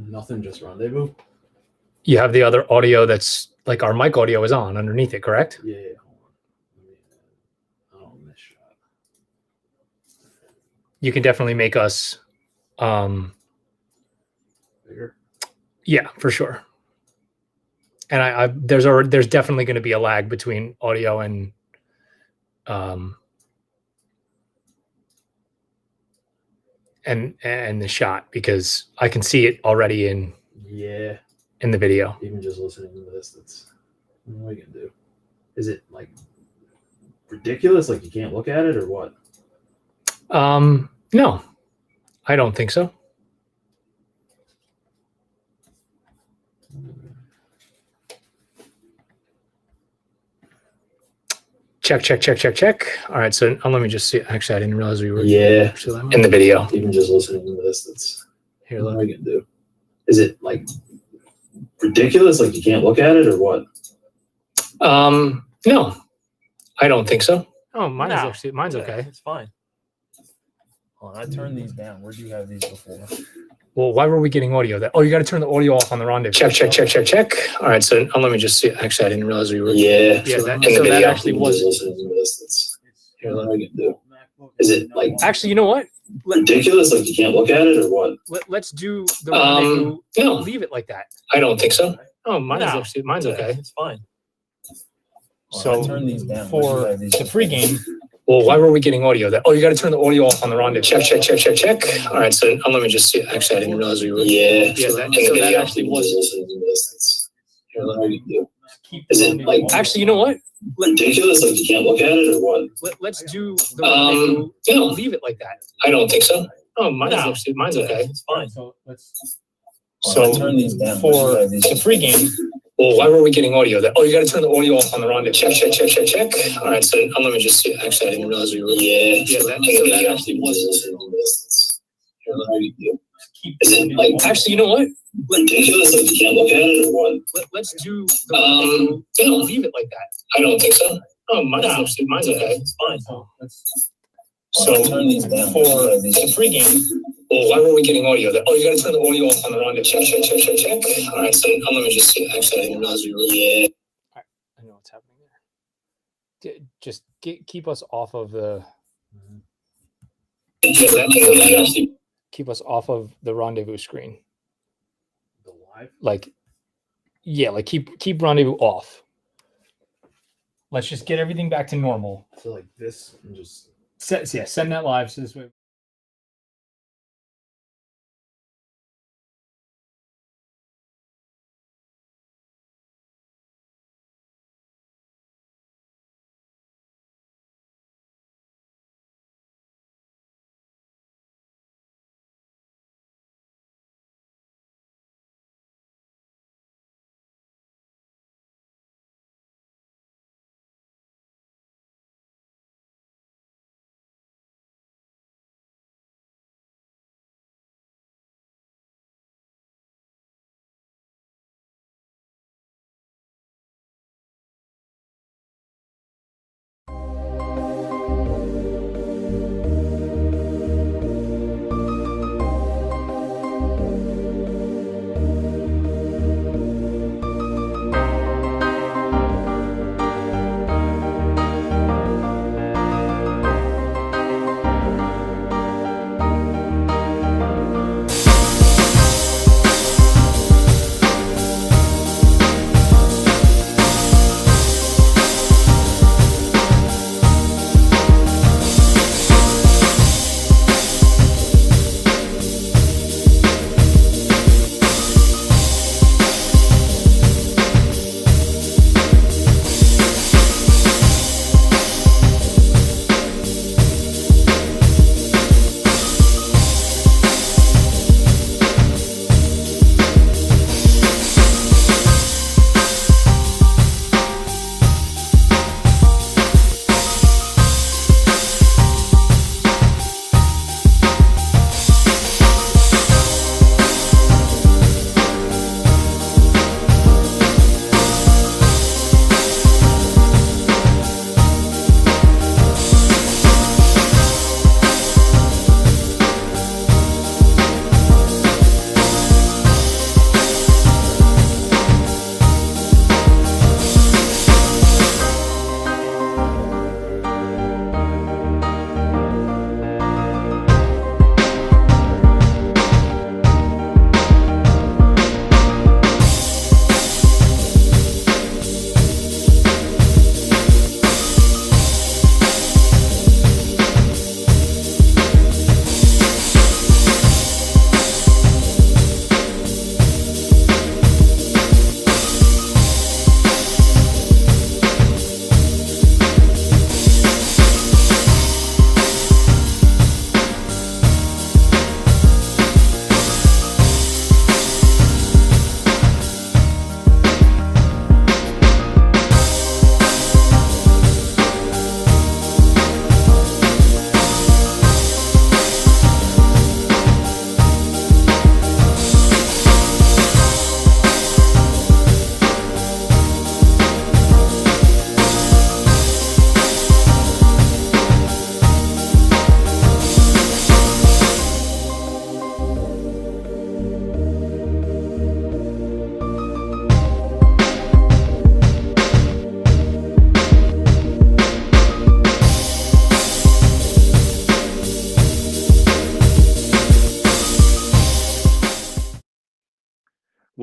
Nothing, just rendezvous. You have the other audio that's like our mic audio is on underneath it, correct? Yeah. Hold on. I don't miss shot. You can definitely make us. Bigger. Yeah, for sure. And there's definitely going to be a lag between audio and the shot, because I can see it already in the video. Even just listening to this, that's what are we gonna do? Is it like ridiculous? Like you can't look at it or what? No, I don't think so. Check. All right, so let me just see. Actually, I didn't realize we were in the video. Even just listening to this, that's here. What are we gonna do? Is it like ridiculous? Like you can't look at it or what? No, I don't think so. Oh, mine's okay. It's fine. Hold on, I turned these down. Where do you have these before? Well, why were we getting audio? You got to turn the audio off on the rendezvous. Check. All right, so let me just see. Actually, I didn't realize we were. That actually was listening to this. Here, what are we gonna do? Is it like actually? You know what? Ridiculous? Like you can't look at it or what? Let's do the rendezvous. No. Leave it like that. I don't think so. Oh, mine's okay. It's fine. So I turned these down. For the pregame. Well, why were we getting audio? You got to turn the audio off on the rendezvous. Check. All right, so let me just see. Actually, I didn't realize we were. That actually was listening to this. Here, what are we gonna do? Is it like actually? You know what? Ridiculous? Like you can't look at it or what? Let's do the rendezvous. No. Leave it like that. I don't think so. Oh, mine's okay. It's fine. So turn these down. For the pregame. Well, why were we getting audio? You got to turn the audio off on the rendezvous. Check. All right, so let me just see. Actually, I didn't realize we were. That actually was listening to this. Here, what are we gonna do? Is it like actually? You know what? Ridiculous? Like you can't look at it or what? Let's do the rendezvous. No. Leave it like that. I don't think so. Oh, mine's okay. It's fine. So turn these down. For the pregame. Well, why were we getting audio? You got to turn the audio off on the rendezvous. Check. All right, so let me just see. Actually, I didn't realize we were. All right, I know what's happening there. Just keep us off of the. Keep us off of the rendezvous screen. The live? Like keep rendezvous off. Let's just get everything back to normal. So like this and just send that live so this way.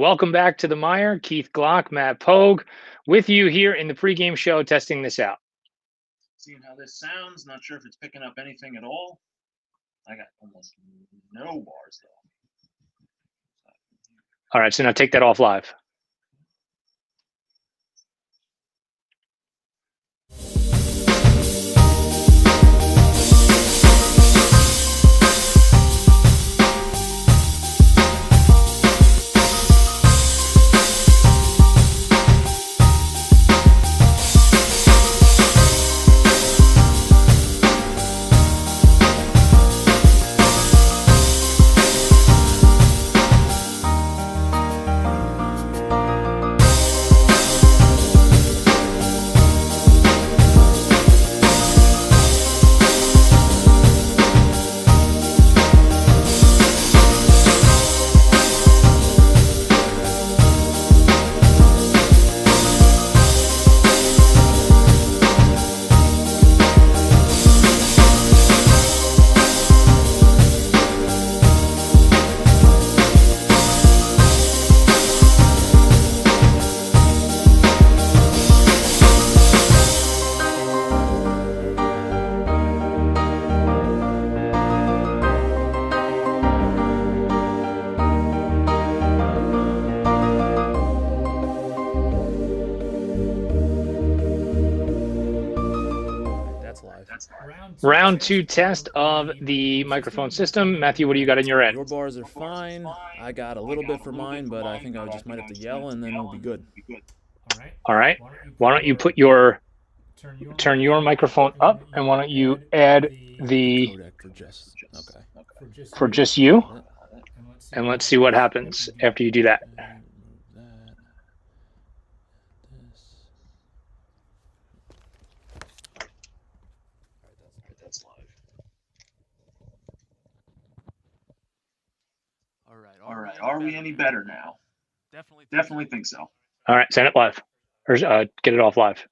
Welcome back to the Mire. Keith Glock, Matt Pogue, with you here in the pregame show, testing this out. Seeing how this sounds. Not sure if it's picking up anything at all. I got almost no bars though. All right, so now take that off live. Round two test of the microphone system. Matthew, what do you got in your end? Your bars are fine. I got a little bit for mine, but I think I just might have to yell and then we'll be good. All right. Why don't you put turn your microphone up, and why don't you add the Codec for just you, and let's see what happens after you do that. All right. Are we any better now? Definitely think so. All right, send it live, or get it off live.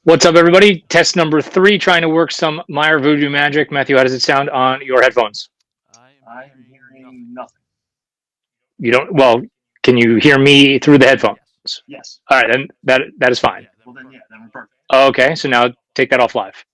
What's up, everybody? Test number 3, trying to work some Mire Voodoo magic. Matthew, how does it sound on your headphones? I am hearing nothing. You don't? Well, can you hear me through the headphones? Yes. All right, then that is fine. Well, then we're perfect. Okay, so now take that off live.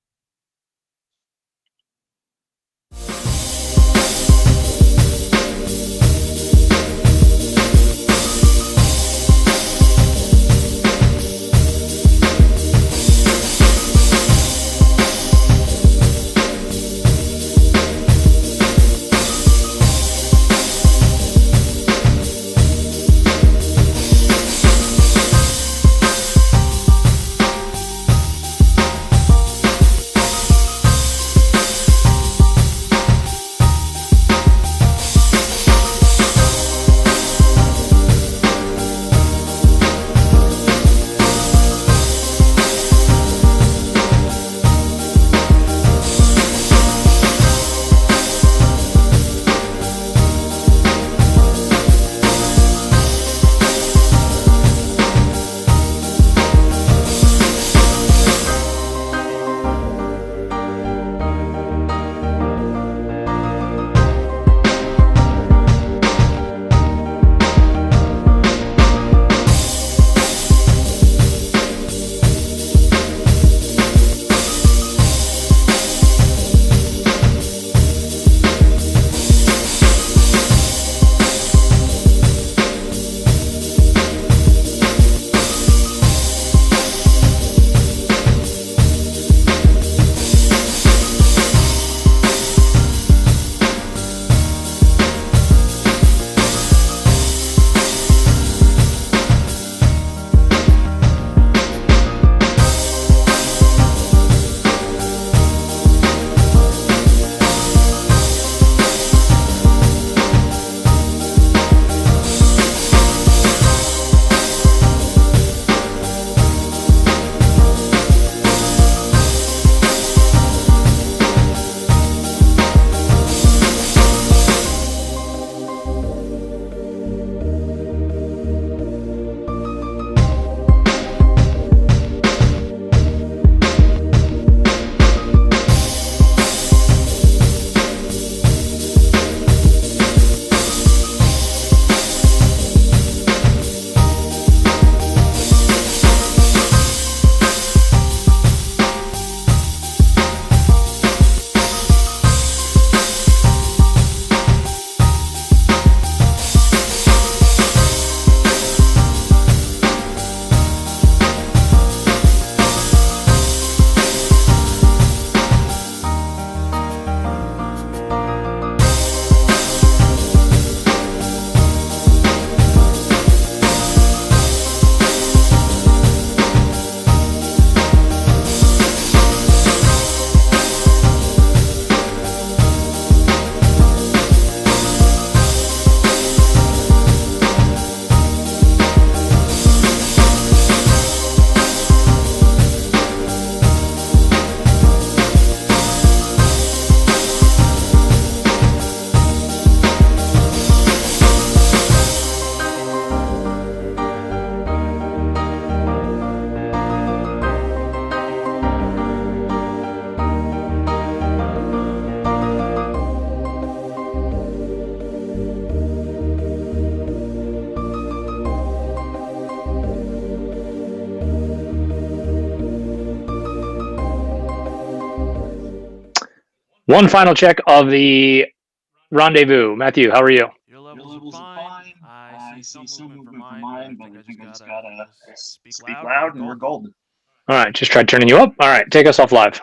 One final check of the rendezvous. Matthew, how are you? Your levels are fine. I see some movement from mine, but I think I just gotta speak loud and we're golden. All right, just tried turning you up. All right, take us off live.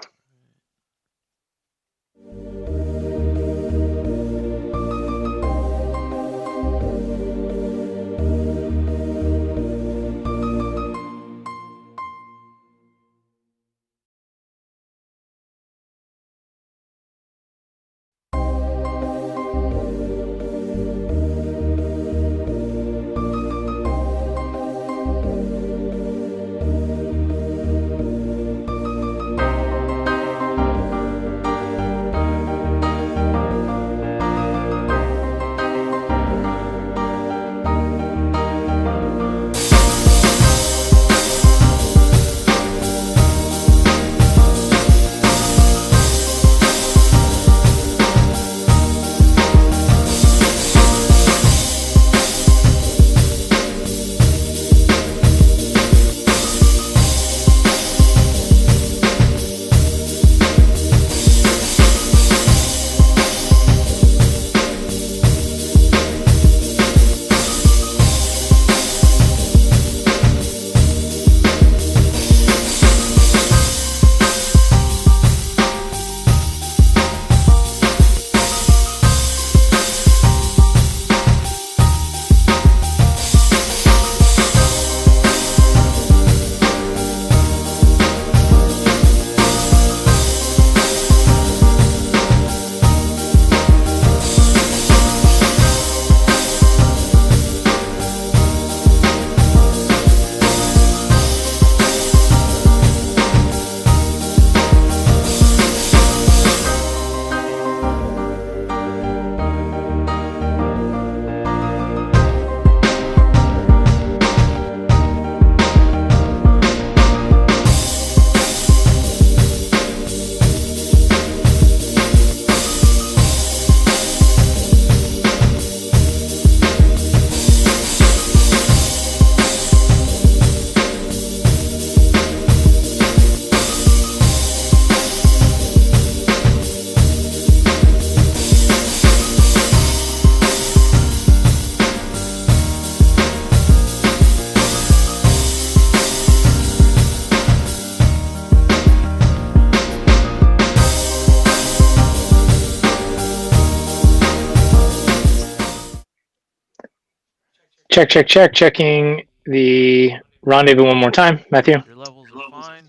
Checking the rendezvous one more time. Matthew? Your levels are fine.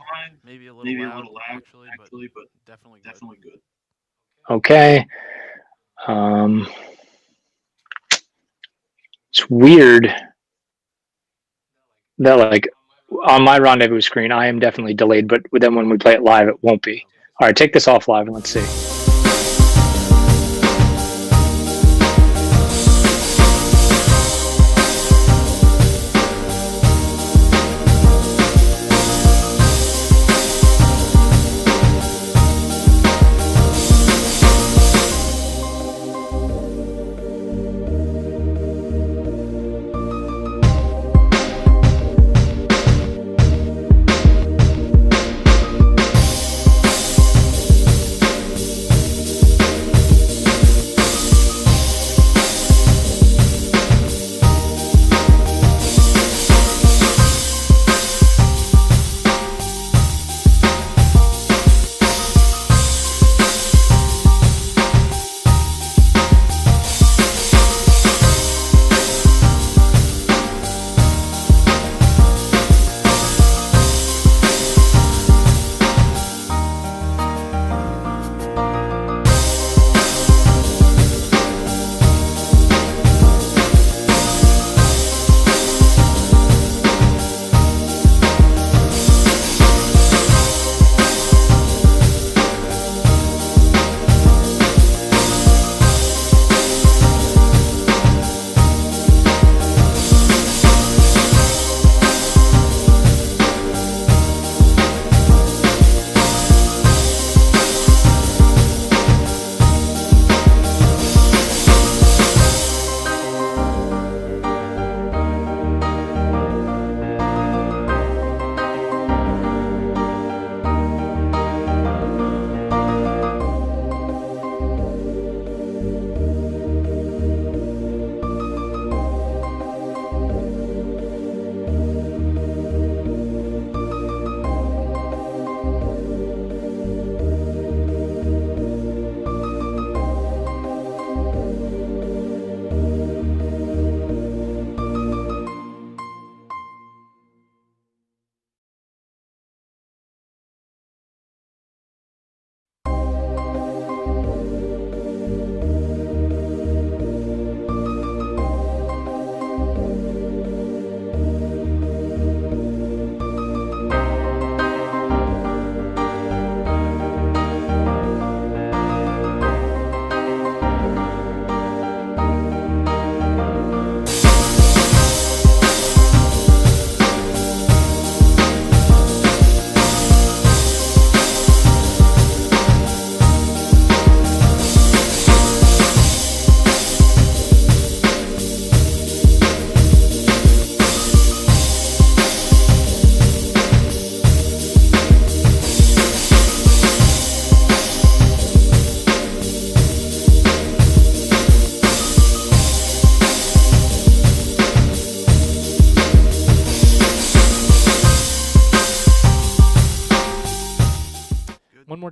Maybe a little loud, actually, but definitely good. Okay. It's weird that, like, on my rendezvous screen, I am definitely delayed, but then when we play it live, it won't be. All right, take this off live and let's see.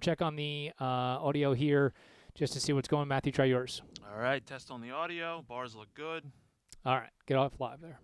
check on the audio here just to see what's going. Matthew, try yours. All right, test on the audio. Bars look good. All right, get off live there.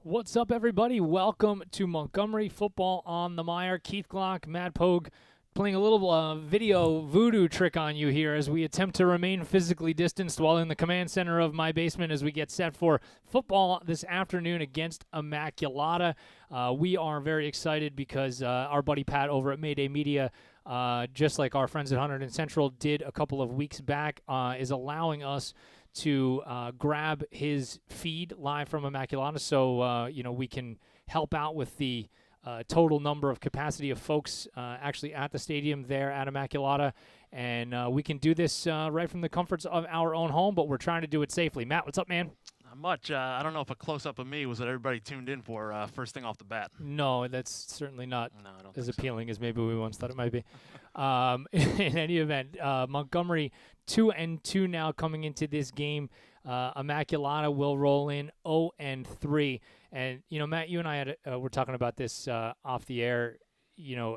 What's up, everybody? Welcome to Montgomery Football on the Mire. Keith Glock, Matt Pogue, playing a little video voodoo trick on you here as we attempt to remain physically distanced while in the command center of my basement as we get set for football this afternoon against Immaculata. We are very excited because our buddy Pat over at Mayday Media, just like our friends at Hunterdon Central did a couple of weeks back, is allowing us to grab his feed live from Immaculata, so we can help out with the total number of capacity of folks actually at the stadium there at Immaculata, and we can do this right from the comforts of our own home, but we're trying to do it safely. Matt, what's up, man? Not much. I don't know if a close-up of me was what everybody tuned in for first thing off the bat. No, that's certainly not as appealing as maybe we once thought it might be. In any event, Montgomery 2-2 now coming into this game. Immaculata will roll in 0-3. And, Matt, you and I were talking about this off the air,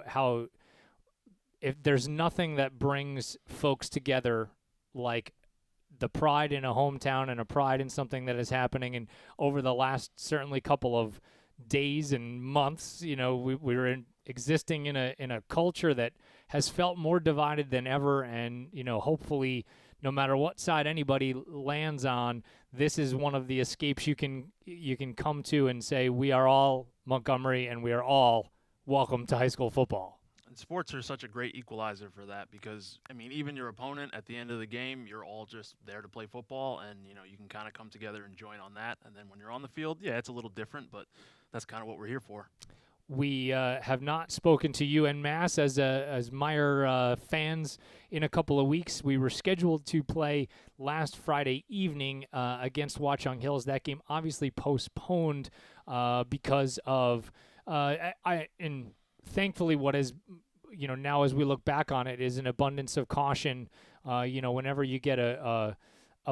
how if there's nothing that brings folks together like the pride in a hometown and a pride in something that is happening. And over the last certainly couple of days and months, we're existing in a culture that has felt more divided than ever. And, hopefully no matter what side anybody lands on, this is one of the escapes you can come to and say, we are all Montgomery and we are all welcome to high school football. And sports are such a great equalizer for that because, even your opponent at the end of the game, you're all just there to play football, and, you can kind of come together and join on that. And then when you're on the field, yeah, it's a little different, but that's kind of what we're here for. We have not spoken to you en masse as Mire fans in a couple of weeks. We were scheduled to play last Friday evening against Watchung Hills. That game obviously postponed because of and thankfully what is now as we look back on it is an abundance of caution. Whenever you get a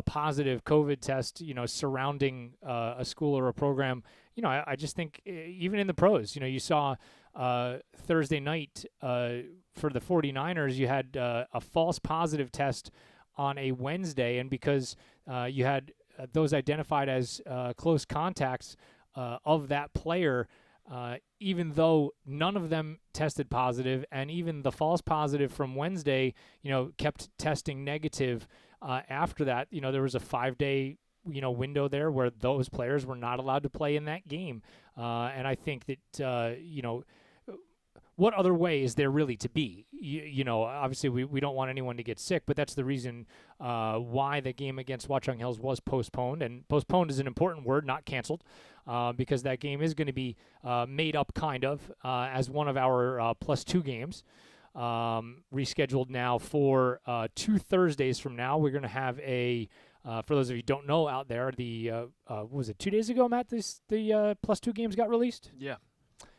positive COVID test, surrounding a school or a program, I just think even in the pros, you saw Thursday night for the 49ers, you had a false positive test on a Wednesday. And because you had those identified as close contacts of that player, even though none of them tested positive, and even the false positive from Wednesday, kept testing negative after that, there was a 5-day, window there where those players were not allowed to play in that game. And I think that, what other way is there really to be? Obviously we don't want anyone to get sick, but that's the reason why the game against Watchung Hills was postponed. And postponed is an important word, not canceled, because that game is going to be made up kind of as one of our +2 games. Rescheduled now for 2 Thursdays from now. We're going to have for those of you who don't know out there, what was it, 2 days ago, Matt, the +2 games got released? Yeah.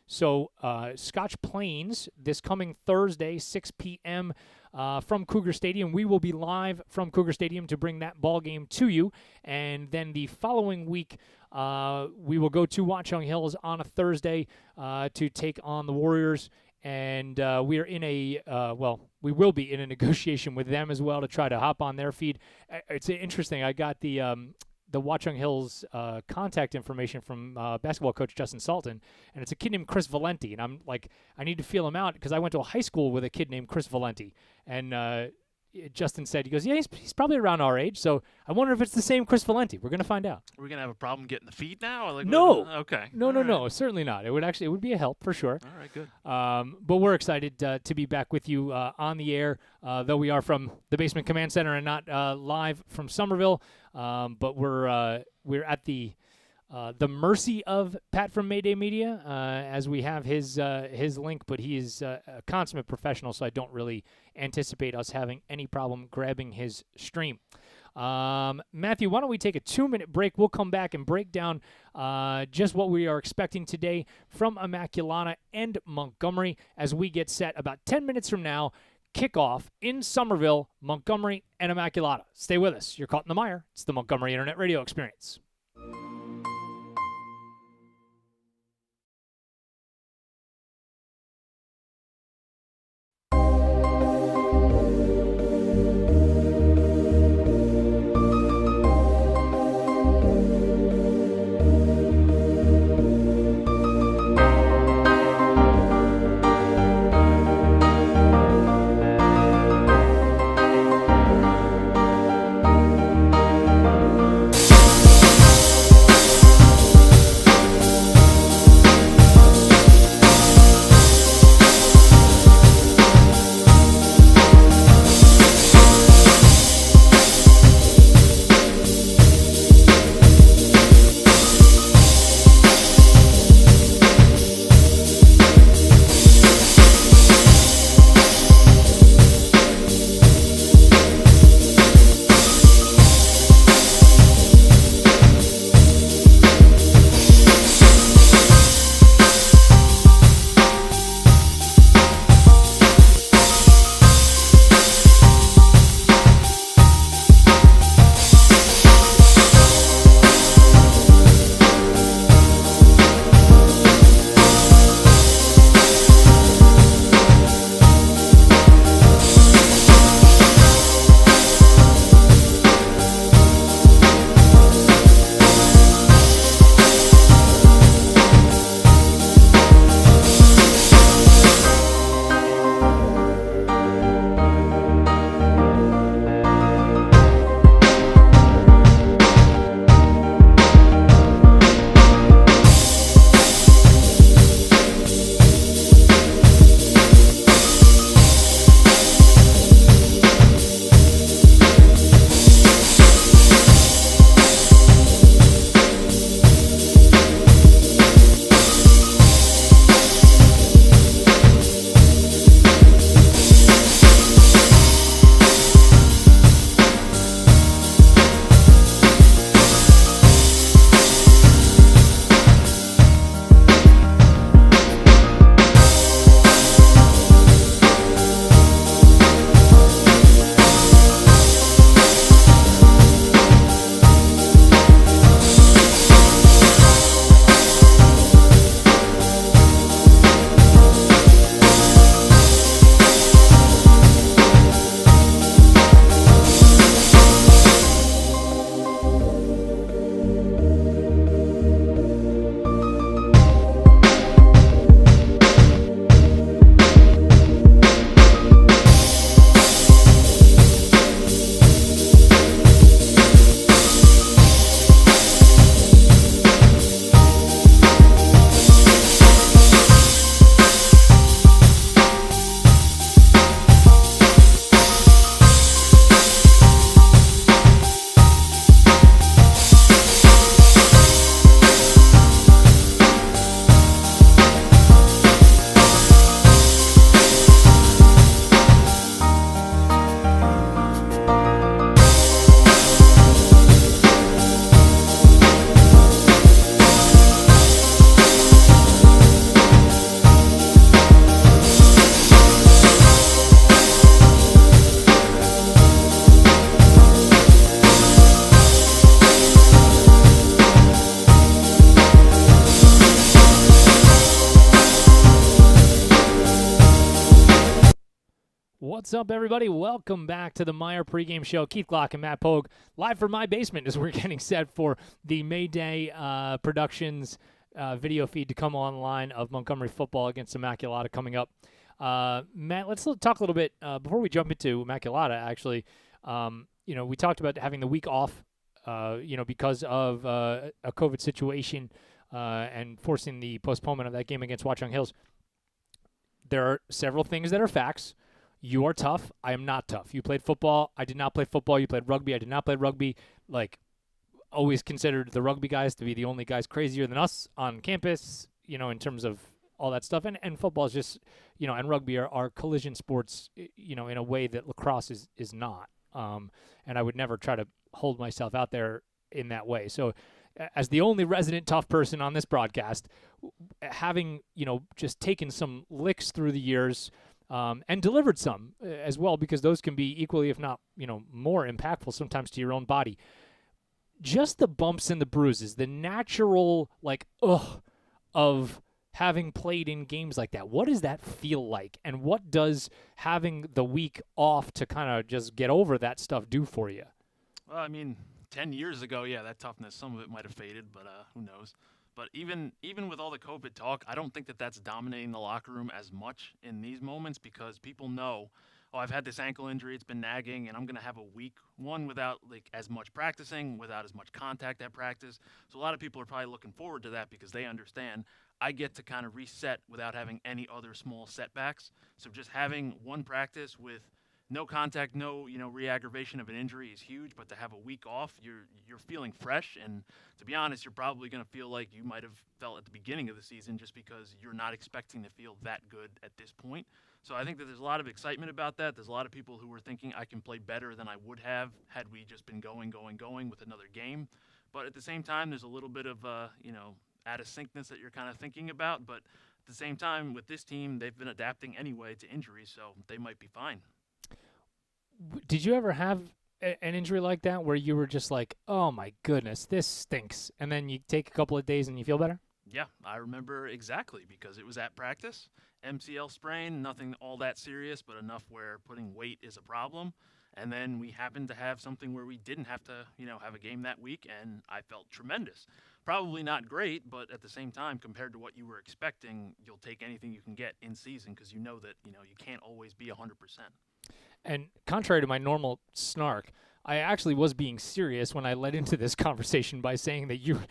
So Scotch Plains this coming Thursday, 6 p.m. From Cougar Stadium. We will be live from Cougar Stadium to bring that ball game to you. And then the following week, we will go to Watchung Hills on a Thursday to take on the Warriors. And we are in we will be in a negotiation with them as well to try to hop on their feed. It's interesting. I got the Watchung Hills contact information from basketball coach Justin Salton, and it's a kid named Chris Valenti. And I'm like, I need to feel him out because I went to a high school with a kid named Chris Valenti. And Justin said, he goes, yeah, he's probably around our age, so I wonder if it's the same Chris Valenti. We're going to find out. Are we going to have a problem getting the feed now? Or No. Okay. No, certainly not. It would be a help for sure. All right, good. But we're excited to be back with you on the air, though we are from the Basement Command Center and not live from Somerville. But we're at the mercy of Pat from Mayday Media, as we have his link, but he is a consummate professional, so I don't really anticipate us having any problem grabbing his stream. Matthew, why don't we take a 2-minute break? We'll come back and break down just what we are expecting today from Immaculata and Montgomery as we get set about 10 minutes from now. Kickoff in Somerville, Montgomery and Immaculata. Stay with us. You're caught in the mire. It's the Montgomery Internet Radio Experience. What's up, everybody? Welcome back to the Meyer pregame show. Keith Glock and Matt Pogue live from my basement as we're getting set for the May Day Productions video feed to come online of Montgomery football against Immaculata coming up. Matt, let's talk a little bit before we jump into Immaculata. Actually, we talked about having the week off, because of a COVID situation and forcing the postponement of that game against Watchung Hills. There are several things that are facts. You are tough. I am not tough. You played football. I did not play football. You played rugby. I did not play rugby. Always considered the rugby guys to be the only guys crazier than us on campus, in terms of all that stuff. And football is just, and rugby are collision sports, in a way that lacrosse is not. And I would never try to hold myself out there in that way. So as the only resident tough person on this broadcast, having, just taken some licks through the years, and delivered some as well, because those can be equally, if not, more impactful sometimes to your own body. Just the bumps and the bruises, the natural, of having played in games like that. What does that feel like? And what does having the week off to kind of just get over that stuff do for you? Well, 10 years ago, yeah, that toughness, some of it might have faded, but who knows? But even with all the COVID talk, I don't think that that's dominating the locker room as much in these moments, because people know, I've had this ankle injury, it's been nagging, and I'm going to have a week one without as much practicing, without as much contact at practice. So a lot of people are probably looking forward to that because they understand I get to kind of reset without having any other small setbacks. So just having one practice with no contact, no, re-aggravation of an injury is huge, but to have a week off, you're feeling fresh, and to be honest, you're probably going to feel like you might have felt at the beginning of the season, just because you're not expecting to feel that good at this point. So I think that there's a lot of excitement about that. There's a lot of people who were thinking I can play better than I would have had we just been going with another game. But at the same time, there's a little bit of, out of syncness that you're kind of thinking about. But at the same time, with this team, they've been adapting anyway to injuries, so they might be fine. Did you ever have an injury like that where you were just like, oh my goodness, this stinks, and then you take a couple of days and you feel better? Yeah, I remember exactly, because it was at practice. MCL sprain, nothing all that serious, but enough where putting weight is a problem. And then we happened to have something where we didn't have to, have a game that week, and I felt tremendous. Probably not great, but at the same time, compared to what you were expecting, you'll take anything you can get in season, because you know that, you can't always be 100%. And contrary to my normal snark, I actually was being serious when I led into this conversation by saying that you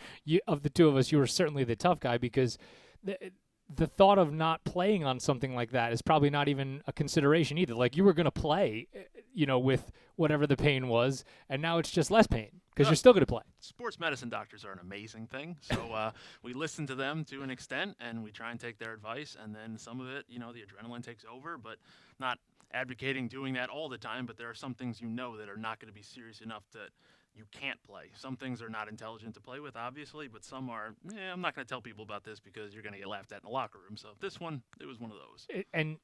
of the two of us, you were certainly the tough guy, because the thought of not playing on something like that is probably not even a consideration either. Like, you were going to play, with whatever the pain was, and now it's just less pain because you're still going to play. Sports medicine doctors are an amazing thing. So we listen to them to an extent, and we try and take their advice, and then some of it, the adrenaline takes over, but not advocating doing that all the time. But there are some things that are not going to be serious enough that you can't play. Some things are not intelligent to play with, obviously, but some are, I'm not going to tell people about this because you're going to get laughed at in the locker room. So this one, it was one of those. And,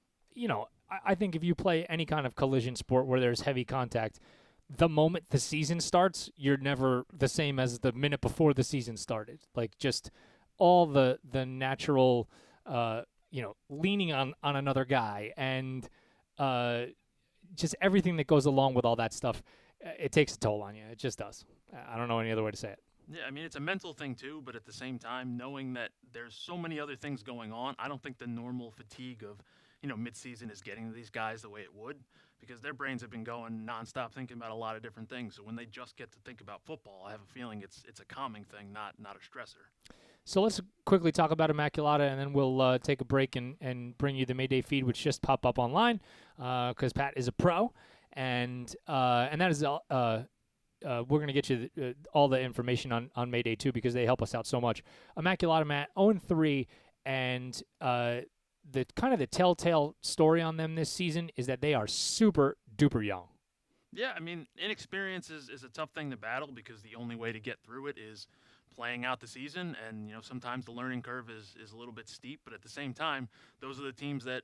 I think if you play any kind of collision sport where there's heavy contact, the moment the season starts, you're never the same as the minute before the season started. Like, just all the natural, leaning on another guy, and just everything that goes along with all that stuff. It takes a toll on you. It just does. I don't know any other way to say it. Yeah, it's a mental thing too, but at the same time, knowing that there's so many other things going on, I don't think the normal fatigue of, mid-season is getting to these guys the way it would, because their brains have been going nonstop thinking about a lot of different things. So when they just get to think about football, I have a feeling it's a calming thing, not a stressor. So let's quickly talk about Immaculata, and then we'll take a break and bring you the Mayday feed, which just popped up online, because Pat is a pro. And that is we're going to get you all the information on May Day 2, because they help us out so much. Immaculata, Matt, 0-3, and the kind of the telltale story on them this season is that they are super duper young. Yeah, inexperience is a tough thing to battle, because the only way to get through it is playing out the season, and sometimes the learning curve is a little bit steep, but at the same time, those are the teams that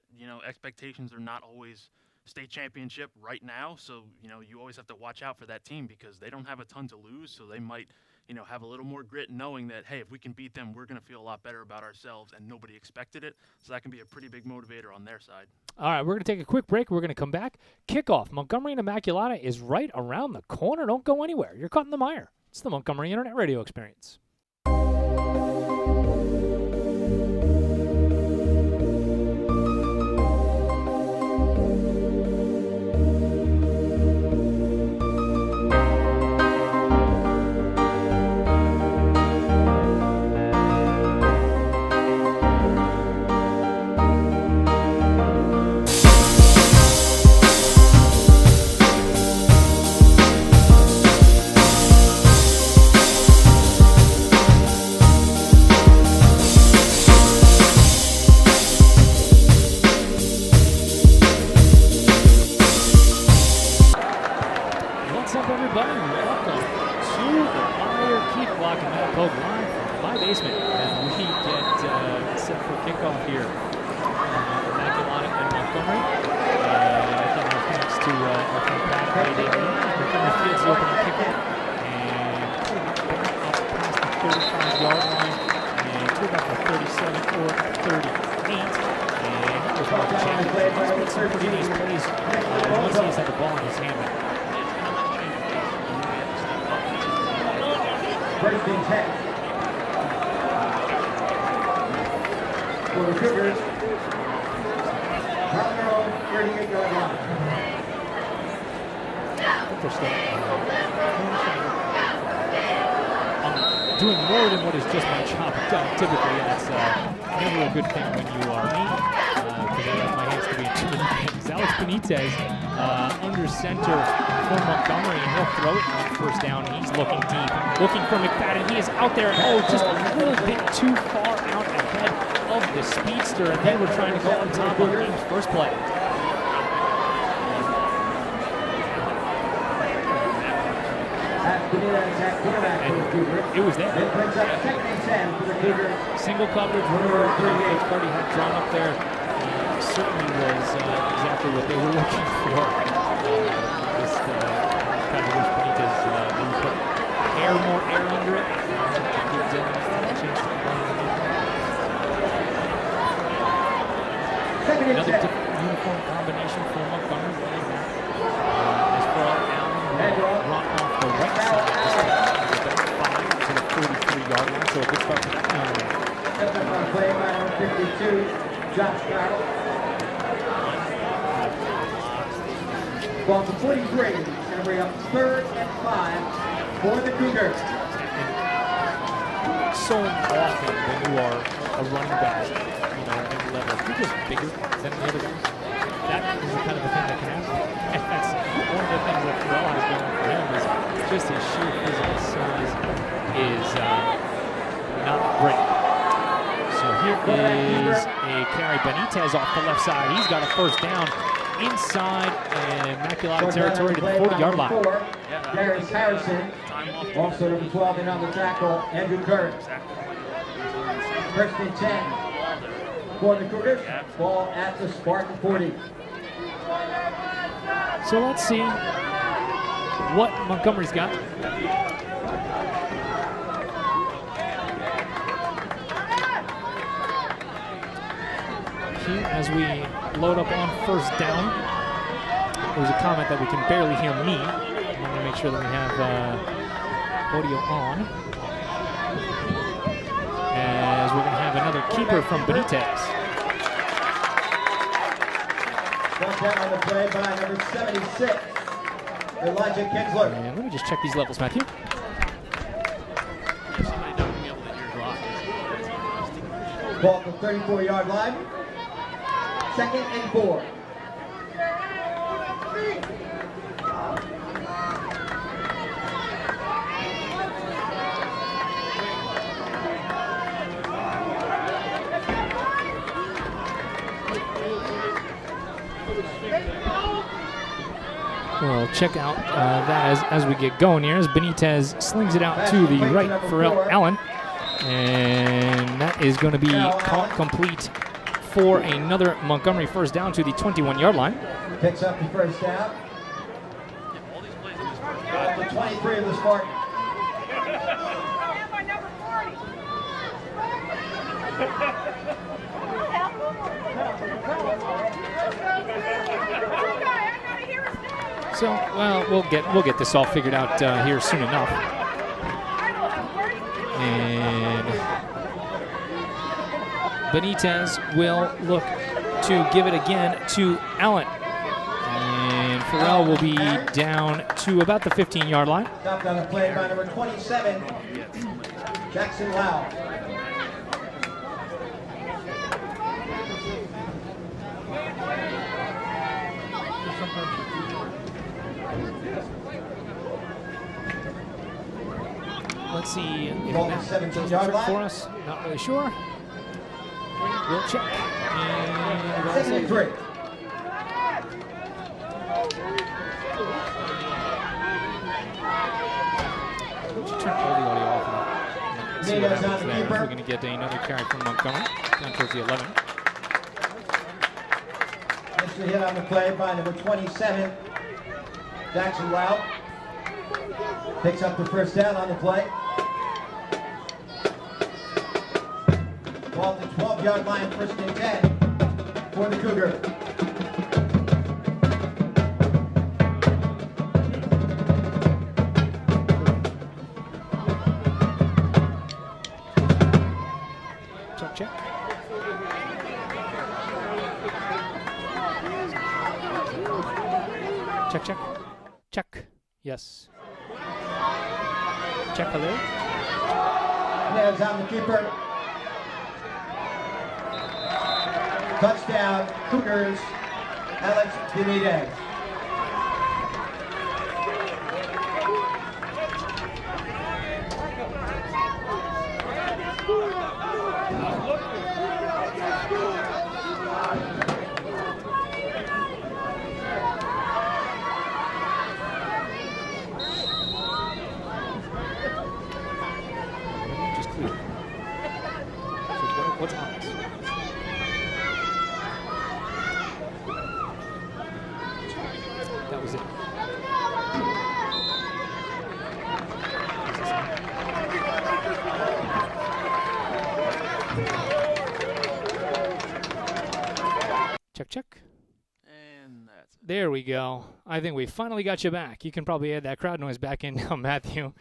expectations are not always state championship right now. So, you always have to watch out for that team, because they don't have a ton to lose. So they might, have a little more grit, knowing that, hey, if we can beat them, we're going to feel a lot better about ourselves, and nobody expected it. So that can be a pretty big motivator on their side. All right, we're going to take a quick break. We're going to come back. Kickoff. Montgomery and Immaculata is right around the corner. Don't go anywhere. You're caught in the mire. It's the Montgomery Internet Radio Experience. What's up, everybody? Welcome to the Fire Keith Block and Matt Pogue live from my basement as we get set for kickoff here. Immaculata and Montgomery. Again, our thanks to our friend Pat Brady. Montgomery fields the opening kickoff and up past the 35-yard line and to about the 37 or 38. And that was Mark Chandler. He's made some pretty nice plays once he has had the ball in his hand. First and 10. For the Cougars, on their own 38-yard line. I'm doing more than what is just my job done typically, and that's never a good thing when you are me, because I like my hands to be in two things. Alex Benitez under center for Montgomery, and he'll throw it on first down. He's looking deep, looking for McFadden. He is out there, just a little bit too far out ahead of the speedster, and they were trying to go on top of the game's first play. And it was there. It brings up second and 10 for the Cougars. Single coverage, whatever Coach Cardi had drawn up there, certainly was exactly what they were looking for. Just kind of wish Benitez maybe put more air under it. Give Dylan a chance to run underneath. Second and Another 10. different uniform combination for Montgomery. As for Allen, run off the right side. To the 43-yard line, so a good start for that. Steps up on play by number 52, Josh Carroll. Ball to 43. It's going to bring up 3rd and 5 for the Cougars. So often when you are a running back, you know, at any level, if you're just bigger than the other guys, that is the kind of a thing that can happen. And that's one of the things that Pharrell has going for him is just his sheer physical size is not great. So here is a carry. Benitez off the left side. He's got a first down inside Immaculata territory to the 40-yard line. Darius Harrison, also number 12 in on the tackle, Andrew Curran. First and 10 for the Cougars. Ball at the Spartan 40. So let's see what Montgomery's got. Here, as we load up on first down, there's a comment that we can barely hear me. I'm going to make sure that we have audio on. As we're going to have another keeper from Benitez. Brought down on the play by number 76, Elijah Kinsler. And let me just check these levels, Matthew. Ball from 34-yard line. 2nd and 4. We'll check out that as we get going here, as Benitez slings it out to the right for Allen. And that is going to be caught complete for another Montgomery first down to the 21-yard line. Picks up the first down. The 23 of the Spartans. So, well, we'll get this all figured out here soon enough. And Benitez will look to give it again to Allen. And Farrell will be down to about the 15-yard line. Stopped on the play by number 27, Jackson Lau. Let's see if Ball that is 17 does yard the trick line. for us. Not really sure. We'll check. And we'll Second and 3. turn all the audio off of that. See what Nato's on happens the there. keeper. We're going to get another carry from Montgomery down towards the 11. Missed the hit on the play by number 27, Jackson Lau. Picks up the first down on the play. Ball to 12-yard line, first and 10 for the Cougar. Check. Check. Yes. Check, hello. Nato's on the keeper. Touchdown, Cougars, Alex Benitez. Just clear. So what's on this? That was it. Check. And that's it. There we go. I think we finally got you back. You can probably add that crowd noise back in now, Matthew.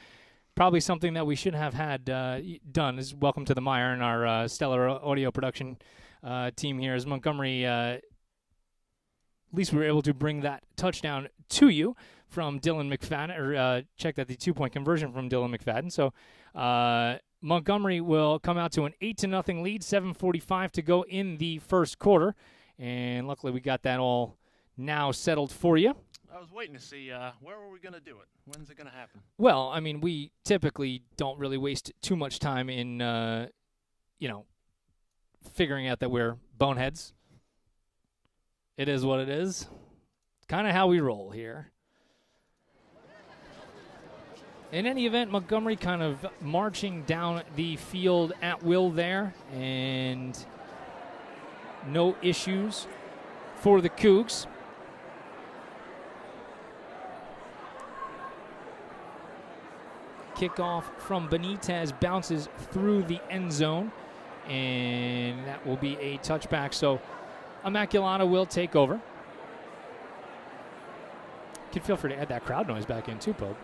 Probably something that we should have had done is welcome to the Mire and our stellar audio production team here as Montgomery. At least we were able to bring that touchdown to you from Dylan McFadden, or check that the 2-point conversion from Dylan McFadden. So Montgomery will come out to an 8-0 lead, 7:45 to go in the first quarter. And luckily we got that all now settled for you. I was waiting to see where were we going to do it? When's it going to happen? Well, I mean, we typically don't really waste too much time in, figuring out that we're boneheads. It is what it is. Kind of how we roll here. In any event, Montgomery kind of marching down the field at will there, and no issues for the Cougs. Kickoff from Benitez bounces through the end zone, and that will be a touchback. So Immaculata will take over. You can feel free to add that crowd noise back in too, Pope.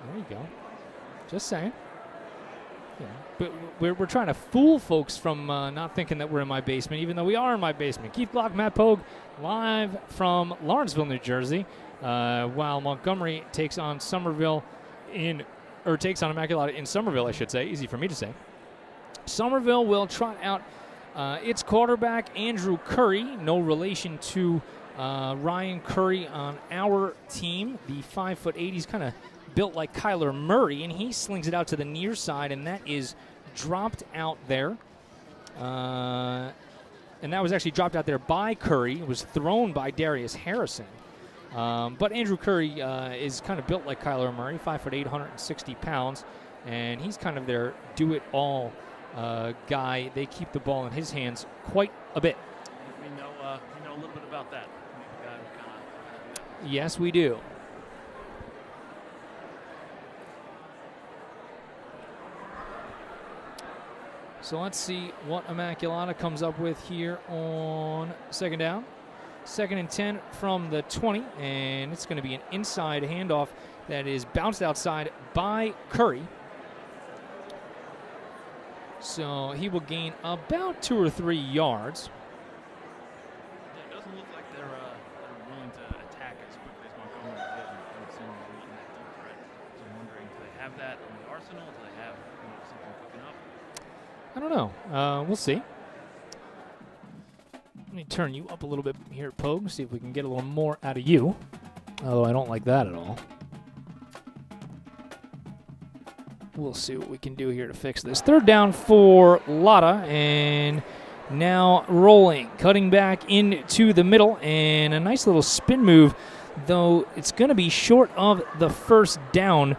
There you go. Just saying. Yeah. But we're trying to fool folks from not thinking that we're in my basement, even though we are in my basement. Keith Glock, Matt Pogue, live from Lawrenceville, New Jersey, while Montgomery takes on takes on Immaculata in Somerville, I should say. Easy for me to say. Somerville will trot out its quarterback, Andrew Curry, no relation to Ryan Curry on our team. The 5'8", he's kind of built like Kyler Murray, and he slings it out to the near side, and that is dropped out there. And that was actually dropped out there by Curry. It was thrown by Darius Harrison. But Andrew Curry is kind of built like Kyler Murray, 5'8", 160 pounds, and he's kind of their do-it-all guy. They keep the ball in his hands quite a bit. We know a little bit about that. Yes, we do. So let's see what Immaculata comes up with here on second down. 2nd and 10 from the 20, and it's going to be an inside handoff that is bounced outside by Curry. So he will gain about 2 or 3 yards. Yeah, it doesn't look like they're willing to attack as quickly as Montgomery did. And seeing them beating that deep threat. So I'm wondering, do they have that in the arsenal? Do they have something cooking up? I don't know. We'll see. Let me turn you up a little bit here, Pogue, see if we can get a little more out of you. Although I don't like that at all. We'll see what we can do here to fix this. 3rd down for Lotta, and now rolling, cutting back into the middle, and a nice little spin move, though it's going to be short of the first down.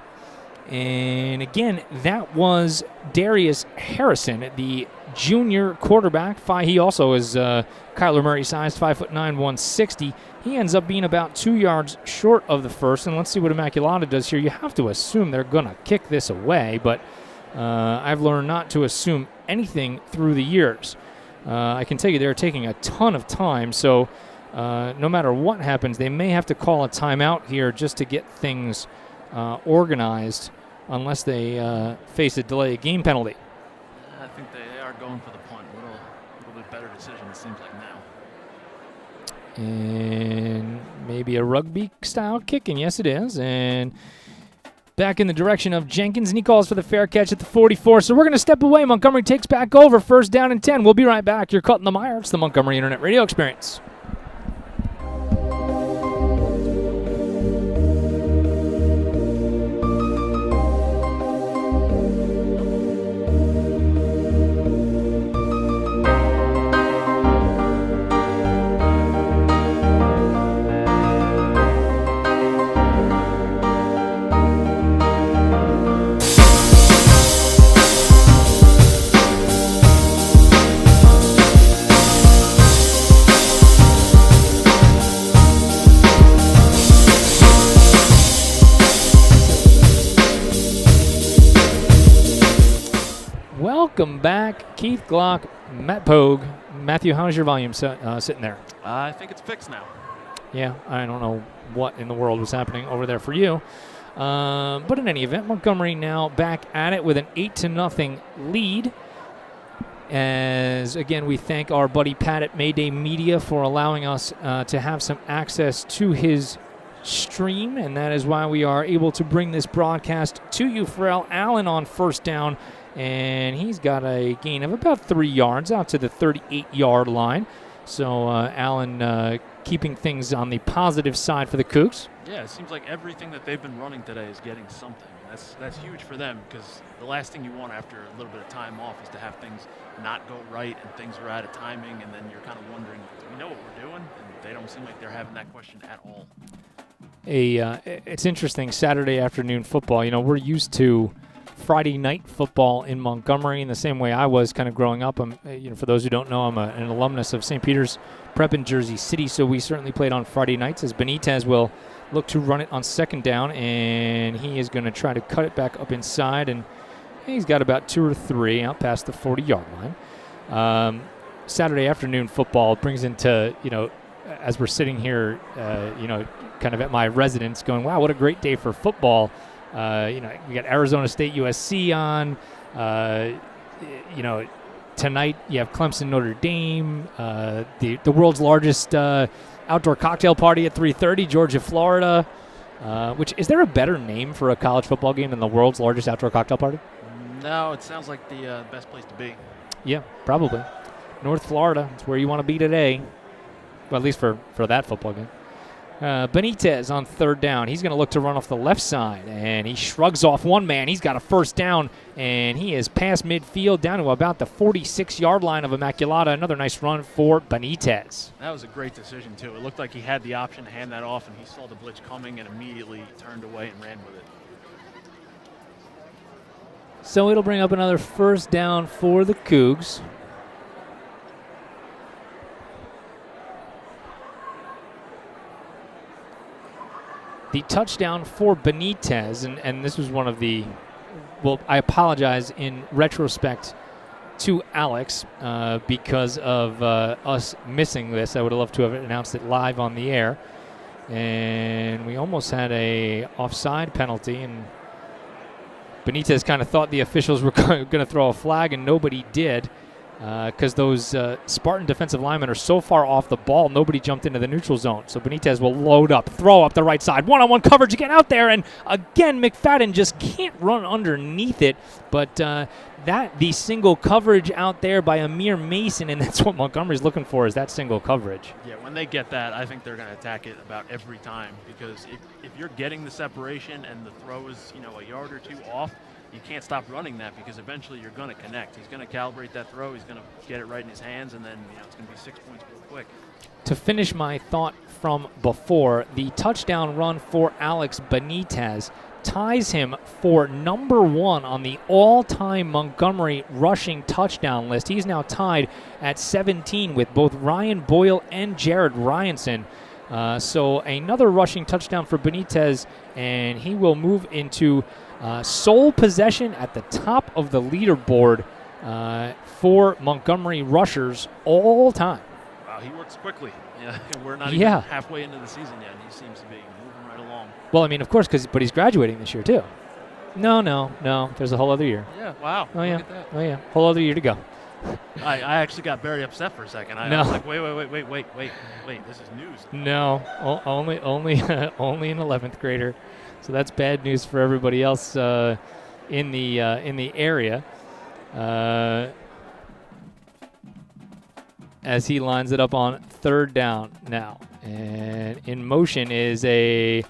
And again, that was Darius Harrison, the junior quarterback. He also is Kyler Murray sized, 5'9", 160. He ends up being about 2 yards short of the first. And let's see what Immaculata does here. You have to assume they're going to kick this away, but I've learned not to assume anything through the years. I can tell you they're taking a ton of time, so no matter what happens, they may have to call a timeout here just to get things organized, unless they face a delay of game penalty. I think they are going for the punt. A little bit better decision, it seems like now. And maybe a rugby-style kicking. Yes, it is. And back in the direction of Jenkins, and he calls for the fair catch at the 44. So we're going to step away. Montgomery takes back over. 1st down and 10. We'll be right back. You're cutting the mire. It's the Montgomery Internet Radio Experience. Welcome back, Keith Glock, Matt Pogue. Matthew, how's your volume sitting there? I think it's fixed now. Yeah, I don't know what in the world was happening over there for you. But in any event, Montgomery now back at it with an 8-0 lead. As, again, we thank our buddy Pat at Mayday Media for allowing us to have some access to his stream, and that is why we are able to bring this broadcast to you. Pharrell Allen on 1st down, and he's got a gain of about 3 yards out to the 38-yard line. So Allen keeping things on the positive side for the Cougs. Yeah, it seems like everything that they've been running today is getting something. That's huge for them, because the last thing you want after a little bit of time off is to have things not go right and things are out of timing, and then you're kind of wondering, do we know what we're doing? And they don't seem like they're having that question at all. It's interesting, Saturday afternoon football. You know, we're used to Friday night football in Montgomery in the same way I was kind of growing up. For those who don't know, I'm an alumnus of St. Peter's Prep in Jersey City, so we certainly played on Friday nights, as Benitez will look to run it on 2nd down, and he is going to try to cut it back up inside, and he's got about 2 or 3 out past the 40-yard line. Saturday afternoon football brings into, as we're sitting here, kind of at my residence going, wow, what a great day for football. We got Arizona State USC on. Tonight you have Clemson Notre Dame. The world's largest outdoor cocktail party at 3:30, Georgia, Florida. Which, is there a better name for a college football game than the world's largest outdoor cocktail party? No, it sounds like the best place to be. Yeah, probably. North Florida, it's where you want to be today. Well, at least for that football game. Benitez on 3rd down. He's going to look to run off the left side, and he shrugs off one man. He's got a 1st down, and he is past midfield down to about the 46-yard line of Immaculata. Another nice run for Benitez. That was a great decision, too. It looked like he had the option to hand that off, and he saw the blitz coming and immediately turned away and ran with it. So it'll bring up another 1st down for the Cougs. The touchdown for Benitez, and this was one of the, well, I apologize in retrospect to Alex because of us missing this. I would have loved to have announced it live on the air. And we almost had a offside penalty, and Benitez kind of thought the officials were going to throw a flag, and nobody did because those Spartan defensive linemen are so far off the ball, nobody jumped into the neutral zone. So Benitez will load up, throw up the right side, one-on-one coverage again out there, and again McFadden just can't run underneath it. But the single coverage out there by Amir Mason, and that's what Montgomery's looking for, is that single coverage. Yeah, when they get that, I think they're going to attack it about every time, because if you're getting the separation and the throw is, a yard or two off, you can't stop running that, because eventually you're going to connect. He's going to calibrate that throw. He's going to get it right in his hands, and then it's going to be 6 points real quick. To finish my thought from before, the touchdown run for Alex Benitez ties him for number 1 on the all-time Montgomery rushing touchdown list. He's now tied at 17 with both Ryan Boyle and Jared Ryanson. So another rushing touchdown for Benitez, and he will move into sole possession at the top of the leaderboard for Montgomery rushers all time. Wow, he works quickly. Yeah, we're not even halfway into the season yet, and he seems to be moving right along. Well, I mean, of course, but he's graduating this year too. No. There's a whole other year. Yeah. Wow. Oh yeah. Look at that. Oh yeah. Whole other year to go. I actually got very upset for a second. I was like, wait, this is news. No, only an 11th grader. So that's bad news for everybody else in the area. As he lines it up on 3rd down now, and in motion is it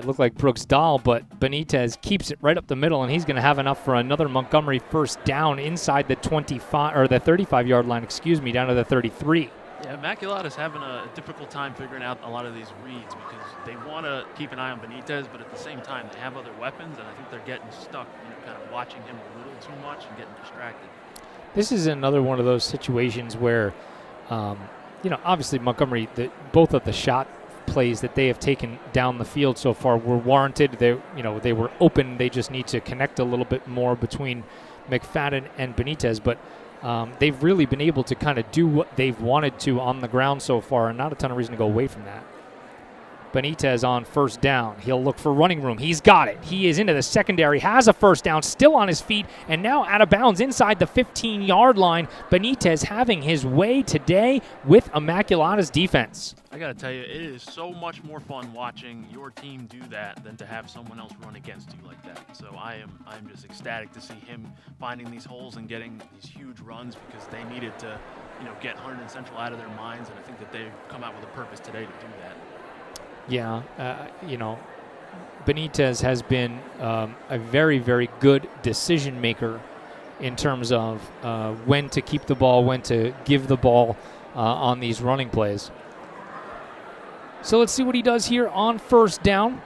looked like Brooks Dahl, but Benitez keeps it right up the middle, and he's going to have enough for another Montgomery first down inside the 25 or the 35-yard line, down to the 33. Yeah, Immaculata's having a difficult time figuring out a lot of these reads, because they want to keep an eye on Benitez, but at the same time they have other weapons, and I think they're getting stuck, kind of watching him a little too much and getting distracted. This is another one of those situations where, obviously Montgomery, both of the shot plays that they have taken down the field so far were warranted. They were open. They just need to connect a little bit more between McFadden and Benitez, but they've really been able to kind of do what they've wanted to on the ground so far, and not a ton of reason to go away from that. Benitez on first down. He'll look for running room. He's got it. He is into the secondary, has a first down, still on his feet, and now out of bounds inside the 15-yard line. Benitez having his way today with Immaculata's defense. I got to tell you, it is so much more fun watching your team do that than to have someone else run against you like that. So I'm just ecstatic to see him finding these holes and getting these huge runs, because they needed to, get Hunt and Central out of their minds, and I think that they've come out with a purpose today to do that. Yeah, Benitez has been a very, very good decision maker in terms of when to keep the ball, when to give the ball on these running plays. So let's see what he does here on first down.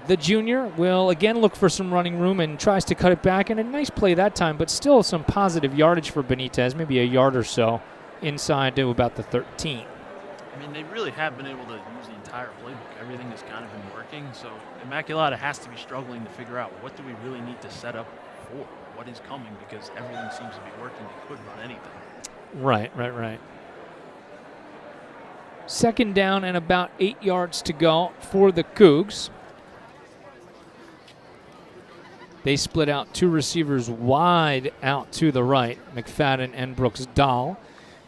The junior will again look for some running room and tries to cut it back, and a nice play that time, but still some positive yardage for Benitez, maybe a yard or so inside to about the 13. I mean, they really have been able to use the entire playbook. Everything has kind of been working. So Immaculata has to be struggling to figure out, what do we really need to set up for? What is coming? Because everything seems to be working. They could run anything. Right. 2nd down and about 8 yards to go for the Cougs. They split out 2 receivers wide out to the right, McFadden and Brooks Dahl,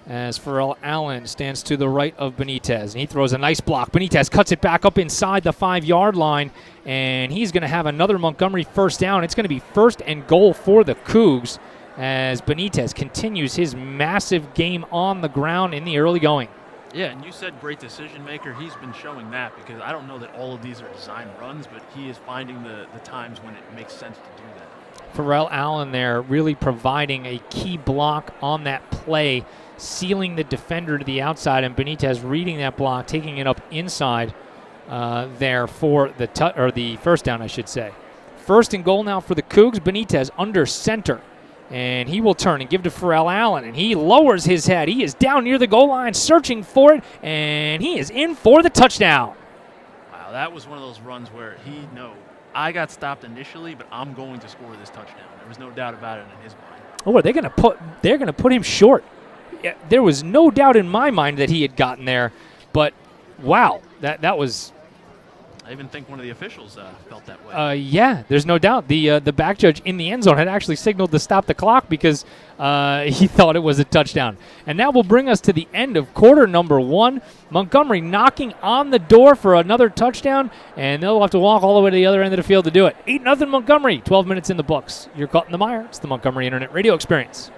as Pharrell Allen stands to the right of Benitez, and he throws a nice block. Benitez cuts it back up inside the 5-yard line, and he's going to have another Montgomery first down. It's going to be 1st and goal for the Cougs as Benitez continues his massive game on the ground in the early going. Yeah, and you said great decision maker. He's been showing that, because I don't know that all of these are design runs, but he is finding the times when it makes sense to do that. Pharrell Allen there really providing a key block on that play, sealing the defender to the outside, and Benitez reading that block, taking it up inside there for the first down, I should say. 1st and goal now for the Cougs. Benitez under center, and he will turn and give to Pharrell Allen, and he lowers his head. He is down near the goal line searching for it, and he is in for the touchdown. Wow, that was one of those runs where I got stopped initially, but I'm going to score this touchdown. There was no doubt about it in his mind. Oh, they're going to put him short. Yeah, there was no doubt in my mind that he had gotten there, but wow, that was. I even think one of the officials felt that way. Yeah, there's no doubt. The back judge in the end zone had actually signaled to stop the clock because he thought it was a touchdown. And that will bring us to the end of quarter number 1. Montgomery knocking on the door for another touchdown, and they'll have to walk all the way to the other end of the field to do it. 8-0 Montgomery, 12 minutes in the books. You're caught in the mire. It's the Montgomery Internet Radio Experience.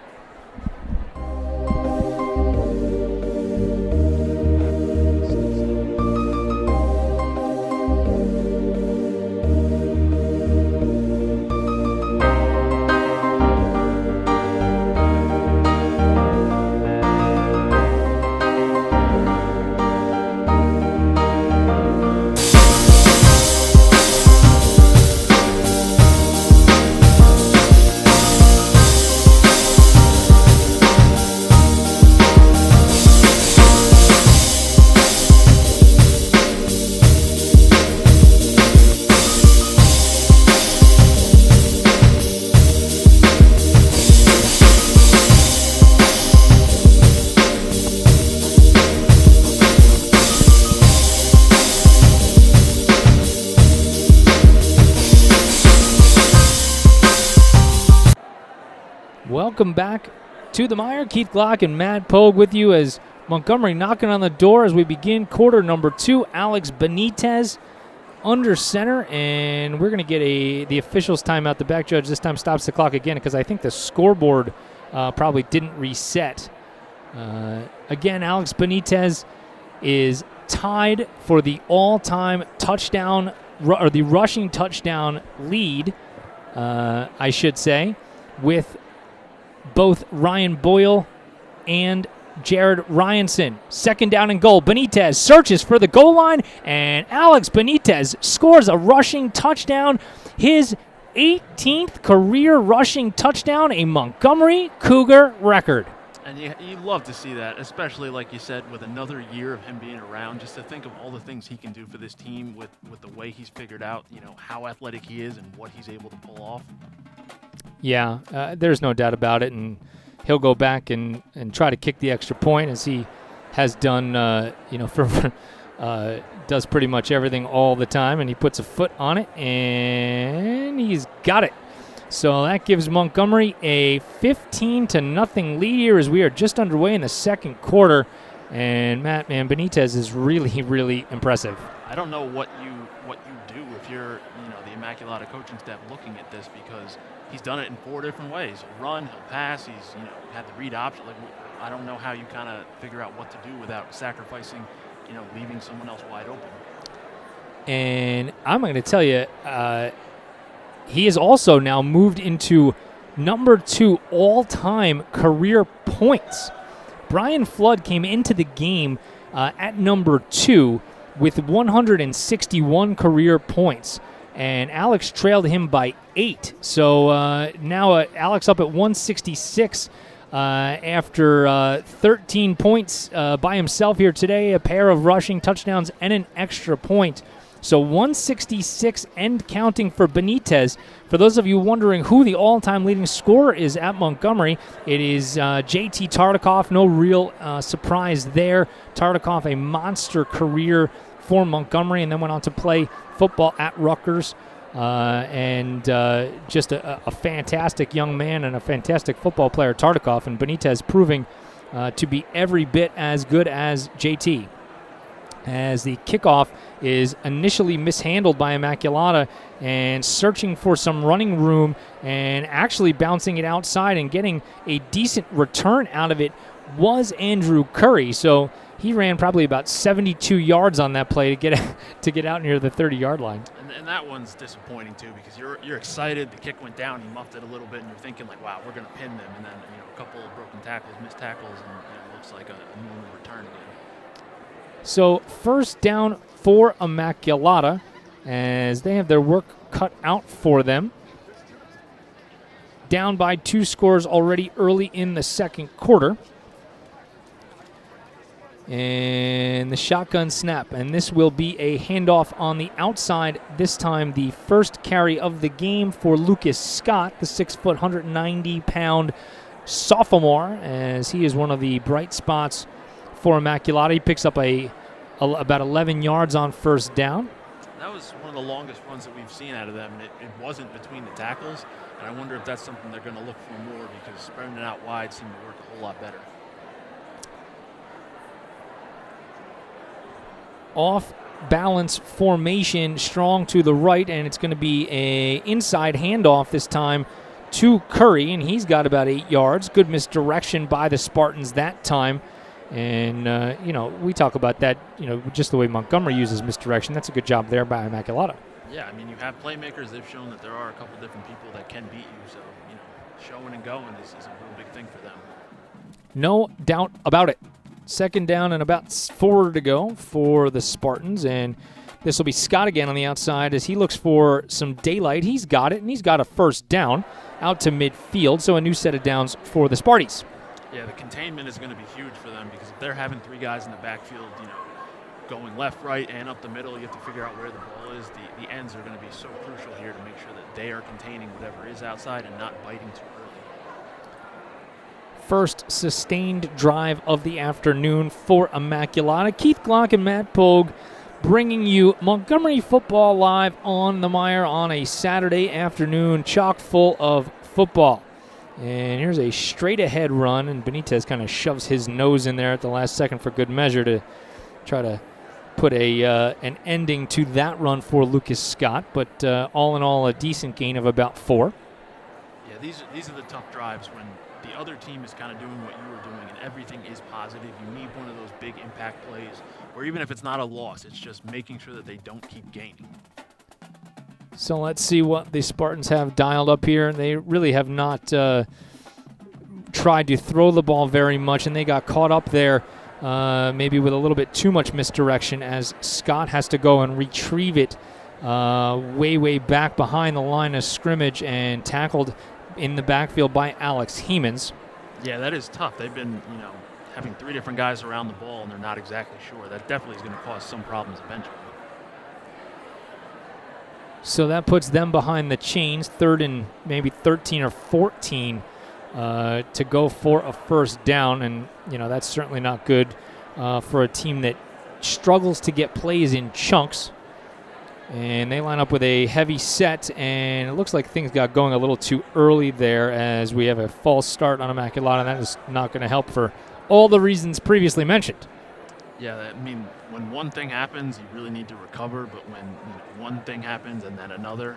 Welcome back to the Mire. Keith Glock and Matt Pogue with you as Montgomery knocking on the door as we begin quarter number 2. Alex Benitez under center, and we're going to get the officials timeout. The back judge this time stops the clock again because I think the scoreboard probably didn't reset. Again, Alex Benitez is tied for the all-time touchdown or the rushing touchdown lead, I should say, with both Ryan Boyle and Jared Ryanson. Second down and goal. Benitez searches for the goal line, and Alex Benitez scores a rushing touchdown. His 18th career rushing touchdown, a Montgomery Cougar record. And you love to see that, especially like you said, with another year of him being around, just to think of all the things he can do for this team with the way he's figured out, how athletic he is and what he's able to pull off. Yeah, there's no doubt about it, and he'll go back and try to kick the extra point as he has done, does pretty much everything all the time, and he puts a foot on it, and he's got it. So that gives Montgomery a 15-0 lead here as we are just underway in the second quarter, and Benitez is really, really impressive. I don't know what you do if you're the Immaculata coaching staff looking at this, because he's done it in 4 different ways. He'll run, he'll pass, he's had the read option. I don't know how you kind of figure out what to do without sacrificing, leaving someone else wide open. And I'm going to tell you, he has also now moved into number 2 all-time career points. Brian Flood came into the game at number 2 with 161 career points, and Alex trailed him by 8. So now Alex up at 166 after 13 points by himself here today, a pair of rushing touchdowns and an extra point. So 166 and counting for Benitez. For those of you wondering who the all-time leading scorer is at Montgomery, it is JT Tartikoff. No real surprise there. Tartikoff, a monster career for Montgomery, and then went on to play football at Rutgers. And just a fantastic young man and a fantastic football player, Tartikoff, and Benitez proving to be every bit as good as JT. As the kickoff is initially mishandled by Immaculata and searching for some running room and actually bouncing it outside and getting a decent return out of it was Andrew Curry. So he ran probably about 72 yards on that play to get out near the 30-yard line. And that one's disappointing too, because you're excited. The kick went down, he muffed it a little bit, and you're thinking like, wow, we're going to pin them. And then a couple of broken tackles, missed tackles, and it looks like a normal return again. So first down for Immaculata as they have their work cut out for them. Down by 2 scores already early in the second quarter. And the shotgun snap, and this will be a handoff on the outside. This time, the first carry of the game for Lucas Scott, the 6-foot, 190-pound sophomore, as he is one of the bright spots for Immaculata. He picks up about 11 yards on first down. That was one of the longest runs that we've seen out of them. It wasn't between the tackles, and I wonder if that's something they're going to look for more, because spreading it out wide seemed to work a whole lot better. Off balance formation, strong to the right, and it's going to be a inside handoff this time to Curry, and he's got about 8 yards. Good misdirection by the Spartans that time. And, we talk about that, just the way Montgomery uses misdirection. That's a good job there by Immaculata. Yeah, I mean, you have playmakers. They've shown that there are a couple different people that can beat you. So, showing and going is a real big thing for them. No doubt about it. Second down and about 4 to go for the Spartans. And this will be Scott again on the outside as he looks for some daylight. He's got it, and he's got a first down out to midfield. So a new set of downs for the Sparties. Yeah, the containment is going to be huge for them, because if they're having 3 guys in the backfield, going left, right, and up the middle, you have to figure out where the ball is. The ends are going to be so crucial here to make sure that they are containing whatever is outside and not biting too early. First sustained drive of the afternoon for Immaculata. Keith Glock and Matt Pogue bringing you Montgomery football live on the Mire on a Saturday afternoon, chock full of football. And here's a straight-ahead run, and Benitez kind of shoves his nose in there at the last second for good measure to try to put an ending to that run for Lucas Scott. But all in all, a decent gain of about 4. Yeah, these are the tough drives when the other team is kind of doing what you were doing and everything is positive. You need one of those big impact plays, or even if it's not a loss, it's just making sure that they don't keep gaining. So let's see what the Spartans have dialed up here. They really have not tried to throw the ball very much, and they got caught up there maybe with a little bit too much misdirection as Scott has to go and retrieve it way back behind the line of scrimmage and tackled in the backfield by Alex Hemans. Yeah, that is tough. They've been, having 3 different guys around the ball, and they're not exactly sure. That definitely is going to cause some problems eventually. So that puts them behind the chains, 3rd and maybe 13 or 14 to go for a first down. And, that's certainly not good for a team that struggles to get plays in chunks. And they line up with a heavy set, and it looks like things got going a little too early there as we have a false start on Immaculata. That is not going to help for all the reasons previously mentioned. Yeah, I mean, when one thing happens, you really need to recover. But when one thing happens and then another,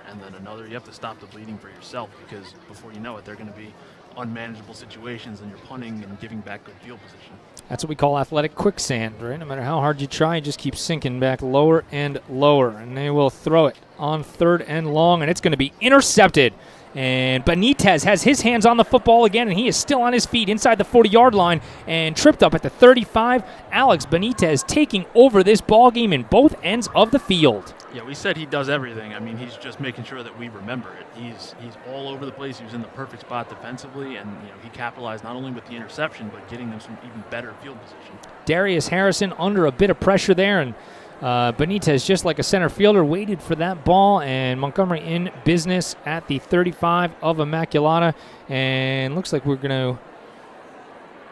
you have to stop the bleeding for yourself, because before you know it, they're going to be unmanageable situations and you're punting and giving back good field position. That's what we call athletic quicksand, right? No matter how hard you try, you just keep sinking back lower and lower. And they will throw it on 3rd and long, and it's going to be intercepted. And Benitez has his hands on the football again, and he is still on his feet inside the 40-yard line and tripped up at the 35. Alex Benitez taking over this ball game in both ends of the field. Yeah, we said he does everything. I mean, he's just making sure that we remember it. He's all over the place. He was in the perfect spot defensively, and he capitalized not only with the interception, but getting them some even better field position. Darius Harrison under a bit of pressure there, and Benitez, just like a center fielder, waited for that ball, and Montgomery in business at the 35 of Immaculata. And looks like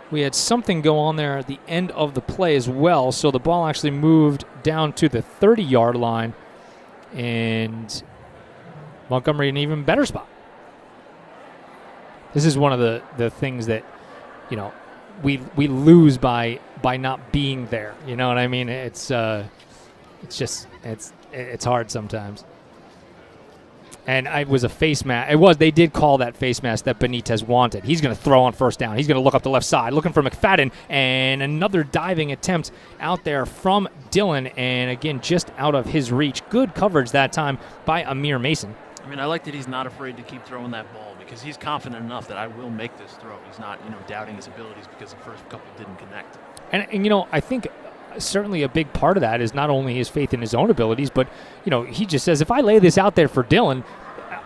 we had something go on there at the end of the play as well. So the ball actually moved down to the 30-yard line, and Montgomery in an even better spot. This is one of the things that, we lose by not being there. You know what I mean? It's hard sometimes. And it was a face mask. They did call that face mask that Benitez wanted. He's going to throw on first down. He's going to look up the left side, looking for McFadden, and another diving attempt out there from Dillon, and again, just out of his reach. Good coverage that time by Amir Mason. I mean, I like that he's not afraid to keep throwing that ball, because he's confident enough that I will make this throw. He's not, doubting his abilities because the first couple didn't connect. And I think certainly a big part of that is not only his faith in his own abilities, but, he just says, if I lay this out there for Dillon,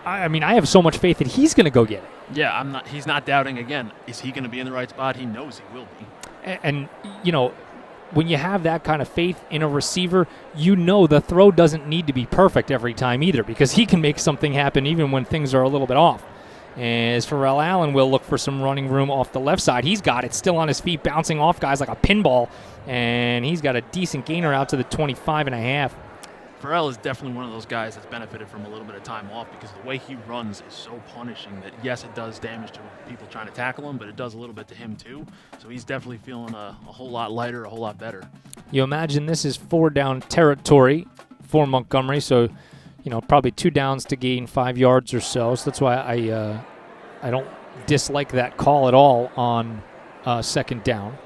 I have so much faith that he's going to go get it. Yeah, he's not doubting again. Is he going to be in the right spot? He knows he will be. And when you have that kind of faith in a receiver, you know the throw doesn't need to be perfect every time either, because he can make something happen even when things are a little bit off. As Pharrell Allen will look for some running room off the left side. He's got it still on his feet, bouncing off guys like a pinball, and he's got a decent gainer out to the 25.5. Pharrell is definitely one of those guys that's benefited from a little bit of time off, because the way he runs is so punishing that, yes, it does damage to people trying to tackle him, but it does a little bit to him too. So he's definitely feeling a whole lot lighter, a whole lot better. You imagine this is 4 down territory for Montgomery, so probably 2 downs to gain 5 yards or so. So that's why I don't dislike that call at all on second down.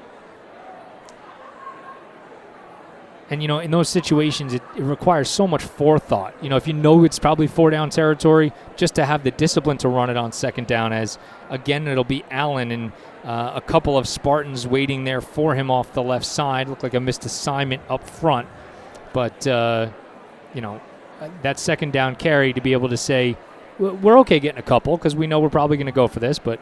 And, in those situations, it requires so much forethought. If you know it's probably 4 down territory, just to have the discipline to run it on second down, as, again, it'll be Allen and a couple of Spartans waiting there for him off the left side. Looked like a missed assignment up front. But, that second down carry to be able to say, we're okay getting a couple because we know we're probably going to go for this. But,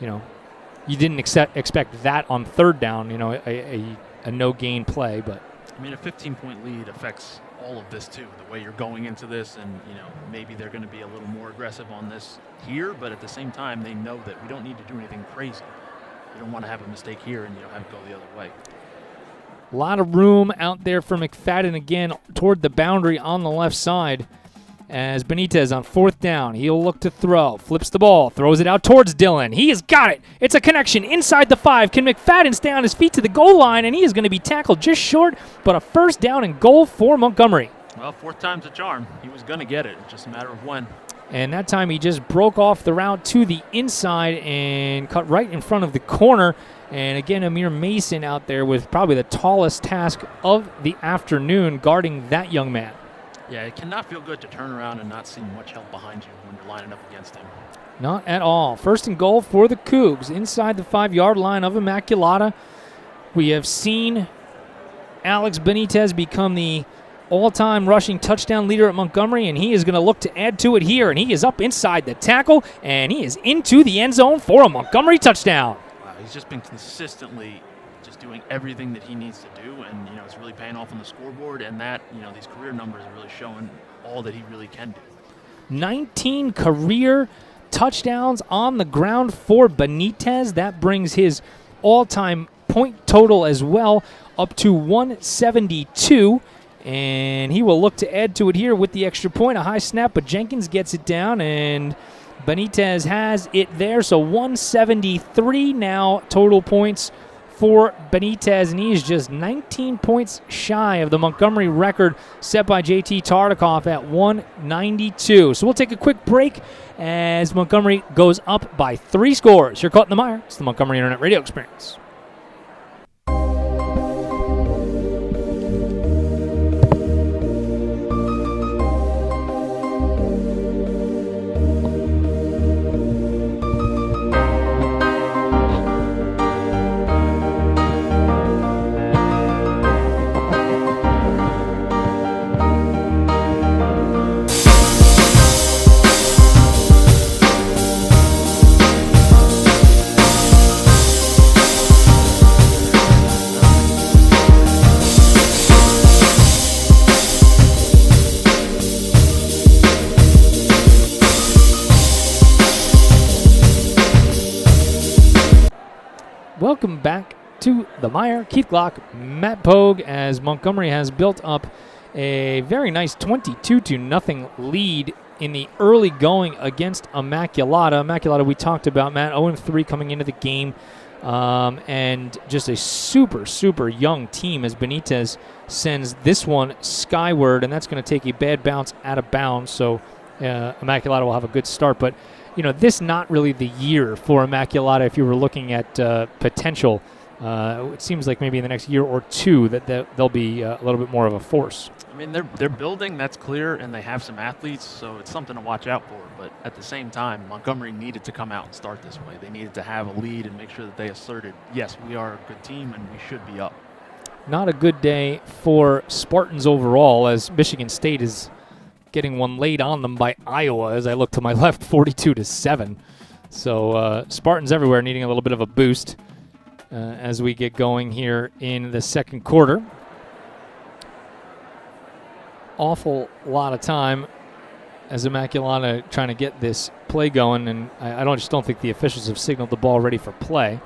you didn't expect that on third down, a no-gain play, but... I mean, a 15-point lead affects all of this too, the way you're going into this, and maybe they're going to be a little more aggressive on this here, but at the same time they know that we don't need to do anything crazy. You don't want to have a mistake here and have it go the other way. A lot of room out there for McFadden again toward the boundary on the left side. As Benitez on fourth down, he'll look to throw, flips the ball, throws it out towards Dillon. He has got it. It's a connection inside the 5. Can McFadden stay on his feet to the goal line, and he is going to be tackled just short, but a first down and goal for Montgomery. Well, 4th time's a charm. He was going to get it. It's just a matter of when. And that time he just broke off the route to the inside and cut right in front of the corner. And again, Amir Mason out there with probably the tallest task of the afternoon guarding that young man. Yeah, it cannot feel good to turn around and not see much help behind you when you're lining up against him. Not at all. First and goal for the Cougs inside the 5-yard line of Immaculata. We have seen Alex Benitez become the all-time rushing touchdown leader at Montgomery, and he is going to look to add to it here, and he is up inside the tackle, and he is into the end zone for a Montgomery touchdown. Wow, he's just been consistently doing everything that he needs to do, and it's really paying off on the scoreboard, and that these career numbers are really showing all that he really can do. 19 career touchdowns on the ground for Benitez. That brings his all-time point total as well up to 172, and he will look to add to it here with the extra point. A high snap, but Jenkins gets it down, and Benitez has it there. So 173 now total points for Benitez, and he is just 19 points shy of the Montgomery record set by JT Tartikoff at 192. So we'll take a quick break as Montgomery goes up by 3 scores. You're caught in the mire. It's the Montgomery Internet Radio Experience. Welcome back to the Mire. Keith Glock, Matt Pogue, as Montgomery has built up a very nice 22-0 lead in the early going against Immaculata. Immaculata, we talked about, Matt, 0-3 coming into the game, and just a super, super young team as Benitez sends this one skyward, and that's going to take a bad bounce out of bounds, so Immaculata will have a good start. But this not really the year for Immaculata if you were looking at potential. It seems like maybe in the next year or two that they'll be a little bit more of a force. I mean, they're building, that's clear, and they have some athletes, so it's something to watch out for. But at the same time, Montgomery needed to come out and start this way. They needed to have a lead and make sure that they asserted, yes, we are a good team and we should be up. Not a good day for Spartans overall, as Michigan State is getting one laid on them by Iowa as I look to my left, 42-7. So Spartans everywhere needing a little bit of a boost. as we get going here in the second quarter. Awful lot of time as Immaculata trying to get this play going, and I just don't think the officials have signaled the ball ready for play.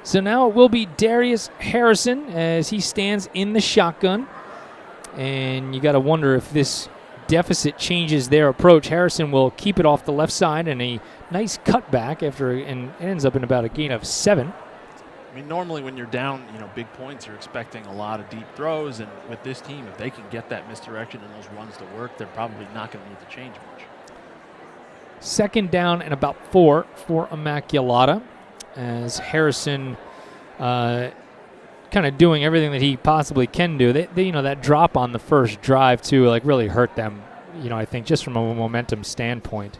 So now it will be Darius Harrison as he stands in the shotgun. And you got to wonder if this deficit changes their approach. Harrison will keep it off the left side and a nice cutback and ends up in about a gain of 7. I mean, normally when you're down, big points, you're expecting a lot of deep throws. And with this team, if they can get that misdirection and those runs to work, they're probably not going to need to change much. Second down and about 4 for Immaculata as Harrison kind of doing everything that he possibly can do. They that drop on the first drive too, really hurt them. I think just from a momentum standpoint.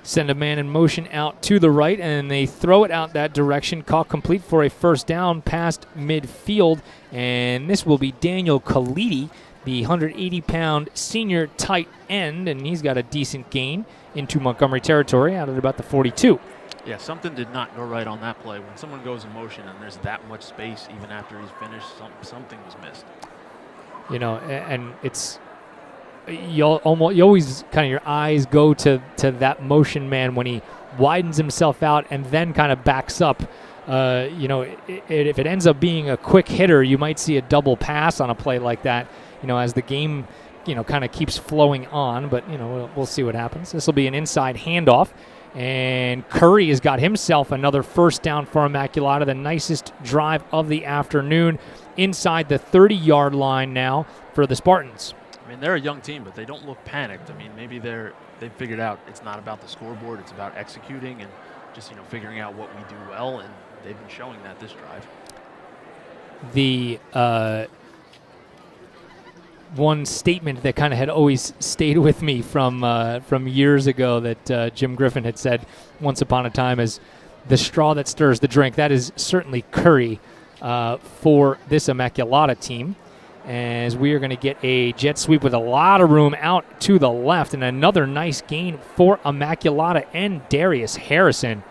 Send a man in motion out to the right, and they throw it out that direction. Caught complete for a first down past midfield, and this will be Daniel Khalidi, the 180-pound senior tight end, and he's got a decent gain into Montgomery territory out at about the 42. Yeah, something did not go right on that play. When someone goes in motion and there's that much space, even after he's finished, something was missed. And it's you always kind of your eyes go to that motion man when he widens himself out and then kind of backs up. If it ends up being a quick hitter, you might see a double pass on a play like that. As the game kind of keeps flowing on, but we'll see what happens. This will be an inside handoff. And Curry has got himself another first down for Immaculata, the nicest drive of the afternoon, inside the 30-yard line now for the Spartans. I mean, they're a young team, but they don't look panicked. I mean, maybe they've figured out it's not about the scoreboard, it's about executing and just figuring out what we do well, and they've been showing that this drive. The one statement that kind of had always stayed with me from years ago that Jim Griffin had said once upon a time is the straw that stirs the drink. That is certainly Curry for this Immaculata team, as we are going to get a jet sweep with a lot of room out to the left, and another nice gain for Immaculata and Darius Harrison.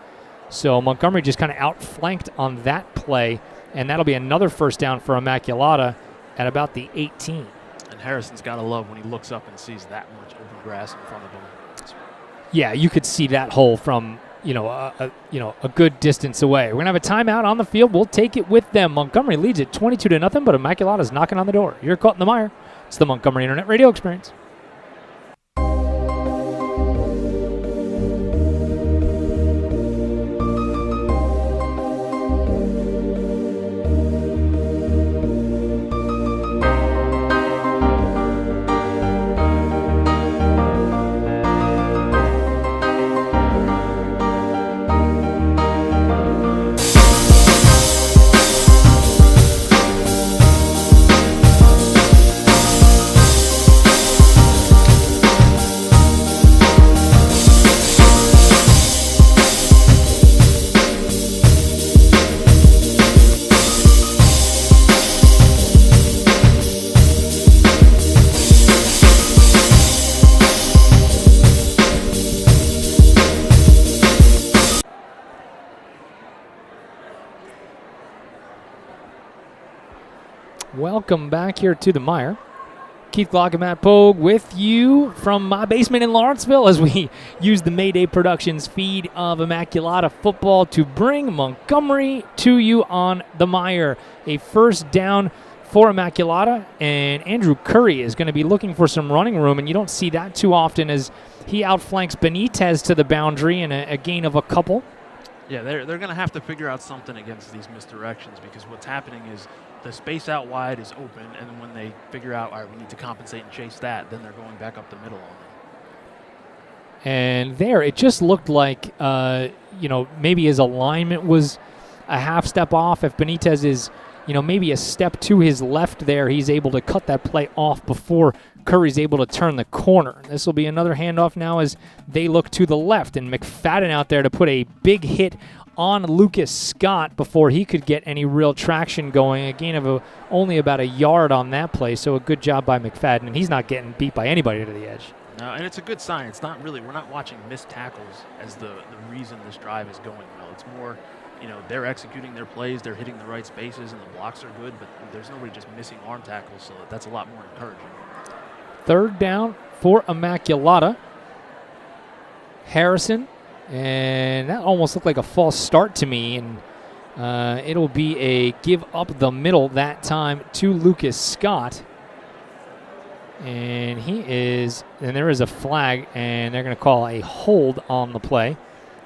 So Montgomery just kind of outflanked on that play, and that'll be another first down for Immaculata at about the 18. And Harrison's got to love when he looks up and sees that much open grass in front of him. Yeah, you could see that hole from a good distance away. We're gonna have a timeout on the field. We'll take it with them. Montgomery leads it 22-0, but Immaculata's knocking on the door. You're caught in the mire. It's the Montgomery Internet Radio Experience. Welcome back here to the Mire. Keith Glock and Matt Pogue with you from my basement in Lawrenceville as we use the Mayday Productions feed of Immaculata football to bring Montgomery to you on the Mire. A first down for Immaculata, and Andrew Curry is going to be looking for some running room, and you don't see that too often as he outflanks Benitez to the boundary and a gain of a couple. Yeah, they're going to have to figure out something against these misdirections, because what's happening is the space out wide is open, and then when they figure out, all right, we need to compensate and chase that, then they're going back up the middle on them. And there, it just looked like, maybe his alignment was a half step off. If Benitez is, maybe a step to his left there, he's able to cut that play off before Curry's able to turn the corner. This will be another handoff now as they look to the left, and McFadden out there to put a big hit on Lucas Scott before he could get any real traction going. A gain of only about a yard on that play, so a good job by McFadden, and he's not getting beat by anybody to the edge. No, and it's a good sign. It's not really, we're not watching missed tackles as the reason this drive is going well. It's more, they're executing their plays, they're hitting the right spaces, and the blocks are good, but there's nobody just missing arm tackles, so that's a lot more encouraging. 3rd down for Immaculata. Harrison, and that almost looked like a false start to me, and it'll be a give up the middle that time to Lucas Scott. And there is a flag, and they're going to call a hold on the play.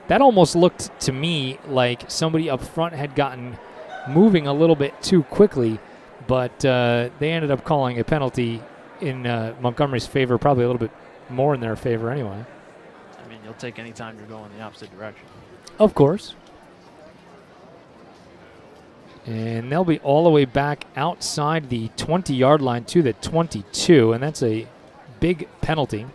That almost looked to me like somebody up front had gotten moving a little bit too quickly, but they ended up calling a penalty in Montgomery's favor, probably a little bit more in their favor anyway. I mean, you'll take any time you're going the opposite direction. Of course. And they'll be all the way back outside the 20-yard line to the 22, and that's a big penalty.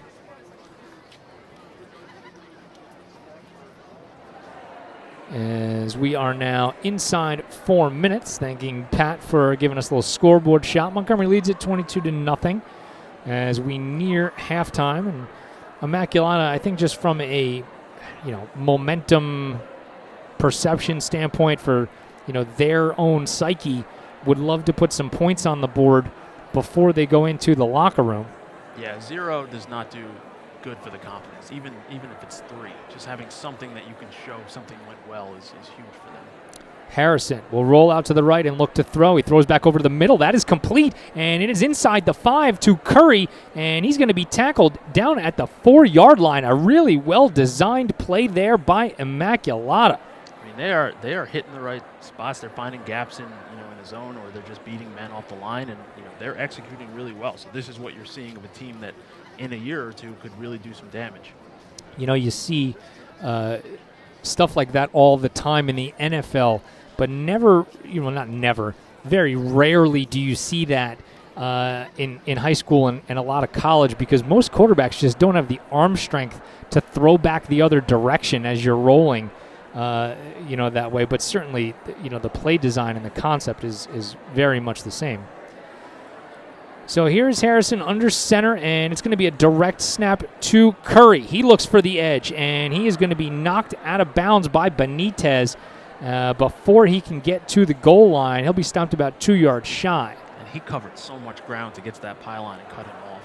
As we are now inside 4 minutes, thanking Pat for giving us a little scoreboard shot. Montgomery leads it 22-0 as we near halftime. And Immaculata, I think just from a momentum perception standpoint for their own psyche, would love to put some points on the board before they go into the locker room. Yeah, 0 does not do good for the confidence, even if it's 3. Just having something that you can show something went well is huge for them. Harrison will roll out to the right and look to throw. He throws back over to the middle. That is complete, and it is inside the 5 to Curry, and he's going to be tackled down at the 4-yard line. A really well-designed play there by Immaculata. I mean, they are hitting the right spots. They're finding gaps in the zone, or they're just beating men off the line, and they're executing really well. So this is what you're seeing of a team that in a year or two could really do some damage. You see stuff like that all the time in the NFL, but never, not never, very rarely do you see that in high school and a lot of college, because most quarterbacks just don't have the arm strength to throw back the other direction as you're rolling. That way, but certainly, the play design and the concept is very much the same. So here's Harrison under center, and it's going to be a direct snap to Curry. He looks for the edge, and he is going to be knocked out of bounds by Benitez before he can get to the goal line. He'll be stopped about 2 yards shy. And he covered so much ground to get to that pylon and cut him off.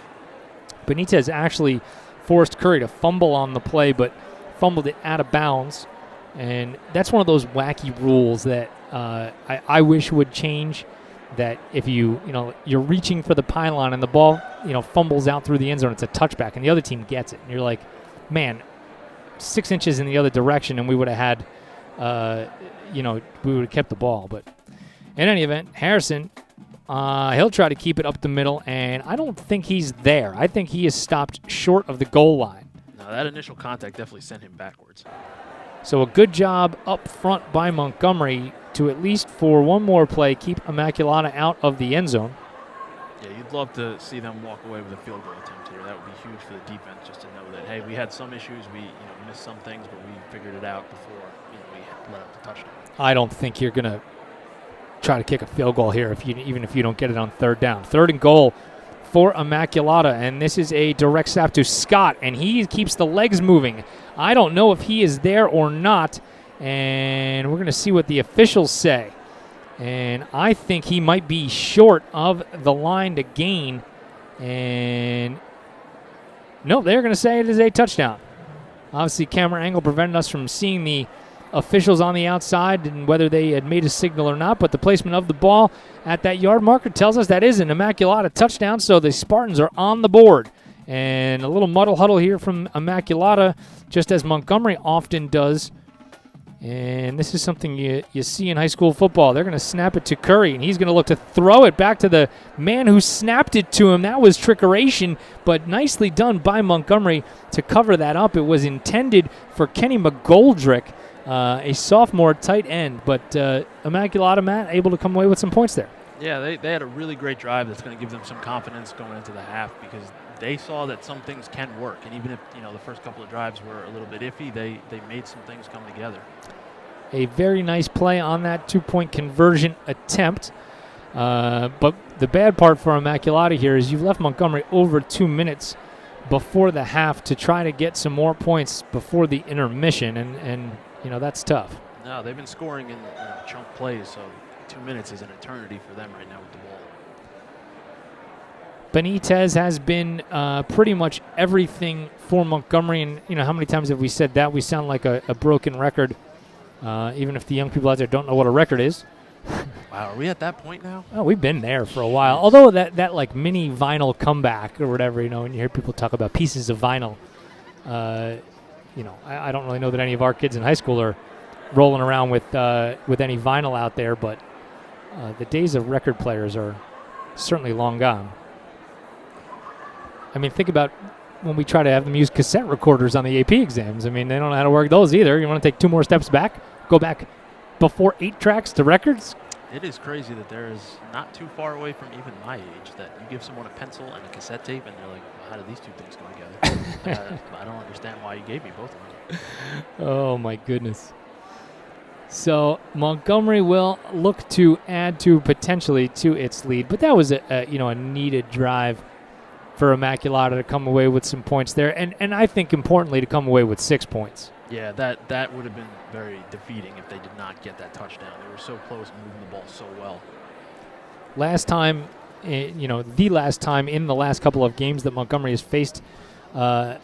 Benitez actually forced Curry to fumble on the play, but fumbled it out of bounds. And that's one of those wacky rules that I wish would change, that if you're reaching for the pylon and the ball, fumbles out through the end zone, it's a touchback, and the other team gets it. And you're like, man, 6 inches in the other direction, and we would have had, we would have kept the ball. But in any event, Harrison, he'll try to keep it up the middle, and I don't think he's there. I think he is stopped short of the goal line. No, that initial contact definitely sent him backwards. So a good job up front by Montgomery to, at least for one more play, keep Immaculata out of the end zone. Yeah, you'd love to see them walk away with a field goal attempt here. That would be huge for the defense, just to know that, hey, we had some issues, we missed some things, but we figured it out before we let up the touchdown. I don't think you're going to try to kick a field goal here even if you don't get it on 3rd down. 3rd and goal for Immaculata, and this is a direct snap to Scott, and he keeps the legs moving. I don't know if he is there or not, and we're going to see what the officials say. And I think he might be short of the line to gain, and no, they're going to say it is a touchdown. Obviously, camera angle prevented us from seeing the officials on the outside and whether they had made a signal or not, but the placement of the ball at that yard marker tells us that is an Immaculata touchdown, so the Spartans are on the board. And a little muddle huddle here from Immaculata, just as Montgomery often does. And this is something you see in high school football. They're going to snap it to Curry, and he's going to look to throw it back to the man who snapped it to him. That was trickeration, but nicely done by Montgomery to cover that up. It was intended for Kenny McGoldrick, a sophomore tight end, but Immaculata, Matt, able to come away with some points there. Yeah, they had a really great drive that's going to give them some confidence going into the half, because they saw that some things can work. And even if, the first couple of drives were a little bit iffy, they made some things come together. A very nice play on that 2-point conversion attempt. But the bad part for Immaculata here is you've left Montgomery over 2 minutes before the half to try to get some more points before the intermission, and that's tough. No, they've been scoring in chunk plays, so 2 minutes is an eternity for them right now with the ball. Benitez has been pretty much everything for Montgomery, and how many times have we said that? We sound like a broken record, even if the young people out there don't know what a record is. Wow, are we at that point now? Oh, we've been there for a while. Although that like mini vinyl comeback or whatever, and you hear people talk about pieces of vinyl, I don't really know that any of our kids in high school are rolling around with any vinyl out there, but the days of record players are certainly long gone. I mean, think about when we try to have them use cassette recorders on the AP exams. I mean, they don't know how to work those either. You want to take 2 more steps back, go back before 8 tracks to records? It is crazy that there is not too far away from even my age that you give someone a pencil and a cassette tape and they're like, well, how do these 2 things go together? I don't understand why you gave me both of them. Oh, my goodness. So Montgomery will look to add potentially to its lead, but that was a needed drive for Immaculata to come away with some points there, and I think importantly to come away with 6 points. Yeah, that would have been very defeating if they did not get that touchdown. They were so close, moving the ball so well. Last time, the last time in the last couple of games that Montgomery has faced, a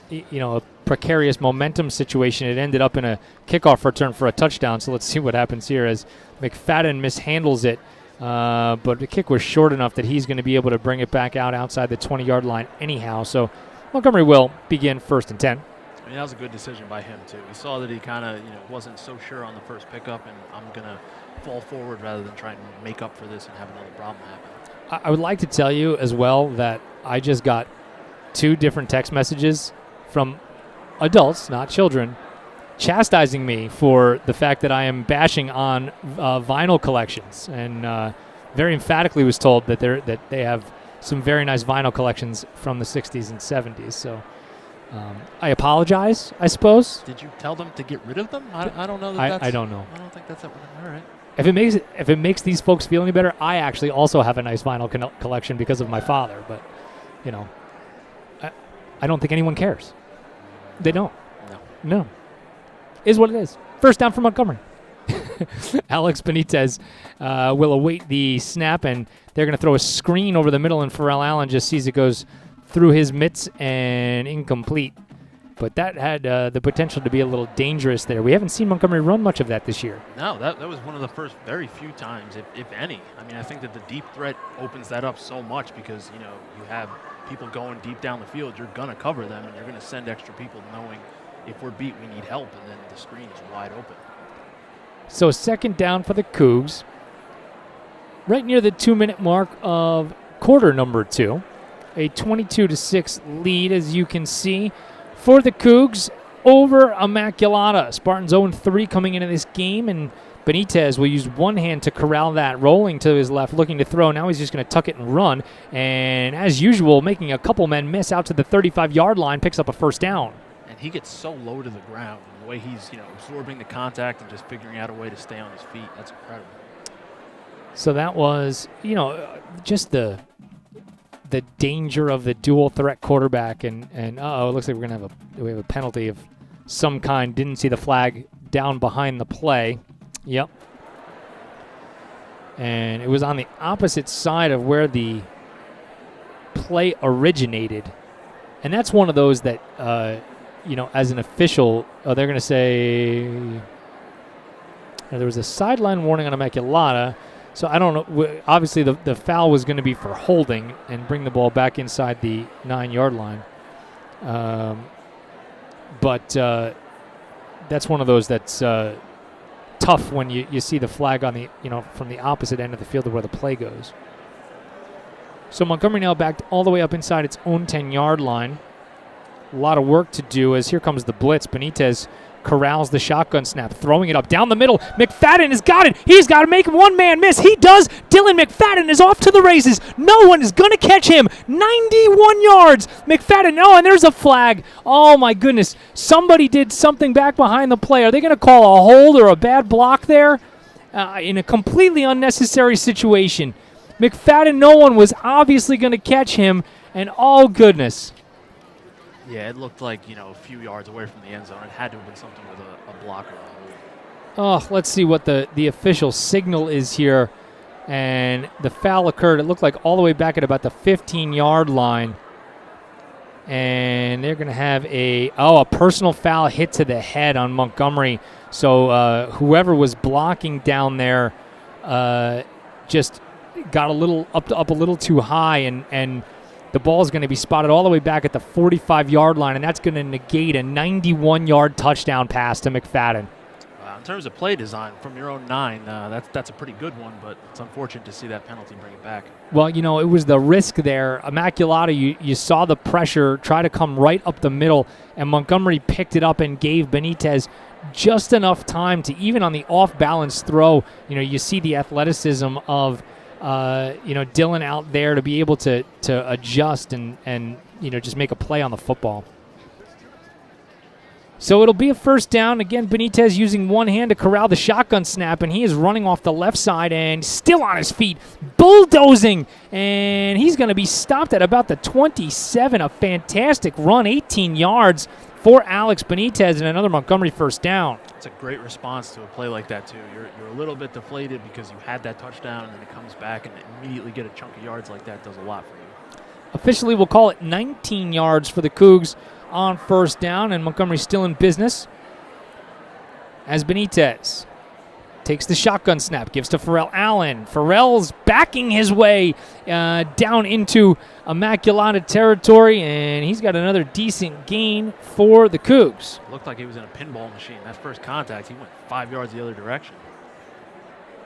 precarious momentum situation, it ended up in a kickoff return for a touchdown. So let's see what happens here as McFadden mishandles it. But the kick was short enough that he's going to be able to bring it back out outside the 20-yard line anyhow. So Montgomery will begin 1st and 10. I mean, that was a good decision by him, too. We saw that he kind of, wasn't so sure on the first pickup, and I'm going to fall forward rather than try and make up for this and have another problem happen. I would like to tell you as well that I just got 2 different text messages from adults, not children, chastising me for the fact that I am bashing on vinyl collections, and very emphatically was told that they have some very nice vinyl collections from the 60s and 70s. So I apologize, I suppose. Did you tell them to get rid of them? I don't know. I don't know. I don't think that's all right. If it makes these folks feel any better, I actually also have a nice vinyl collection because of my father. But I don't think anyone cares. They don't. No. Is what it is. First down for Montgomery. Alex Benitez will await the snap, and they're going to throw a screen over the middle, and Pharrell Allen just sees it goes through his mitts and incomplete. But that had the potential to be a little dangerous there. We haven't seen Montgomery run much of that this year. No, that was one of the first very few times, if any. I mean, I think that the deep threat opens that up so much because, you have people going deep down the field. You're going to cover them, and you're going to send extra people knowing if we're beat, we need help, and then the screen is wide open. So 2nd down for the Cougs. Right near the 2-minute mark of quarter number 2. A 22-6 lead, as you can see, for the Cougs over Immaculata. Spartans 0-3 coming into this game, and Benitez will use one hand to corral that, rolling to his left, looking to throw. Now he's just going to tuck it and run, and as usual, making a couple men miss out to the 35-yard line, picks up a 1st down. And he gets so low to the ground, and the way he's absorbing the contact and just figuring out a way to stay on his feet, that's incredible. So that was, just the danger of the dual threat quarterback, and it looks like we have a penalty of some kind. Didn't see the flag down behind the play. Yep. And it was on the opposite side of where the play originated. And that's one of those that, as an official, they're going to say there was a sideline warning on Immaculata. So I don't know. Obviously, the foul was going to be for holding and bring the ball back inside the 9-yard line. But that's one of those that's tough when you see the flag on the from the opposite end of the field of where the play goes. So Montgomery now backed all the way up inside its own 10-yard line. A lot of work to do as here comes the blitz. Benitez corrals the shotgun snap, throwing it up down the middle. McFadden has got it. He's got to make one man miss. He does. Dylan McFadden is off to the races. No one is going to catch him. 91 yards. McFadden, and there's a flag. Oh, my goodness. Somebody did something back behind the play. Are they going to call a hold or a bad block there? In a completely unnecessary situation. McFadden, no one was obviously going to catch him, and oh, goodness. Yeah, it looked like, a few yards away from the end zone. It had to have been something with a blocker. Oh, let's see what the official signal is here. And the foul occurred, it looked like all the way back at about the 15-yard line. And they're going to have a personal foul hit to the head on Montgomery. So whoever was blocking down there just got up a little too high, and the ball is going to be spotted all the way back at the 45-yard line, and that's going to negate a 91-yard touchdown pass to McFadden. In terms of play design, from your own 9, that's a pretty good one, but it's unfortunate to see that penalty bring it back. Well, it was the risk there. Immaculata, you saw the pressure try to come right up the middle, and Montgomery picked it up and gave Benitez just enough time to, even on the off-balance throw, you see the athleticism of Dylan out there to be able to adjust and just make a play on the football. So it'll be a first down. Again, Benitez using one hand to corral the shotgun snap, and he is running off the left side and still on his feet, bulldozing, and he's going to be stopped at about the 27. A fantastic run, 18 yards for Alex Benitez, and another Montgomery first down. It's a great response to a play like that, too. You're a little bit deflated because you had that touchdown, and then it comes back, and immediately get a chunk of yards like that does a lot for you. Officially, we'll call it 19 yards for the Cougs on first down, and Montgomery's still in business as Benitez takes the shotgun snap, gives to Pharrell Allen. Pharrell's backing his way down into Immaculata territory, and he's got another decent gain for the Cougs. Looked like he was in a pinball machine. That first contact, he went 5 yards the other direction.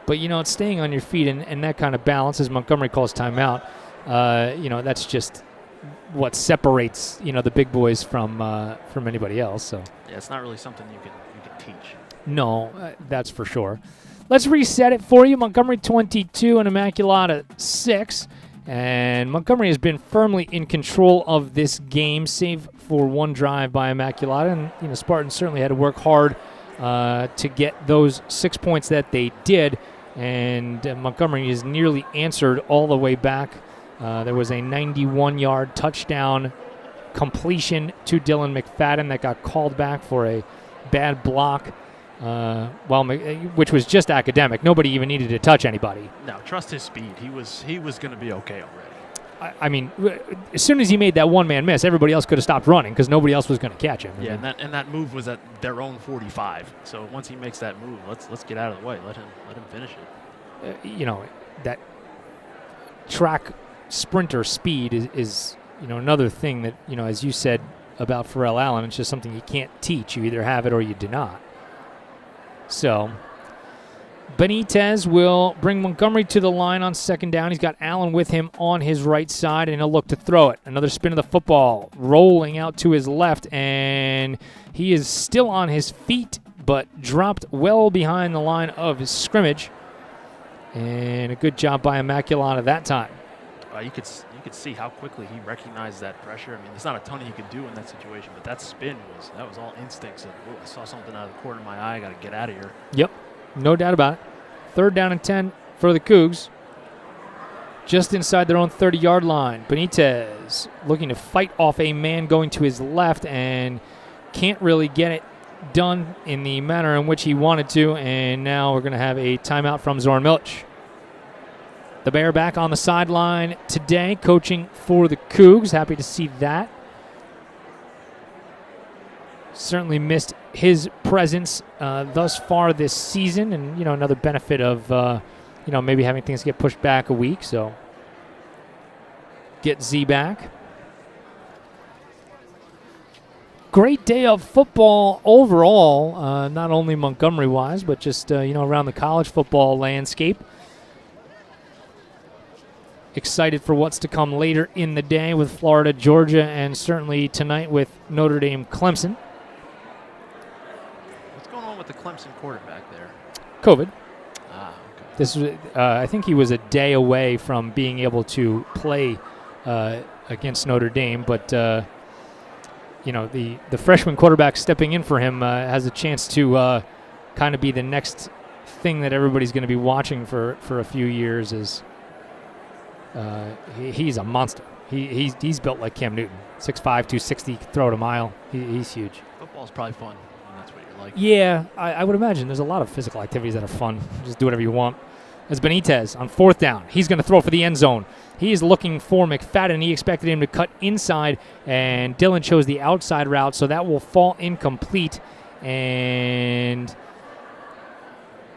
But, it's staying on your feet and that kind of balance, as Montgomery calls timeout. That's just what separates, the big boys from anybody else. So yeah, it's not really something you can teach. No, that's for sure. Let's reset it for you. Montgomery 22 and Immaculata 6. And Montgomery has been firmly in control of this game, save for one drive by Immaculata. And, Spartans certainly had to work hard to get those 6 points that they did. And Montgomery is nearly answered all the way back. There was a 91-yard touchdown completion to Dylan McFadden that got called back for a bad block. Which was just academic. Nobody even needed to touch anybody. No, trust his speed. He was going to be okay already. I mean, as soon as he made that one-man miss, everybody else could have stopped running because nobody else was going to catch him. Yeah, and that move was at their own 45. So once he makes that move, let's get out of the way. Let him finish it. That track sprinter speed is another thing that, as you said about Pharrell Allen, it's just something you can't teach. You either have it or you do not. So Benitez will bring Montgomery to the line on second down. He's got Allen with him on his right side, and he'll look to throw it. Another spin of the football, rolling out to his left, and he is still on his feet, but dropped well behind the line of his scrimmage. And a good job by Immaculata that time. You could see how quickly he recognized that pressure. I mean, there's not a ton he could do in that situation, but that spin was all instincts of, I saw something out of the corner of my eye, I got to get out of here. Yep, no doubt about it. 3rd down and 10 for the Cougs. Just inside their own 30-yard line. Benitez looking to fight off a man going to his left and can't really get it done in the manner in which he wanted to, and now we're going to have a timeout from Zoran Milic. The Bear back on the sideline today, coaching for the Cougs. Happy to see that. Certainly missed his presence thus far this season, and another benefit of maybe having things get pushed back a week. So get Z back. Great day of football overall, not only Montgomery-wise, but just around the college football landscape. Excited for what's to come later in the day with Florida, Georgia, and certainly tonight with Notre Dame, Clemson. What's going on with the Clemson quarterback there? COVID. Okay. This was, I think he was a day away from being able to play against Notre Dame, but the freshman quarterback stepping in for him has a chance to kind of be the next thing that everybody's going to be watching for a few years. He's a monster. He's built like Cam Newton, 6'5", 260, throw it a mile. He's huge. Football's probably fun. And that's what you're like. Yeah, I would imagine there's a lot of physical activities that are fun. Just do whatever you want. As Benitez on 4th down, he's going to throw for the end zone. He is looking for McFadden. He expected him to cut inside, and Dillon chose the outside route, so that will fall incomplete. And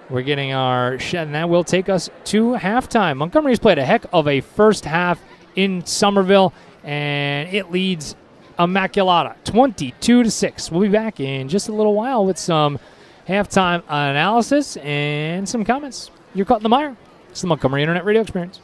we're getting our shot, and that will take us to halftime. Montgomery's played a heck of a first half in Somerville, and it leads Immaculata 22-6. We'll be back in just a little while with some halftime analysis and some comments. You're caught in the mire. It's the Montgomery Internet Radio Experience.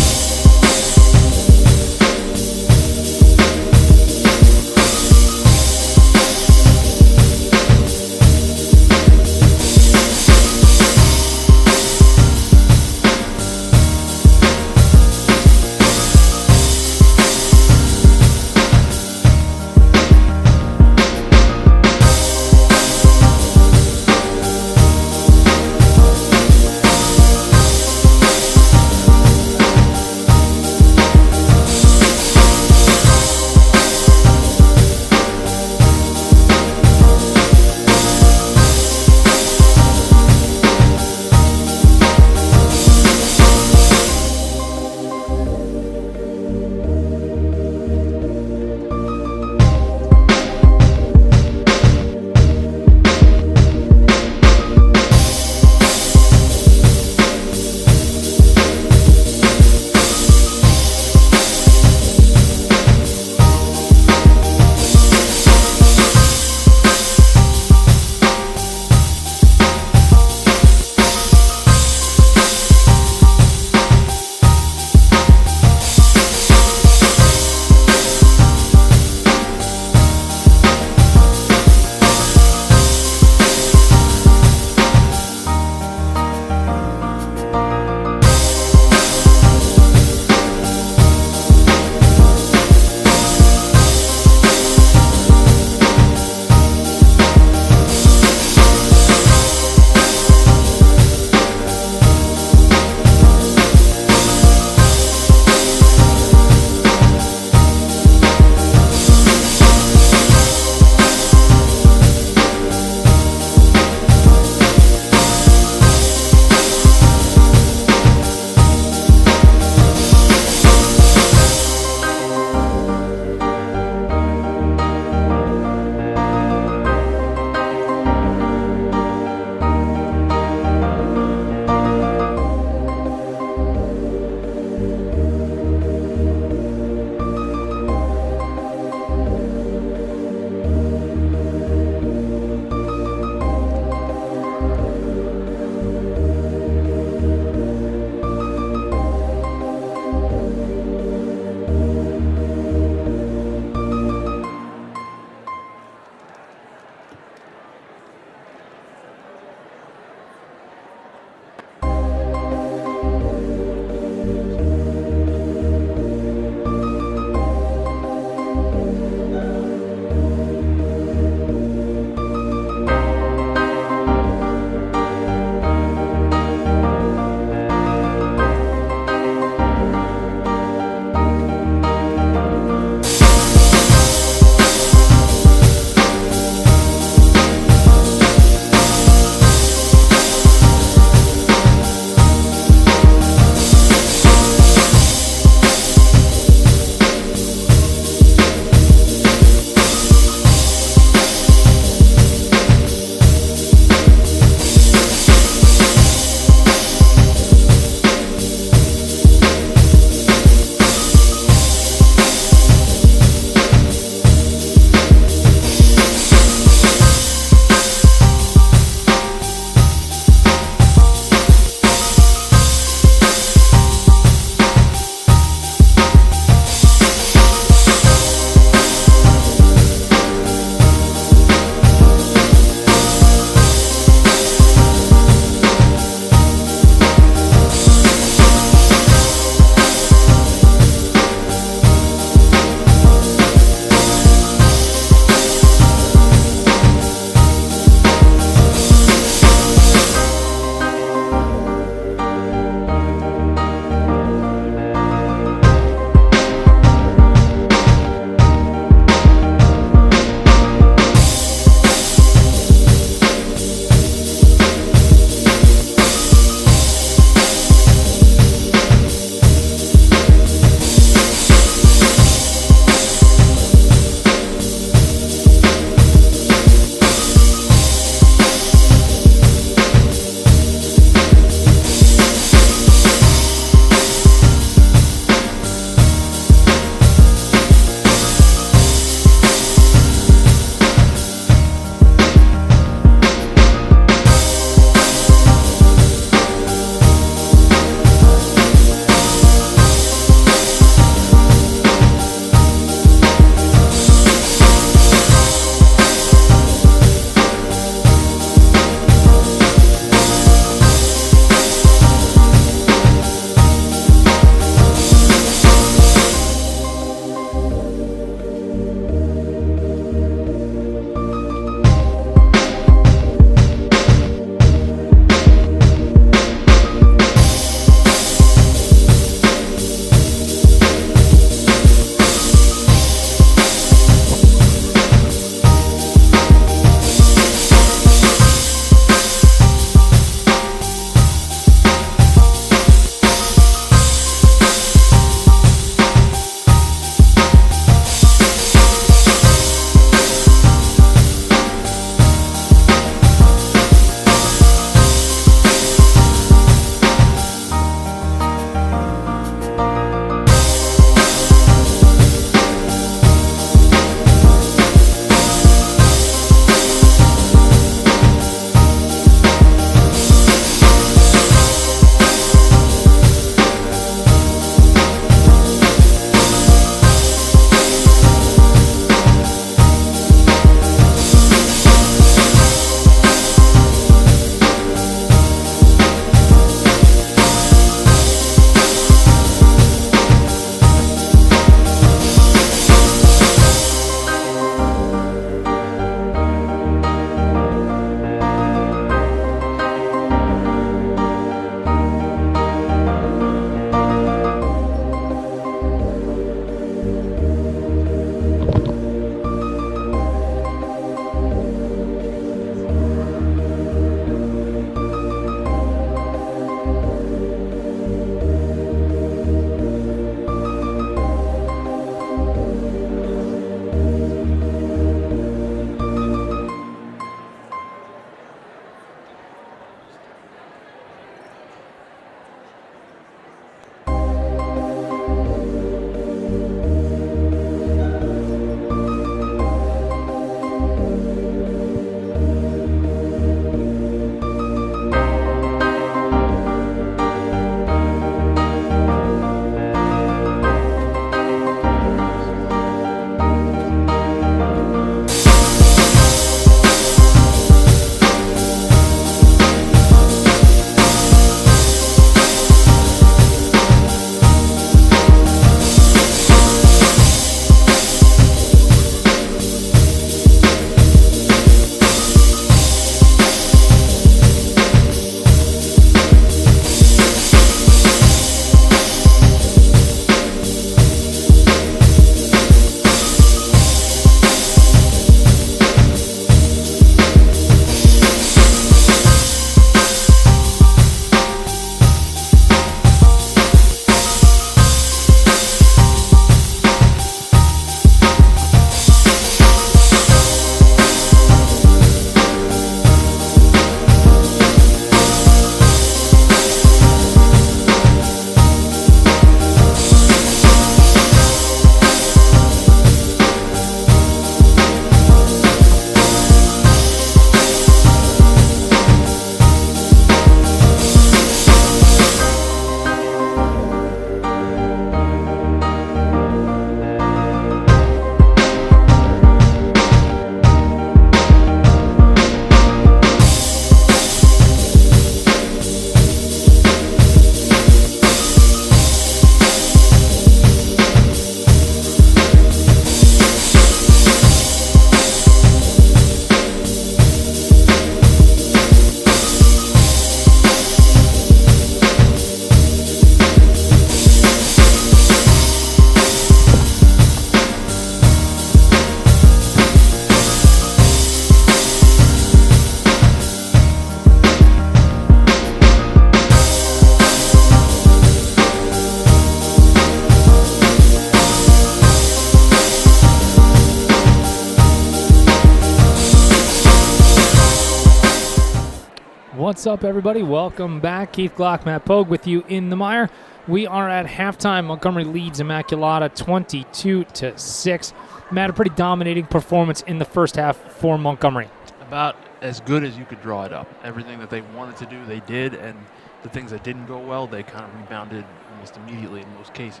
What's up, everybody? Welcome back. Keith Glock, Matt Pogue with you in the mire. We are at halftime. Montgomery leads Immaculata 22-6. Matt, a pretty dominating performance in the first half for Montgomery. About as good as you could draw it up. Everything that they wanted to do, they did, and the things that didn't go well, they kind of rebounded almost immediately in most cases.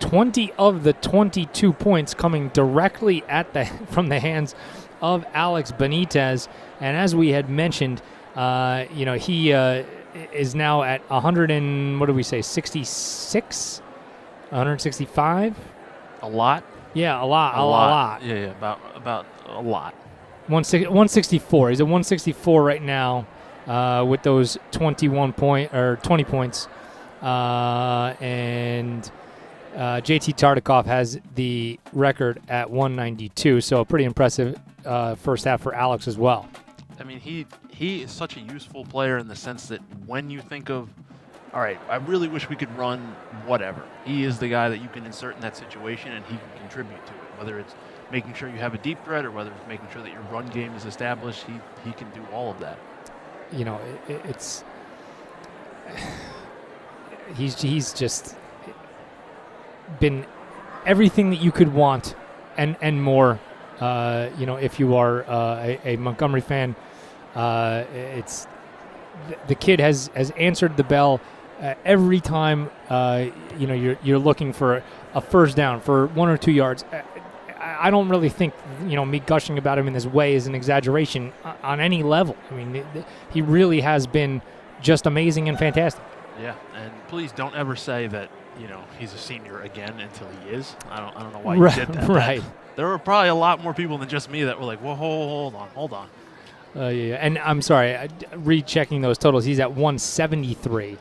20 of the 22 points coming directly from the hands of Alex Benitez. And as we had mentioned, he is now at 66? 165? A lot? Yeah, a lot. Yeah, about a lot. 164. He's at 164 right now with those 20 points. And JT Tartikoff has the record at 192, so a pretty impressive first half for Alex as well. I mean, he is such a useful player in the sense that when you think of, all right, I really wish we could run whatever, he is the guy that you can insert in that situation and he can contribute to it, whether it's making sure you have a deep threat or whether it's making sure that your run game is established. He can do all of that. You know, he's just been everything that you could want and more. If you are a Montgomery fan, it's the kid has answered the bell every time. You're looking for a first down for 1 or 2 yards. I don't really think me gushing about him in this way is an exaggeration on any level. I mean, he really has been just amazing and fantastic. Yeah, and please don't ever say that he's a senior again until he is. I don't know why you did that. Right. There were probably a lot more people than just me that were like, "Whoa, hold on." Yeah, and I'm sorry, rechecking those totals. He's at 173.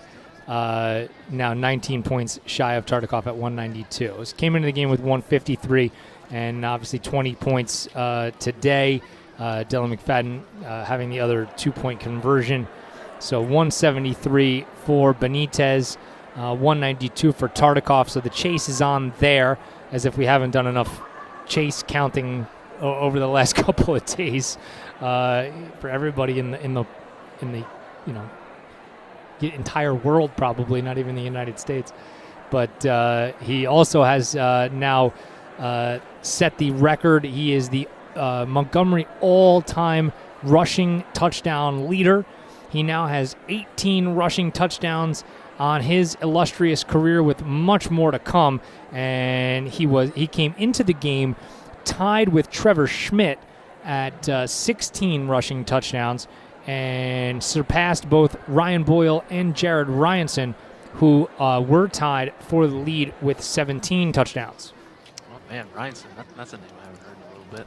Now 19 points shy of Tartikoff at 192. So came into the game with 153, and obviously 20 points today. Dylan McFadden having the other 2-point conversion. So 173 for Benitez, 192 for Tartikoff. So the chase is on there, as if we haven't done enough chase counting over the last couple of days for everybody in the entire world, probably not even the United States. But he also has now set the record. He is the Montgomery all-time rushing touchdown leader. He now has 18 rushing touchdowns on his illustrious career, with much more to come. And he came into the game tied with Trevor Schmidt at 16 rushing touchdowns and surpassed both Ryan Boyle and Jared Ryanson, who were tied for the lead with 17 touchdowns. Oh man, Ryanson, that's a name I haven't heard in a little bit.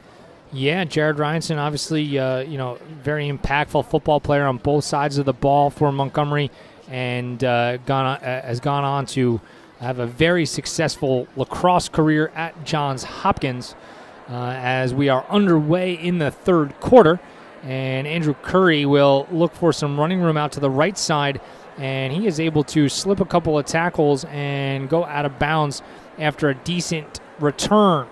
Yeah, Jared Ryanson, obviously, very impactful football player on both sides of the ball for Montgomery, and has gone on to have a very successful lacrosse career at Johns Hopkins. As we are underway in the third quarter, and Andrew Curry will look for some running room out to the right side, and he is able to slip a couple of tackles and go out of bounds after a decent return.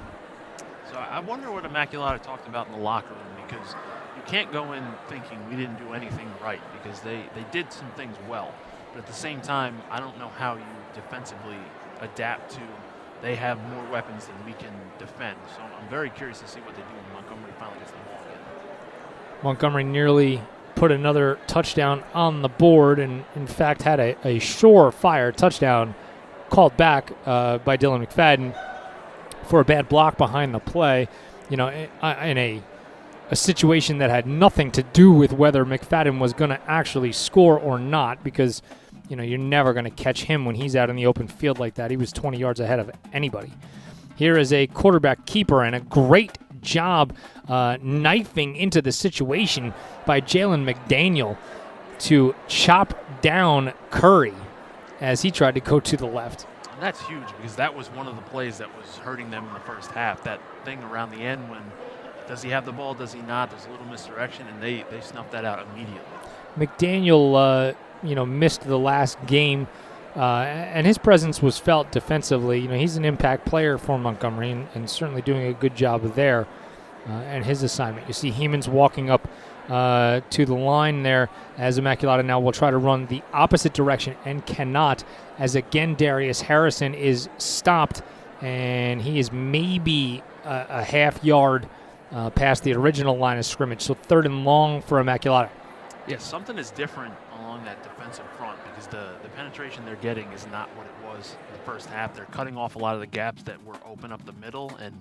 So I wonder what Immaculata talked about in the locker room, because you can't go in thinking we didn't do anything right, because they did some things well. But at the same time, I don't know how you defensively adapt to they have more weapons than we can defend. So I'm very curious to see what they do when Montgomery finally gets the ball again. Montgomery nearly put another touchdown on the board, and in fact had a surefire touchdown called back by Dylan McFadden for a bad block behind the play. In a situation that had nothing to do with whether McFadden was going to actually score or not, because you're never going to catch him when he's out in the open field like that. He was 20 yards ahead of anybody. Here is a quarterback keeper, and a great job knifing into the situation by Jalen McDaniel to chop down Curry as he tried to go to the left. And that's huge, because that was one of the plays that was hurting them in the first half. That thing around the end when does he have the ball, does he not? There's a little misdirection, and they snuffed that out immediately. McDaniel missed the last game, and his presence was felt defensively. He's an impact player for Montgomery, and certainly doing a good job there. And his assignment. You see Hemans walking up to the line there, as Immaculata now will try to run the opposite direction and cannot, as again Darius Harrison is stopped, and he is maybe a half yard past the original line of scrimmage. So 3rd and long for Immaculata. Yeah, something is different along that defensive front because the penetration they're getting is not what it was in the first half. They're cutting off a lot of the gaps that were open up the middle, and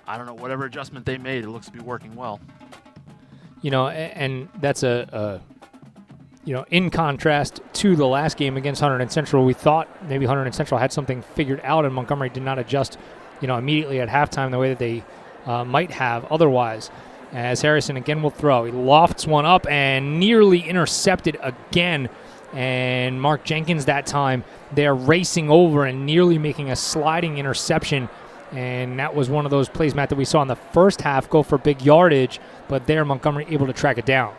I don't know, whatever adjustment they made, it looks to be working well. And that's in contrast to the last game against Hunterdon Central, we thought maybe Hunterdon Central had something figured out, and Montgomery did not adjust, immediately at halftime the way that they might have otherwise. As Harrison again will throw. He lofts one up and nearly intercepted again. And Mark Jenkins that time, they're racing over and nearly making a sliding interception. And that was one of those plays, Matt, that we saw in the first half go for big yardage, but there Montgomery able to track it down.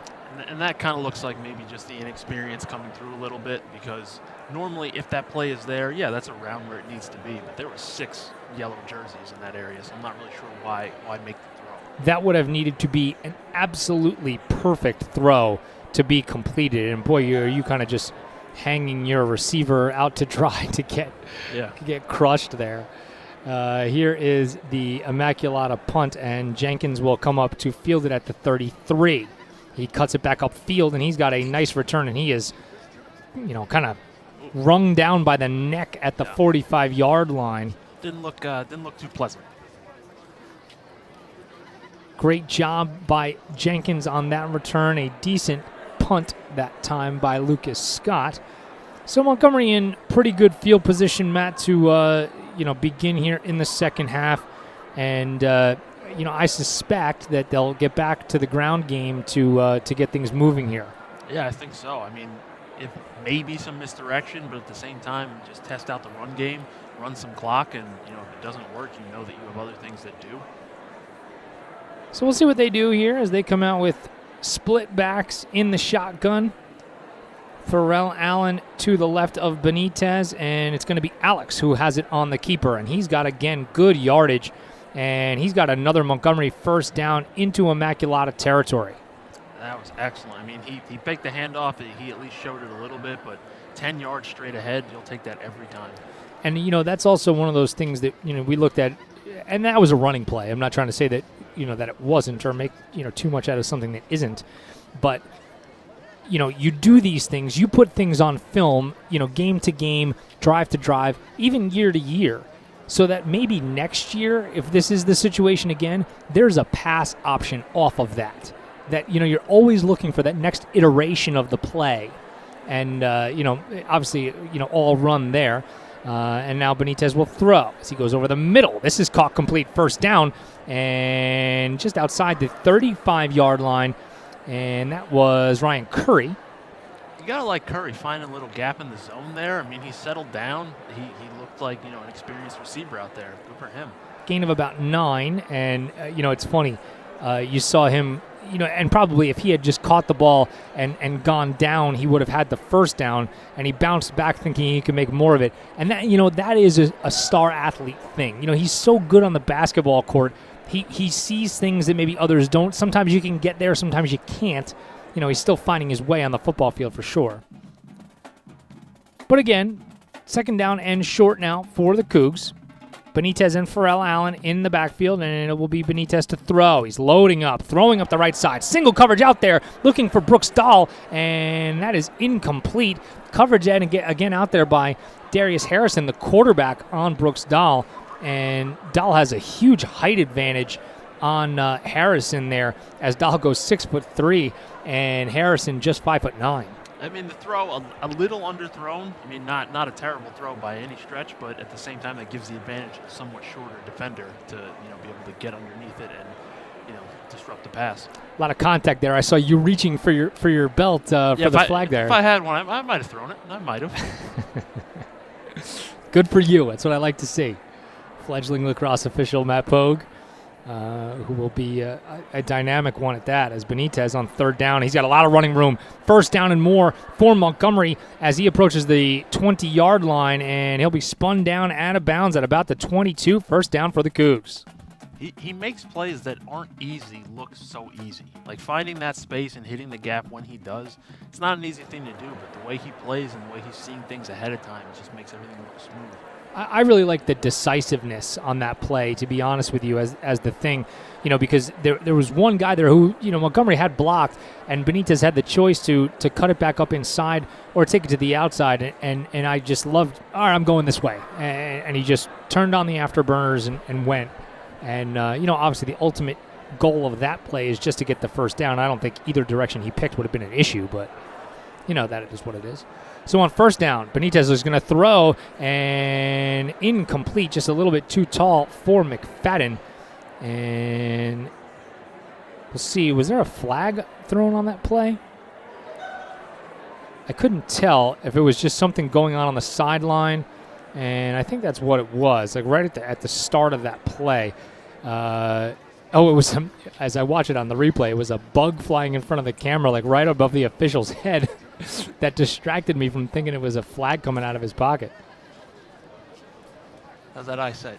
And that kind of looks like maybe just the inexperience coming through a little bit, because normally if that play is there, yeah, that's around where it needs to be. But there were 6 yellow jerseys in that area, so I'm not really sure why make the throw. That would have needed to be an absolutely perfect throw to be completed. And boy, you kind of just hanging your receiver out to dry to get crushed there. Here is the Immaculata punt, and Jenkins will come up to field it at the 33. He cuts it back upfield, and he's got a nice return, and he is, kind of wrung down by the neck at the 45-yard line. Didn't look too pleasant. Great job by Jenkins on that return. A decent punt that time by Lucas Scott. So Montgomery in pretty good field position, Matt, to begin here in the second half. And I suspect that they'll get back to the ground game to get things moving here. Yeah, I think so. I mean, it may be some misdirection, but at the same time, just test out the run game, run some clock, and if it doesn't work, you know that you have other things that do. So we'll see what they do here as they come out with split backs in the shotgun. Pharrell Allen to the left of Benitez, and it's going to be Alex who has it on the keeper, and he's got, again, good yardage, and he's got another Montgomery first down into Immaculata territory. That was excellent. I mean, he faked the handoff. He at least showed it a little bit, but 10 yards straight ahead, you'll take that every time. And, that's also one of those things that, we looked at, and that was a running play. I'm not trying to say that, that it wasn't or make, too much out of something that isn't. But, you do these things. You put things on film, game to game, drive to drive, even year to year, so that maybe next year, if this is the situation again, there's a pass option off of that. That, you're always looking for that next iteration of the play. And, obviously, all run there. And now Benitez will throw as he goes over the middle. This is caught complete, first down, and just outside the 35-yard line, and that was Ryan Curry. You got to like Curry finding a little gap in the zone there. I mean, he settled down. He looked like, an experienced receiver out there. Good for him. Gain of about 9, and, it's funny. You saw him, and probably if he had just caught the ball and gone down, he would have had the first down, and he bounced back thinking he could make more of it. And that, that is a star athlete thing. He's so good on the basketball court. He sees things that maybe others don't. Sometimes you can get there, sometimes you can't. He's still finding his way on the football field for sure. But again, second down and short now for the Cougs. Benitez and Pharrell Allen in the backfield, and it will be Benitez to throw. He's loading up, throwing up the right side. Single coverage out there, looking for Brooks Dahl, and that is incomplete. Coverage again out there by Darius Harrison, the quarterback on Brooks Dahl, and Dahl has a huge height advantage on Harrison there, as Dahl goes 6'3", and Harrison just 5'9". I mean, the throw a little underthrown. I mean, not a terrible throw by any stretch, but at the same time, that gives the advantage of a somewhat shorter defender to be able to get underneath it and disrupt the pass. A lot of contact there. I saw you reaching for your belt for the flag there. If I had one, I might have thrown it. I might have. Good for you. That's what I like to see. Fledgling lacrosse official Matt Pogue. Who will be a dynamic one at that, as Benitez on third down. He's got a lot of running room. First down and more for Montgomery as he approaches the 20-yard line, and he'll be spun down out of bounds at about the 22. First down for the Cougs. he makes plays that aren't easy look so easy. Like finding that space and hitting the gap when he does, it's not an easy thing to do, but the way he plays and the way he's seeing things ahead of time just makes everything look smooth. I really like the decisiveness on that play, to be honest with you, as the thing, because there was one guy there who, Montgomery had blocked, and Benitez had the choice to cut it back up inside or take it to the outside, and I just loved, all right, I'm going this way, and he just turned on the afterburners and went, and, obviously the ultimate goal of that play is just to get the first down. I don't think either direction he picked would have been an issue, but, that it is what it is. So on first down, Benitez is going to throw, and incomplete, just a little bit too tall for McFadden. And we'll see, was there a flag thrown on that play? I couldn't tell if it was just something going on the sideline, and I think that's what it was, like right at the start of that play. It was, as I watch it on the replay, it was a bug flying in front of the camera, like right above the official's head. That distracted me from thinking it was a flag coming out of his pocket. How's that eyesight?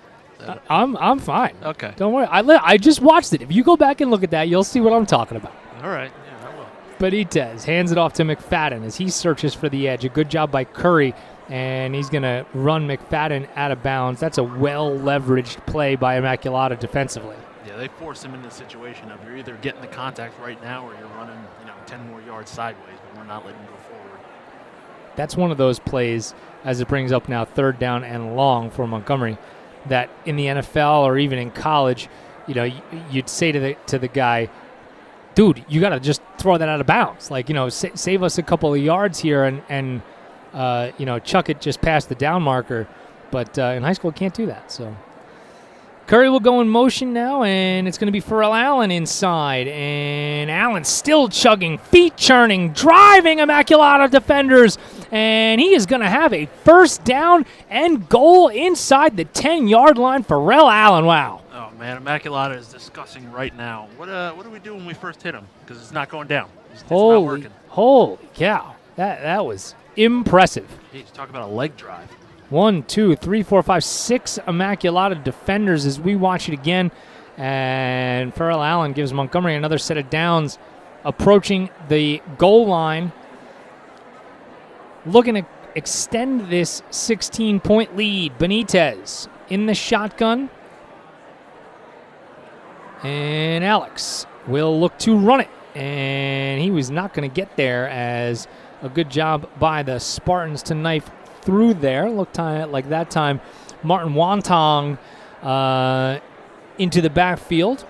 I'm fine. Okay. Don't worry. I just watched it. If you go back and look at that, you'll see what I'm talking about. All right. Yeah, I will. Benitez hands it off to McFadden as he searches for the edge. A good job by Curry, and he's going to run McFadden out of bounds. That's a well-leveraged play by Immaculata defensively. Yeah, they force him into the situation of you're either getting the contact right now or you're running, 10 more yards sideways, but we're not letting him go forward. That's one of those plays, as it brings up now third down and long for Montgomery, that in the NFL or even in college, you'd say to the guy, dude, you got to just throw that out of bounds. Like, save us a couple of yards here and chuck it just past the down marker. But in high school, can't do that. So Curry will go in motion now, and it's going to be Pharrell Allen inside. And Allen still chugging, feet churning, driving Immaculata defenders. And he is going to have a first down and goal inside the 10-yard line. Pharrell Allen, wow. Oh, man, Immaculata is discussing right now. What do we do when we first hit him? Because it's not going down. It's not working. Holy cow. That was impressive. Jeez, talk about a leg drive. 1, 2, 3, 4, 5, 6 Immaculata defenders as we watch it again. And Pharrell Allen gives Montgomery another set of downs, approaching the goal line, looking to extend this 16-point lead. Benitez in the shotgun. And Alex will look to run it. And he was not going to get there, as a good job by the Spartans to knife through there. Looked like that time Martin Wantong into the backfield.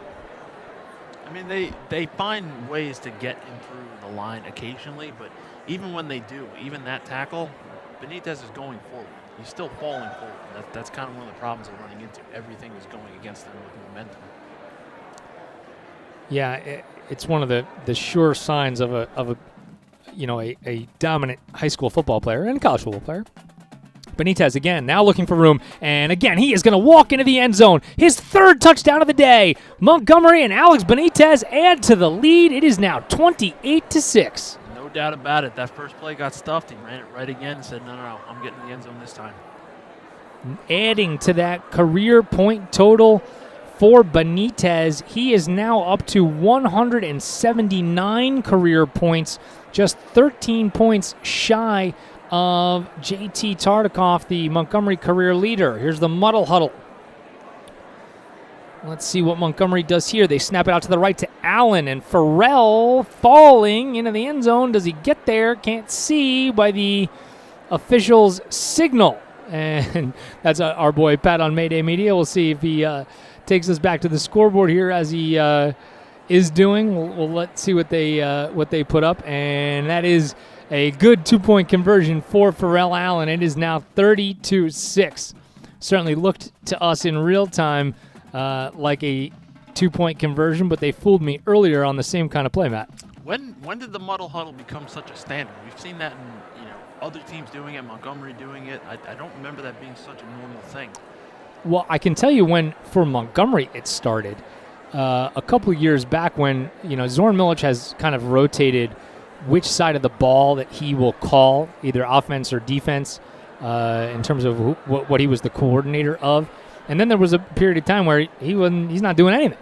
I mean, they find ways to get him through the line occasionally, but even when they do, even that tackle, Benitez is going forward. He's still falling forward. That's kind of one of the problems they're running into. Everything is going against them with momentum. Yeah, it's one of the sure signs of a dominant high school football player and college football player. Benitez again, now looking for room, and again, he is going to walk into the end zone. His third touchdown of the day. Montgomery and Alex Benitez add to the lead. It is now 28-6. No doubt about it. That first play got stuffed. He ran it right again and said, no, I'm getting in the end zone this time. Adding to that career point total for Benitez, he is now up to 179 career points, just 13 points shy of J.T. Tartikoff, the Montgomery career leader. Here's the muddle huddle. Let's see what Montgomery does here. They snap it out to the right to Allen, and Pharrell falling into the end zone. Does he get there? Can't see by the official's signal. And that's our boy Pat on Mayday Media. We'll see if he takes us back to the scoreboard here, as he is doing. Let's see what they put up, and that is a good 2-point conversion for Pharrell Allen. It is now 32-6. Certainly looked to us in real time like a 2-point conversion, but they fooled me earlier on the same kind of play, Matt. When did the muddle huddle become such a standard? We've seen that in other teams doing it, Montgomery doing it. I don't remember that being such a normal thing. Well, I can tell you when for Montgomery it started. A couple of years back when, Zoran Milic has kind of rotated which side of the ball that he will call, either offense or defense, in terms of what he was the coordinator of. And then there was a period of time where he's not doing anything.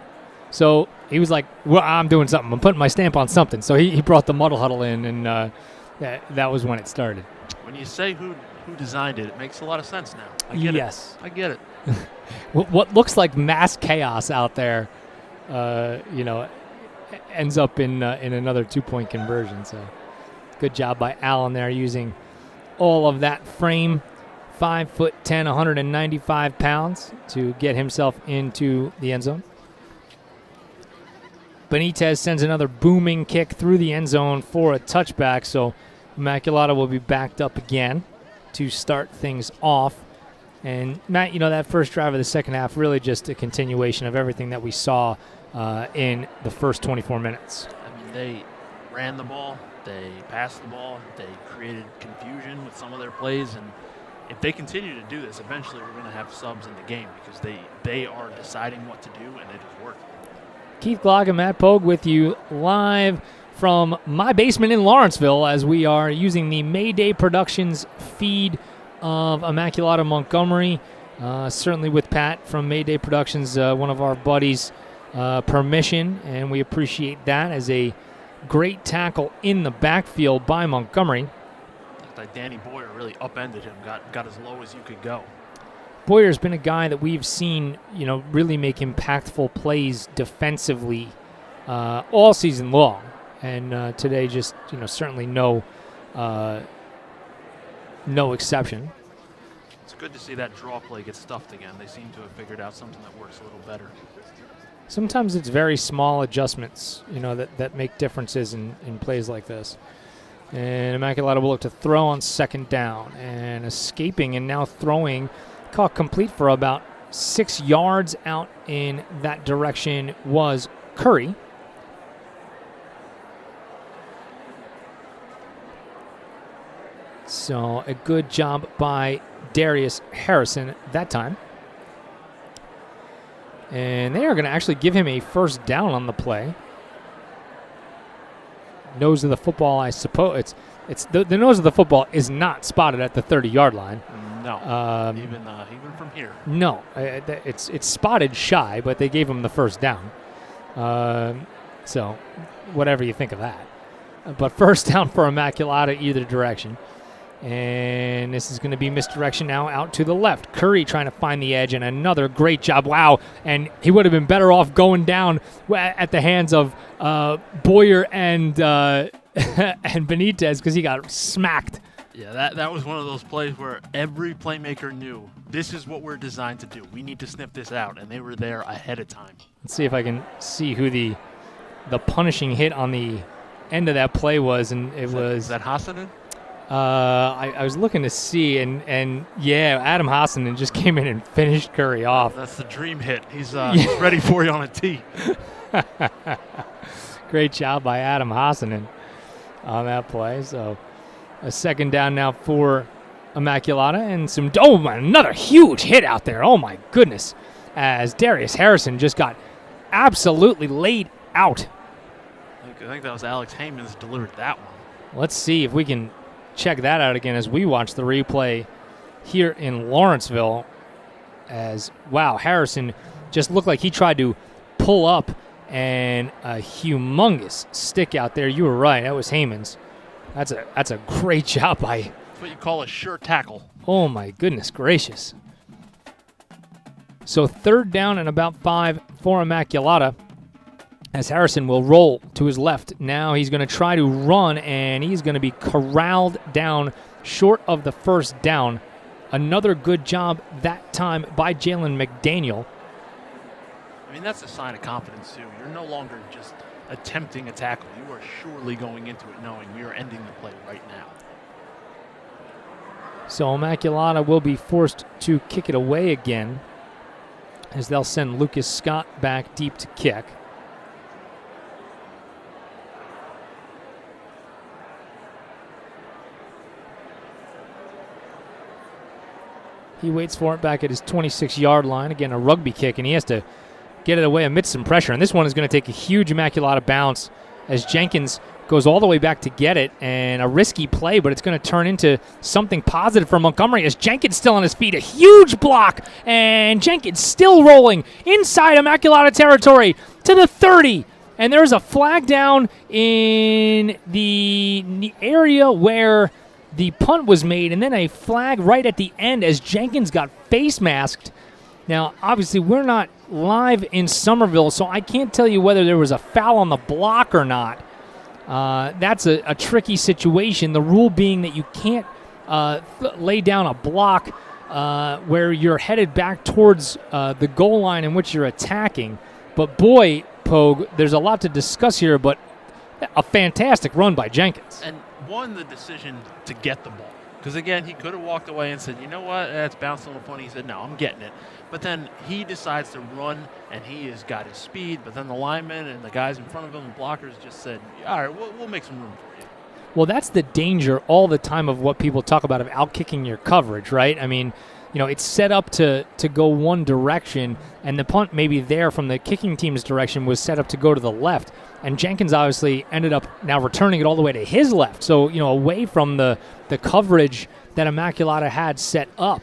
So he was like, well, I'm doing something. I'm putting my stamp on something. So he brought the muddle huddle in, and that was when it started. When you say who designed it, it makes a lot of sense now. I get yes. it. I get it. What looks like mass chaos out there, ends up in another 2-point conversion. So good job by Allen there using all of that frame. 5'10", 195 pounds to get himself into the end zone. Benitez sends another booming kick through the end zone for a touchback, so Immaculata will be backed up again to start things off. And Matt, that first drive of the second half, really just a continuation of everything that we saw in the first 24 minutes. I mean, they ran the ball, they passed the ball, they created confusion with some of their plays, and if they continue to do this, eventually we're going to have subs in the game because they are deciding what to do, and it is working. Keith Glock and Matt Pogue with you live from my basement in Lawrenceville as we are using the Mayday Productions feed of Immaculata Montgomery. Certainly with Pat from Mayday Productions, one of our buddies, permission, and we appreciate that as a great tackle in the backfield by Montgomery. Like Danny Boyer really upended him, got as low as you could go. Boyer's been a guy that we've seen, really make impactful plays defensively all season long, and today just, certainly no exception. It's good to see that draw play get stuffed again. They seem to have figured out something that works a little better. Sometimes it's very small adjustments, that make differences in plays like this. And Immaculata will look to throw on second down, and escaping and now throwing, caught complete for about 6 yards out in that direction was Curry. So a good job by Darius Harrison that time. And they are going to actually give him a first down on the play. Nose of the football, I suppose. It's the nose of the football is not spotted at the 30-yard line. No, even from here. No, it's spotted shy, but they gave him the first down. So whatever you think of that. But first down for Immaculata either direction. And this is going to be misdirection now out to the left. Curry trying to find the edge, and another great job. Wow. And he would have been better off going down at the hands of Boyer and Benitez because he got smacked. Yeah, that was one of those plays where every playmaker knew this is what we're designed to do. We need to sniff this out, and they were there ahead of time. Let's see if I can see who the punishing hit on the end of that play was, and is that Hassanen? I was looking to see, and yeah, Adam Hassanen just came in and finished Curry off. That's the dream hit. He's ready for you on a tee. Great job by Adam Hassanen on that play. So a second down now for Immaculata, and another huge hit out there. Oh my goodness, as Darius Harrison just got absolutely laid out. I think that was Alex Haymans delivered that one. Let's see if we can check that out again as we watch the replay here in Lawrenceville. As, wow, Harrison just looked like he tried to pull up, and a humongous stick out there. You were right, that was Haymans. That's a great job by... That's what you call a sure tackle. Oh, my goodness gracious. So third down and about 5 for Immaculata, as Harrison will roll to his left. Now he's going to try to run, and he's going to be corralled down short of the first down. Another good job that time by Jalen McDaniel. I mean, that's a sign of confidence, too. You're no longer just attempting a tackle. You are surely going into it knowing we are ending the play right now. So Immaculata will be forced to kick it away again, as they'll send Lucas Scott back deep to kick. He waits for it back at his 26-yard line. Again, a rugby kick, and he has to get it away amidst some pressure. And this one is going to take a huge Immaculata bounce as Jenkins goes all the way back to get it, and a risky play, but it's going to turn into something positive for Montgomery as Jenkins still on his feet. A huge block, and Jenkins still rolling inside Immaculata territory to the 30. And there's a flag down in the area where the punt was made, and then a flag right at the end as Jenkins got face masked. Now, obviously, we're not live in Somerville, so I can't tell you whether there was a foul on the block or not. That's a tricky situation, the rule being that you can't lay down a block where you're headed back towards the goal line in which you're attacking. But boy, Pogue, there's a lot to discuss here, but a fantastic run by Jenkins. And won the decision to get the ball. Because, again, he could have walked away and said, you know what, it's bounced a little funny. He said, no, I'm getting it. But then he decides to run, and he has got his speed. But then the linemen and the guys in front of him, the blockers, just said, all right, we'll make some room for you. Well, that's the danger all the time of what people talk about of out-kicking your coverage, right? I mean, you know, it's set up to go one direction, and the punt maybe there from the kicking team's direction was set up to go to the left. And Jenkins obviously ended up now returning it all the way to his left. So, you know, away from the coverage that Immaculata had set up.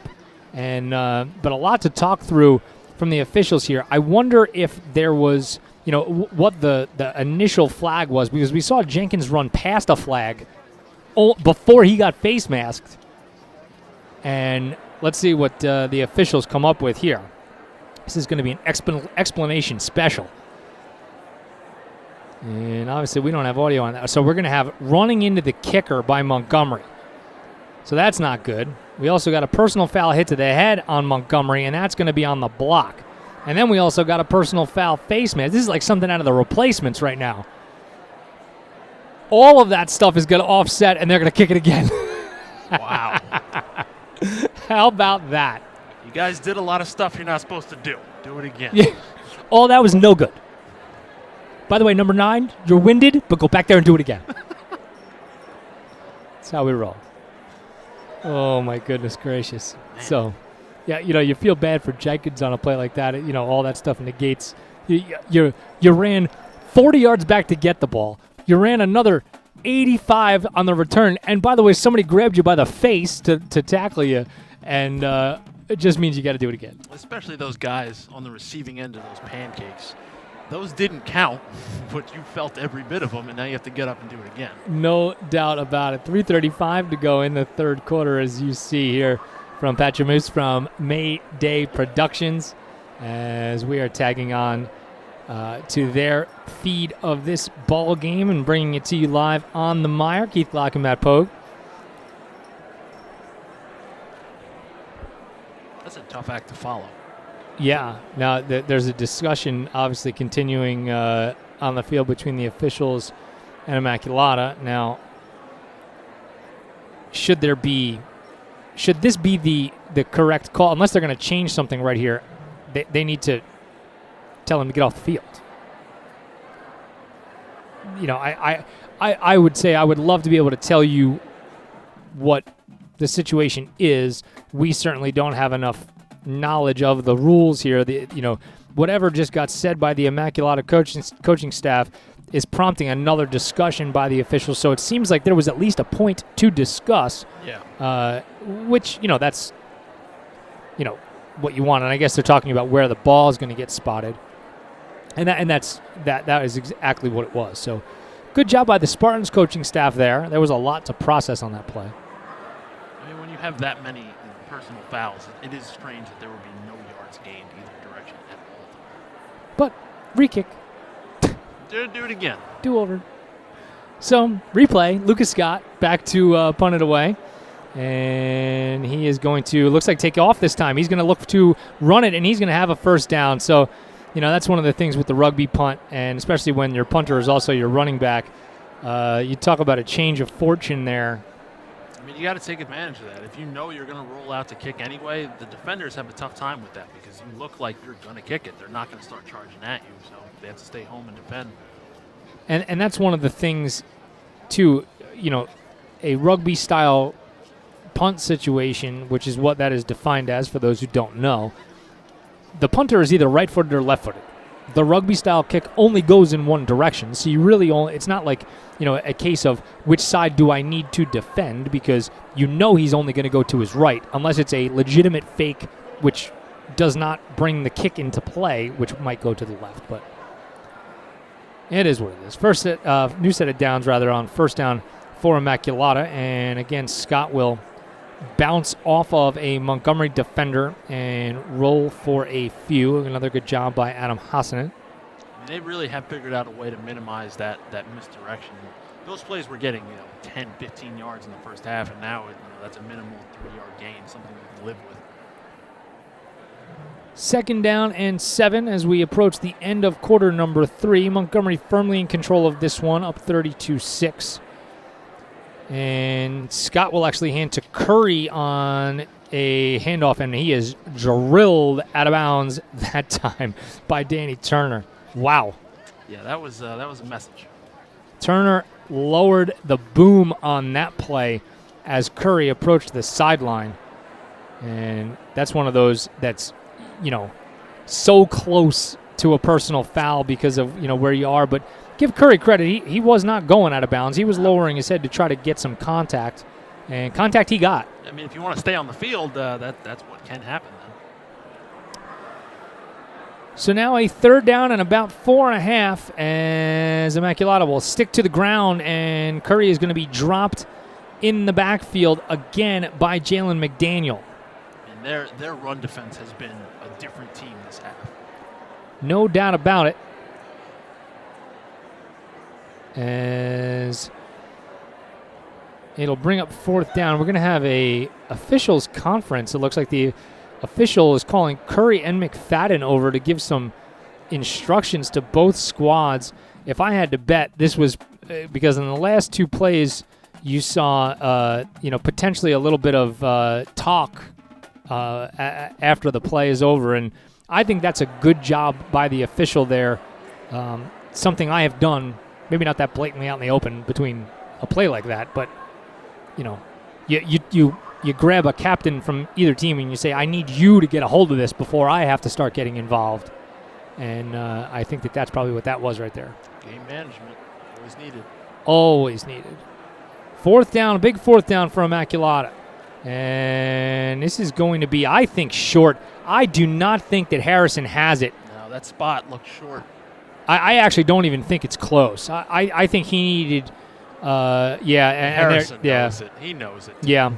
And but a lot to talk through from the officials here. I wonder if there was, you know, what the initial flag was, because we saw Jenkins run past a flag before he got face masked. And let's see what the officials come up with here. This is going to be an explanation special. And obviously we don't have audio on that. So we're going to have running into the kicker by Montgomery. So that's not good. We also got a personal foul hit to the head on Montgomery, and that's going to be on the block. And then we also got a personal foul face mask. This is like something out of the replacements right now. All of that stuff is going to offset, and they're going to kick it again. Wow. How about that? You guys did a lot of stuff you're not supposed to do. Do it again. Yeah. All that was no good. By the way, number 9, you're winded, but go back there and do it again. That's how we roll. Oh, my goodness gracious. Man. So, yeah, you know, you feel bad for Jenkins on a play like that. You know, all that stuff negates. You ran 40 yards back to get the ball. You ran another 85 on the return. And, by the way, somebody grabbed you by the face to tackle you. And it just means you got to do it again. Especially those guys on the receiving end of those pancakes. Those didn't count, but you felt every bit of them, and now you have to get up and do it again. No doubt about it. 3:35 to go in the third quarter, as you see here from Pachamoose from Mayday Productions, as we are tagging on to their feed of this ball game and bringing it to you live on the Mire. Keith Glock and Matt Pogue. That's a tough act to follow. Yeah. Now, there's a discussion obviously continuing on the field between the officials and Immaculata. Now, should this be the correct call? Unless they're going to change something right here, they need to tell him to get off the field. You know, I would say I would love to be able to tell you what the situation is. We certainly don't have enough knowledge of the rules here. Whatever just got said by the Immaculata coaching staff is prompting another discussion by the officials. So it seems like there was at least a point to discuss. Yeah. Which, you know, that's, you know, what you want. And I guess they're talking about where the ball is going to get spotted. And that is exactly what it was. So good job by the Spartans coaching staff there. There was a lot to process on that play. I mean, when you have that many personal fouls, it is strange that there will be no yards gained either direction at all. But re-kick. Do it again. Do over. So replay. Lucas Scott back to punt it away. And he is going to, looks like, take off this time. He's going to look to run it, and he's going to have a first down. So, you know, that's one of the things with the rugby punt, and especially when your punter is also your running back. You talk about a change of fortune there. I mean, you got to take advantage of that. If you know you're going to roll out to kick anyway, the defenders have a tough time with that because you look like you're going to kick it. They're not going to start charging at you, so they have to stay home and defend. And that's one of the things, too, you know, a rugby-style punt situation, which is what that is defined as for those who don't know. The punter is either right-footed or left-footed. the rugby-style kick only goes in one direction. So you really only, it's not like, a case of which side do I need to defend, because he's only going to go to his right, unless it's a legitimate fake, which does not bring the kick into play, which might go to the left. But it is what it is. New set of downs, on first down for Immaculata. And again, Scott will bounce off of a Montgomery defender and roll for a few. Another good job by Adam Hassanen. They really have figured out a way to minimize that misdirection. Those plays were getting 10, 15 yards in the first half, and now that's a minimal 3-yard gain, something we can live with. Second down and 7 as we approach the end of quarter number 3. Montgomery firmly in control of this one, up 32-6. And Scott will actually hand to Curry on a handoff, and he is drilled out of bounds that time by Danny Turner. Wow. Yeah, that was a message. Turner lowered the boom on that play as Curry approached the sideline. And that's one of those that's, so close to a personal foul because of, where you are. But give Curry credit. He was not going out of bounds. He was lowering his head to try to get some contact. And contact he got. I mean, if you want to stay on the field, that's what can happen then. So now a third down and about 4.5 as Immaculata will stick to the ground, and Curry is going to be dropped in the backfield again by Jalen McDaniel. And their run defense has been a different team this half. No doubt about it. As it'll bring up fourth down. We're going to have a officials conference. It looks like the official is calling Curry and McFadden over to give some instructions to both squads. If I had to bet, this was because in the last two plays you saw, potentially a little bit of talk after the play is over, and I think that's a good job by the official there. Something I have done, maybe not that blatantly out in the open between a play like that, but you grab a captain from either team and you say, I need you to get a hold of this before I have to start getting involved. And I think that's probably what that was right there. Game management, always needed. Always needed. Fourth down, big fourth down for Immaculata. And this is going to be, I think, short. I do not think that Harrison has it. No, that spot looks short. I actually don't even think it's close. I think he needed, Harrison knows it. He knows it. Yeah.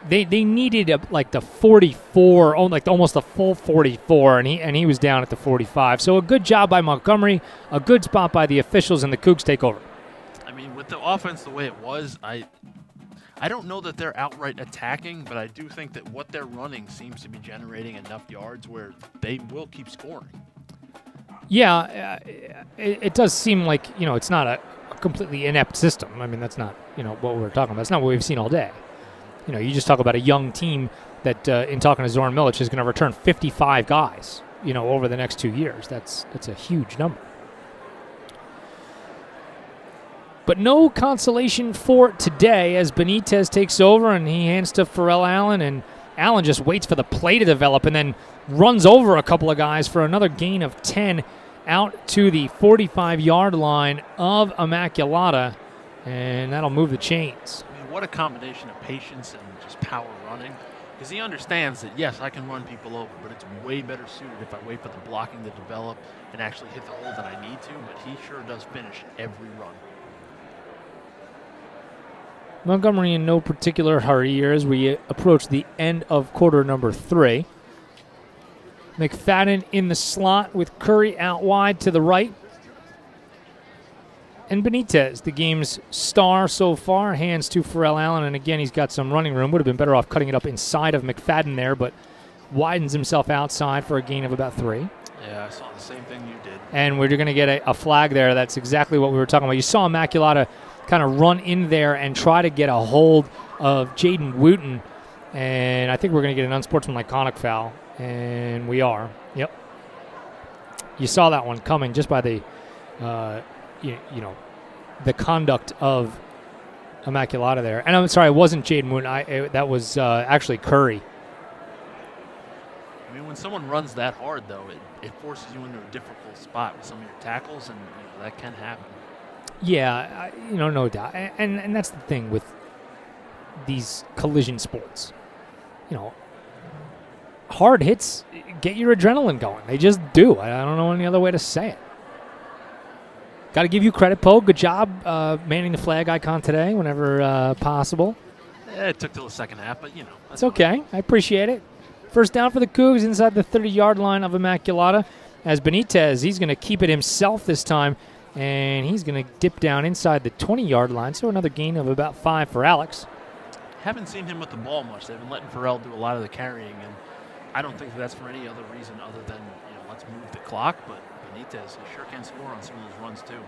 They needed the 44, almost the full 44, and he was down at the 45. So a good job by Montgomery, a good spot by the officials, and the Cougs take over. I mean, with the offense the way it was, I don't know that they're outright attacking, but I do think that what they're running seems to be generating enough yards where they will keep scoring. Yeah, it does seem like, it's not a completely inept system. I mean, that's not, what we're talking about. That's not what we've seen all day. You just talk about a young team that, in talking to Zoran Milic, is going to return 55 guys, over the next 2 years. That's a huge number. But no consolation for today as Benitez takes over and he hands to Pharrell Allen, and Allen just waits for the play to develop and then runs over a couple of guys for another gain of 10 out to the 45-yard line of Immaculata, and that'll move the chains. What a combination of patience and just power running. Because he understands that, yes, I can run people over, but it's way better suited if I wait for the blocking to develop and actually hit the hole that I need to. But he sure does finish every run. Montgomery in no particular hurry here as we approach the end of quarter number 3. McFadden in the slot with Curry out wide to the right. And Benitez, the game's star so far, hands to Pharrell Allen. And again, he's got some running room. Would have been better off cutting it up inside of McFadden there, but widens himself outside for a gain of about 3. Yeah, I saw the same thing you did. And we're going to get a flag there. That's exactly what we were talking about. You saw Immaculata kind of run in there and try to get a hold of Jaden Wooten. And I think we're going to get an unsportsmanlike conduct foul. And we are. Yep. You saw that one coming just by the... the conduct of Immaculata there. And I'm sorry, it wasn't Jaden Moon. That was actually Curry. I mean, when someone runs that hard, though, it forces you into a difficult spot with some of your tackles, and that can happen. Yeah, no doubt. And that's the thing with these collision sports. Hard hits get your adrenaline going. They just do. I don't know any other way to say it. Got to give you credit, Poe. Good job manning the flag icon today whenever possible. It took till the second half, but, It's okay. I appreciate it. First down for the Cougs inside the 30-yard line of Immaculata. As Benitez, he's going to keep it himself this time, and he's going to dip down inside the 20-yard line, so another gain of about 5 for Alex. Haven't seen him with the ball much. They've been letting Farrell do a lot of the carrying, and I don't think that's for any other reason other than, let's move the clock, but Benitez, he sure can score on some of those runs, too.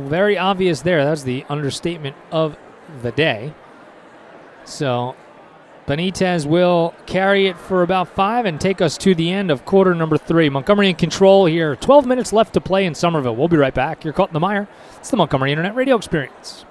Very obvious there. That's the understatement of the day. So Benitez will carry it for about 5 and take us to the end of quarter number 3. Montgomery in control here. 12 minutes left to play in Somerville. We'll be right back. You're caught in the mire. It's the Montgomery Internet Radio Experience.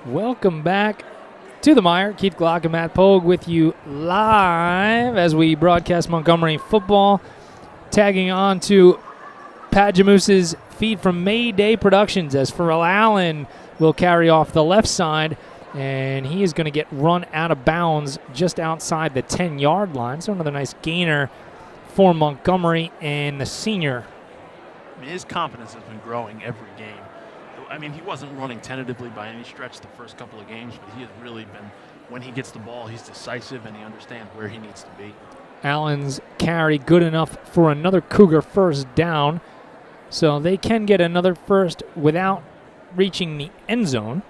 Welcome back to the Mire. Keith Glock and Matt Pogue with you live as we broadcast Montgomery football. Tagging on to Pat Jamoose's feed from Mayday Productions as Pharrell Allen will carry off the left side, and he is going to get run out of bounds just outside the 10-yard line. So another nice gainer for Montgomery and the senior. I mean, his confidence has been growing every game. I mean, he wasn't running tentatively by any stretch the first couple of games, but he has really been, when he gets the ball, he's decisive and he understands where he needs to be. Allen's carry good enough for another Cougar first down, so they can get another first without reaching the end zone.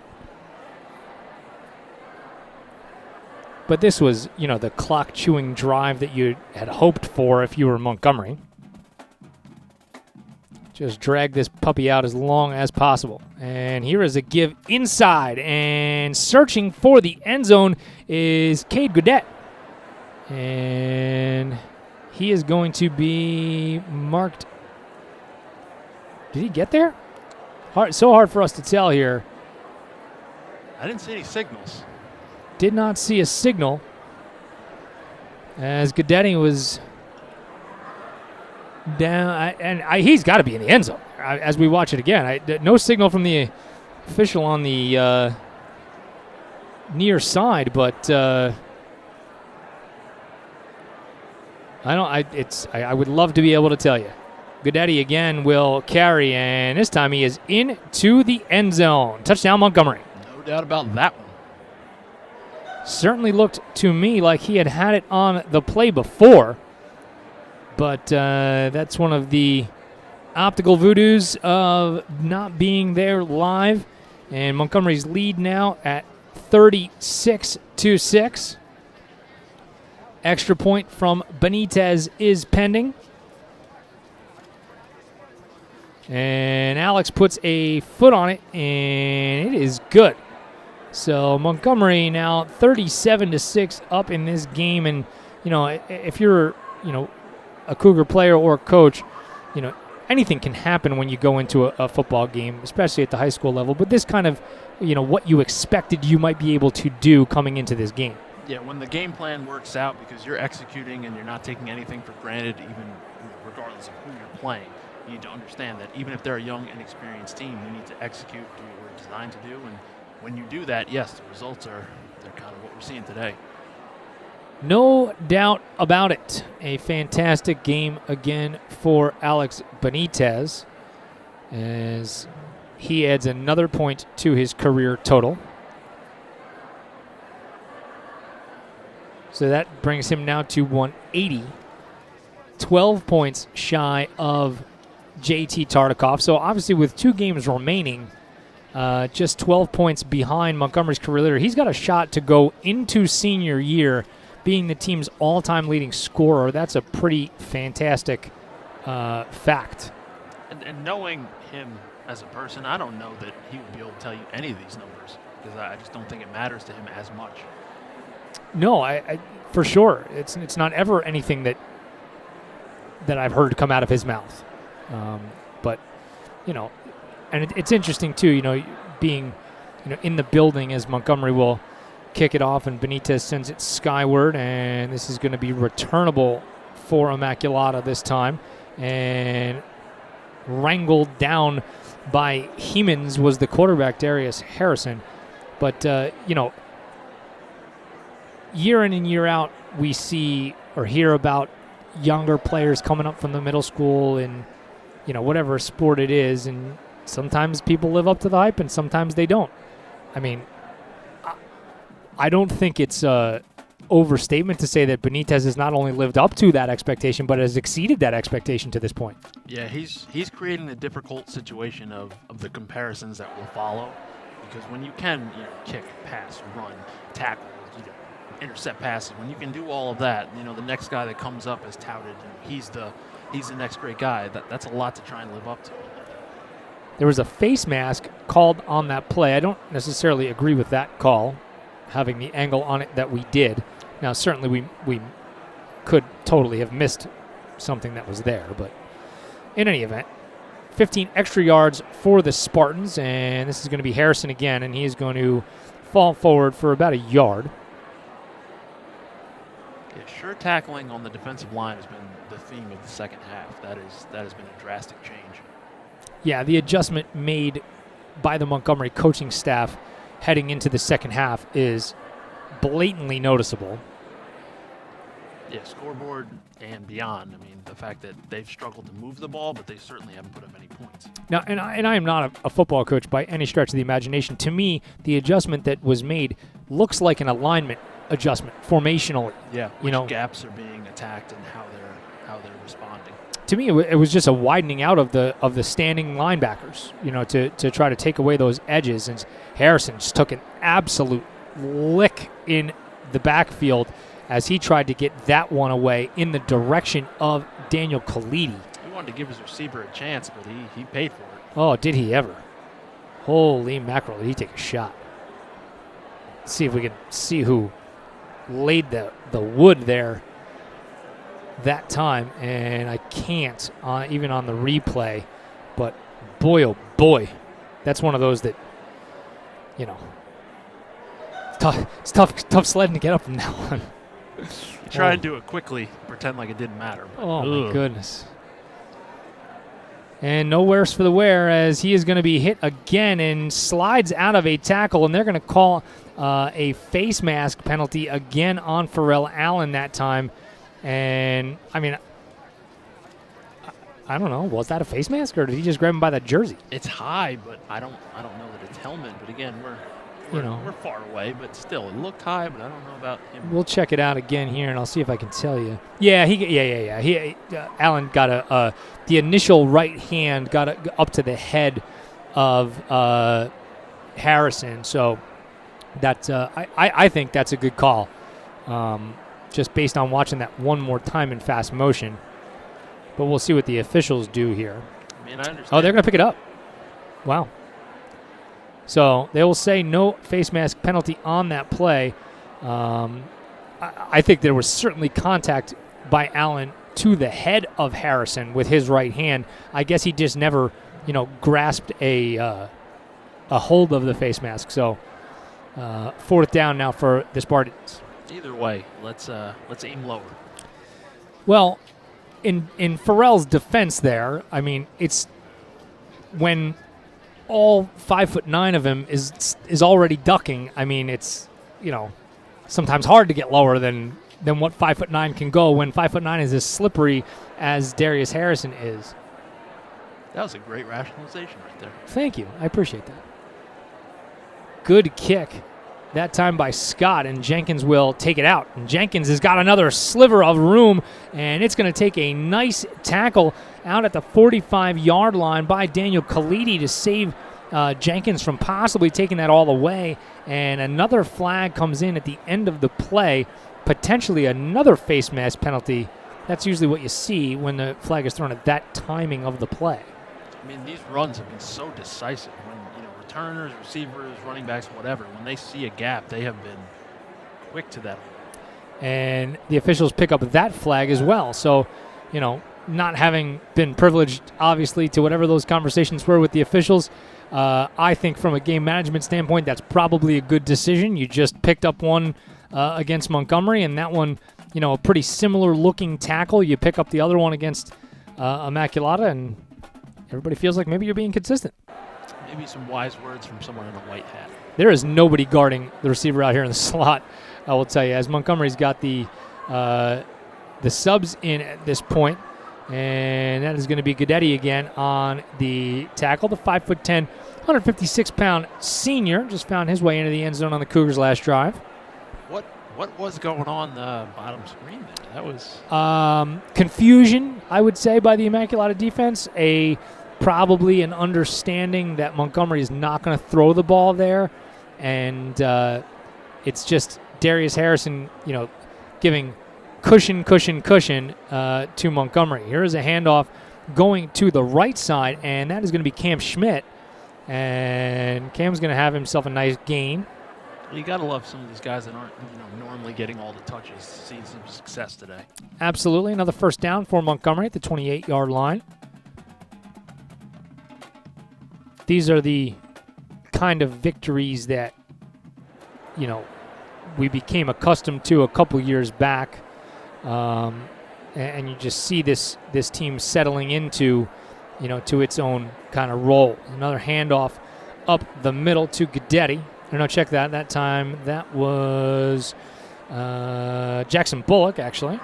But this was, the clock-chewing drive that you had hoped for if you were Montgomery. Just drag this puppy out as long as possible. And here is a give inside. And searching for the end zone is Cade Goodette. And he is going to be marked. Did he get there? So hard for us to tell here. I didn't see any signals. Did not see a signal. As Goodette was down, and he's got to be in the end zone as we watch it again. No signal from the official on the near side, but I would love to be able to tell you. Goodette again will carry, and this time he is into the end zone. Touchdown, Montgomery. No doubt about that one. Certainly looked to me like he had it on the play before. But that's one of the optical voodoos of not being there live. And Montgomery's lead now at 36-6. Extra point from Benitez is pending. And Alex puts a foot on it, and it is good. So Montgomery now 37-6 up in this game. And, if you're, a Cougar player or coach, anything can happen when you go into a football game, especially at the high school level. But this kind of, what you expected you might be able to do coming into this game. Yeah, when the game plan works out because you're executing and you're not taking anything for granted, even regardless of who you're playing, you need to understand that even if they're a young, inexperienced team, you need to execute, do what we're designed to do, and when you do that, yes, the results they're kind of what we're seeing today. No doubt about it. A fantastic game again for Alex Benitez as he adds another point to his career total. So that brings him now to 180, 12 points shy of JT Tartikoff. So obviously with 2 games remaining, just 12 points behind Montgomery's career leader. He's got a shot to go into senior year being the team's all-time leading scorer. That's a pretty fantastic fact. And knowing him as a person, I don't know that he would be able to tell you any of these numbers because I just don't think it matters to him as much. No, I for sure. It's not ever anything that I've heard come out of his mouth. But, and it's interesting too, being, in the building as Montgomery will kick it off and Benitez sends it skyward, and this is going to be returnable for Immaculata this time. And wrangled down by Hemans was the quarterback, Darius Harrison. But, year in and year out, we see or hear about younger players coming up from the middle school in, whatever sport it is, and sometimes people live up to the hype and sometimes they don't. I mean, I don't think it's a overstatement to say that Benitez has not only lived up to that expectation, but has exceeded that expectation to this point. Yeah, he's creating the difficult situation of the comparisons that will follow, because when you can kick, pass, run, tackle, intercept passes, when you can do all of that, the next guy that comes up is touted, he's the next great guy. That's a lot to try and live up to. There was a face mask called on that play. I don't necessarily agree with that call, having the angle on it that we did. Now, certainly we could totally have missed something that was there, but in any event, 15 extra yards for the Spartans, and this is going to be Harrison again, and he is going to fall forward for about a yard. Yeah, sure tackling on the defensive line has been the theme of the second half. That has been a drastic change. Yeah, the adjustment made by the Montgomery coaching staff heading into the second half is blatantly noticeable. Yeah, scoreboard and beyond. I mean, the fact that they've struggled to move the ball, but they certainly haven't put up any points. Now, and I am not a football coach by any stretch of the imagination. To me, the adjustment that was made looks like an alignment adjustment formationally. Yeah, which gaps are being attacked and how they're responding. To me, it was just a widening out of the standing linebackers, to try to take away those edges. And Harrison just took an absolute lick in the backfield as he tried to get that one away in the direction of Daniel Khalidi. He wanted to give his receiver a chance, but he paid for it. Oh, did he ever? Holy mackerel, did he take a shot. Let's see if we can see who laid the wood there that time, and I can't even on the replay, but boy, oh boy, that's one of those that, it's tough sledding to get up from that one. You try and do it quickly, pretend like it didn't matter. Oh, my goodness. And no worse for the wear as he is going to be hit again and slides out of a tackle, and they're going to call a face mask penalty again on Pharrell Allen that time. And, I mean, I don't know. Was that a face mask, or did he just grab him by that jersey? It's high, but I don't know that it's helmet. But again, we're far away, but still, it looked high. But I don't know about him. We'll check it out again here, and I'll see if I can tell you. Yeah, He Allen got the initial right hand got up to the head of Harrison. So that's I think that's a good call. Just based on watching that one more time in fast motion. But we'll see what the officials do here. I mean, I understand. Oh, they're going to pick it up. Wow. So they will say no face mask penalty on that play. I think there was certainly contact by Allen to the head of Harrison with his right hand. I guess he just never, grasped a hold of the face mask. So fourth down now for the Spartans. Either way, let's aim lower. Well, in Pharrell's defense there, I mean, it's when all 5'9" of him is already ducking. I mean, it's, sometimes hard to get lower than what 5'9" can go when 5'9" is as slippery as Darius Harrison is. That was a great rationalization right there. Thank you. I appreciate that. Good kick. That time by Scott, and Jenkins will take it out. And Jenkins has got another sliver of room, and it's going to take a nice tackle out at the 45-yard line by Daniel Khalidi to save Jenkins from possibly taking that all the way. And another flag comes in at the end of the play, potentially another face mask penalty. That's usually what you see when the flag is thrown at that timing of the play. I mean, these runs have been so decisive. When returners, receivers, running backs, whatever, when they see a gap, they have been quick to that. And the officials pick up that flag as well. So, not having been privileged, obviously, to whatever those conversations were with the officials, I think from a game management standpoint, that's probably a good decision. You just picked up one against Montgomery, and that one, a pretty similar looking tackle. You pick up the other one against Immaculata, and everybody feels like maybe you're being consistent. Maybe some wise words from someone in a white hat. There is nobody guarding the receiver out here in the slot, I will tell you, as Montgomery's got the subs in at this point, and that is going to be Guidetti again on the tackle. The 5'10", 156-pound senior just found his way into the end zone on the Cougars' last drive. What was going on the bottom screen there? That was confusion, I would say, by the Immaculata defense. Probably an understanding that Montgomery is not going to throw the ball there, and it's just Darius Harrison, giving cushion to Montgomery. Here is a handoff going to the right side, and that is going to be Cam Schmidt, and Cam's going to have himself a nice gain. You got to love some of these guys that aren't normally getting all the touches, seeing some success today. Absolutely. Another first down for Montgomery at the 28-yard line. These are the kind of victories that, we became accustomed to a couple years back. And you just see this team settling into, to its own kind of role. Another handoff up the middle to Guidetti. No, check that. That time, that was Jackson Bullock, actually.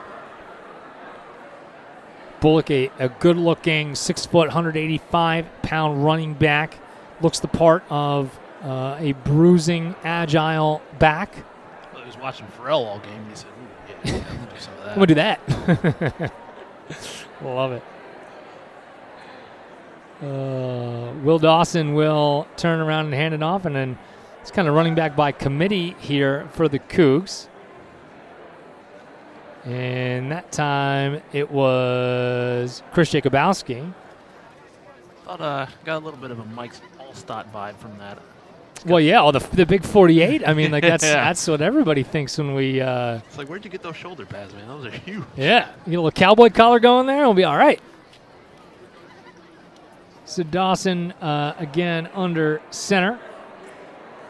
Bullock, a good-looking 6 foot, 185-pound running back. Looks the part of a bruising, agile back. Well, he was watching Pharrell all game, and he said, ooh, yeah, I'm going to do some of that. I'm going to do that. Love it. Will Dawson will turn around and hand it off, and then it's kind of running back by committee here for the Cougs. And that time it was Chris Jacobowski. Thought got a little bit of a Mike Allstott vibe from that. Well, yeah, the big 48. I mean, like that's what everybody thinks when we. It's like, where'd you get those shoulder pads, man? Those are huge. Yeah, you get a little cowboy collar going there, we'll be all right. So Dawson again under center.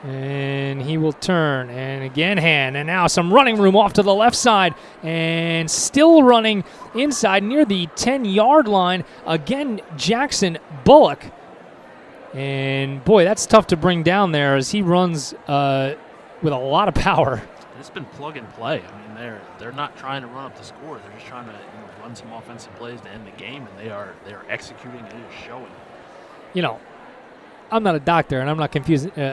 And he will turn, and again hand, and now some running room off to the left side, and still running inside near the 10-yard line. Again, Jackson Bullock. And, boy, that's tough to bring down there as he runs with a lot of power. It's been plug and play. I mean, they're not trying to run up the score. They're just trying to run some offensive plays to end the game, and they are executing and it is showing. I'm not a doctor, and I'm not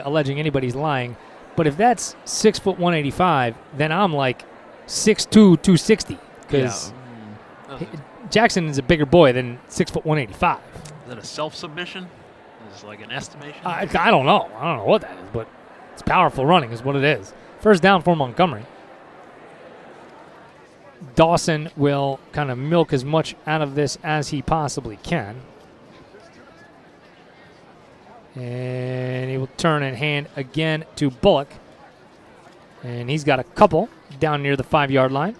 alleging anybody's lying, but if that's 6 foot 185, then I'm like 6'2", 260, because Jackson is a bigger boy than 6 foot 185. Is that a self-submission? Is it like an estimation? I don't know. I don't know what that is, but it's powerful running is what it is. First down for Montgomery. Dawson will kind of milk as much out of this as he possibly can. And he will turn and hand again to Bullock. And he's got a couple down near the 5-yard line.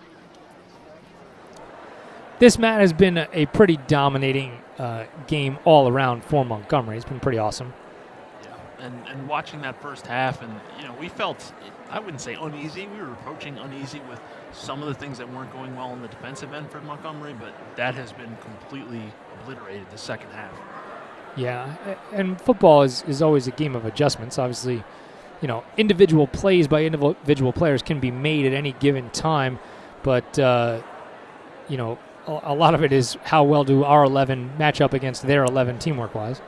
This, Matt, has been a pretty dominating game all around for Montgomery. It's been pretty awesome. Yeah, and watching that first half, and we felt, I wouldn't say uneasy. We were approaching uneasy with some of the things that weren't going well on the defensive end for Montgomery, but that has been completely obliterated the second half. Yeah, and football is always a game of adjustments. Obviously, individual plays by individual players can be made at any given time, but, a lot of it is how well do our 11 match up against their 11 teamwork-wise.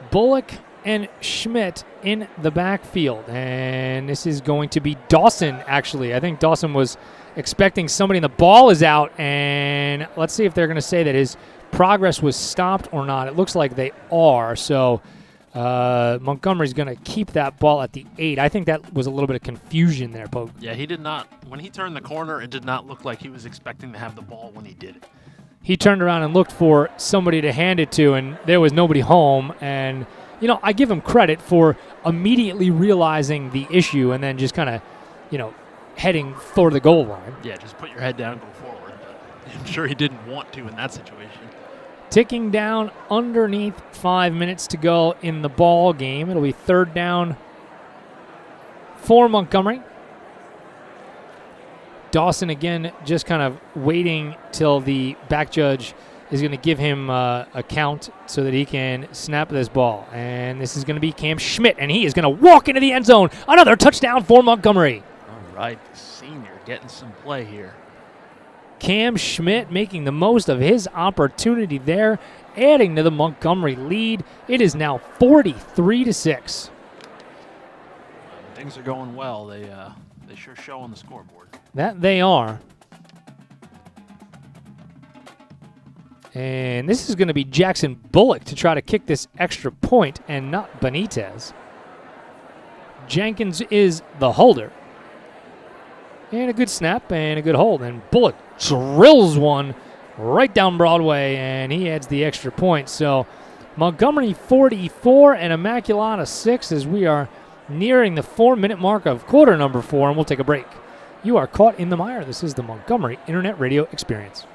Bullock and Schmidt in the backfield, and this is going to be Dawson, actually. I think Dawson was expecting somebody, and the ball is out, and let's see if they're going to say that his progress was stopped or not. It looks like they are, so Montgomery's going to keep that ball at the 8. I think that was a little bit of confusion there, Pogue. Yeah, he did not. When he turned the corner, it did not look like he was expecting to have the ball when he did it. He turned around and looked for somebody to hand it to, and there was nobody home. And, I give him credit for immediately realizing the issue and then just kind of, heading for the goal line. Yeah, just put your head down and go forward. But I'm sure he didn't want to in that situation. Ticking down underneath 5 minutes to go in the ball game. It'll be 3rd down for Montgomery. Dawson, again, just kind of waiting till the back judge is going to give him a count so that he can snap this ball. And this is going to be Cam Schmidt, and he is going to walk into the end zone. Another touchdown for Montgomery. All right, the senior getting some play here. Cam Schmidt making the most of his opportunity there, adding to the Montgomery lead. It is now 43-6. Things are going well. They sure show on the scoreboard. That they are. And this is going to be Jackson Bullock to try to kick this extra point and not Benitez. Jenkins is the holder. And a good snap and a good hold. And Bullock drills one right down Broadway, and he adds the extra point. So Montgomery 44 and Immaculata 6 as we are nearing the 4-minute mark of quarter number 4, and we'll take a break. You are caught in the mire. This is the Montgomery Internet Radio Experience.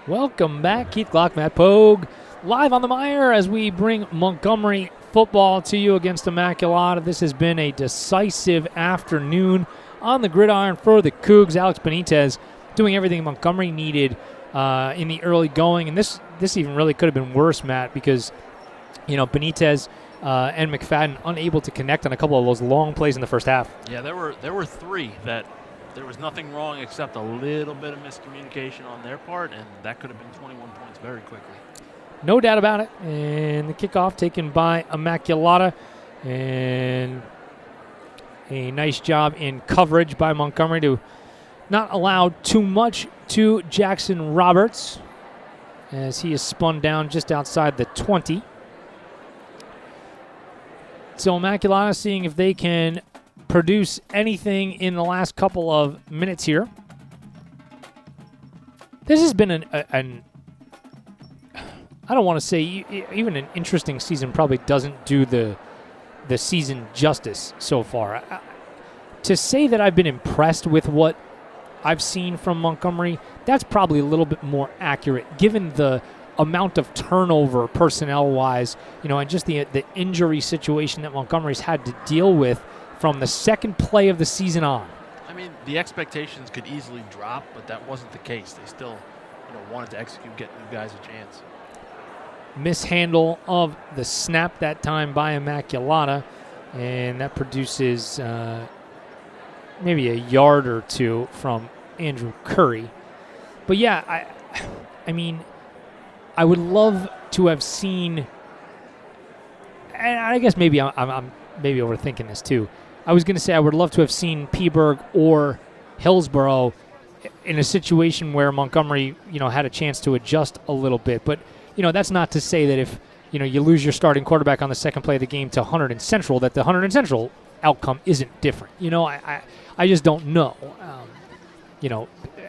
Welcome back. Keith Glock, Matt Pogue, live on the Mire as we bring Montgomery football to you against Immaculata. This has been a decisive afternoon on the gridiron for the Cougs. Alex Benitez doing everything Montgomery needed in the early going, and this even really could have been worse, Matt, because Benitez and McFadden unable to connect on a couple of those long plays in the first half. Yeah, there were 3 that there was nothing wrong except a little bit of miscommunication on their part, and that could have been 21 points very quickly. No doubt about it. And the kickoff taken by Immaculata, and a nice job in coverage by Montgomery to not allow too much to Jackson Roberts as he is spun down just outside the 20. So Immaculata seeing if they can produce anything in the last couple of minutes here. This has been an I don't want to say even an interesting season. Probably doesn't do the season justice so far. To say that I've been impressed with what I've seen from Montgomery, that's probably a little bit more accurate given the amount of turnover personnel-wise, and just the injury situation that Montgomery's had to deal with from the second play of the season on. I mean, the expectations could easily drop, but that wasn't the case. They still, wanted to execute, get new guys a chance. Mishandle of the snap that time by Immaculata, and that produces maybe a yard or two from Andrew Curry. But yeah, I mean, I would love to have seen, and I guess maybe I'm maybe overthinking this too. I was going to say I would love to have seen Peaburg or Hillsborough in a situation where Montgomery, had a chance to adjust a little bit. But, that's not to say that if, you lose your starting quarterback on the second play of the game to Hunterdon Central, that the Hunterdon Central outcome isn't different. I just don't know.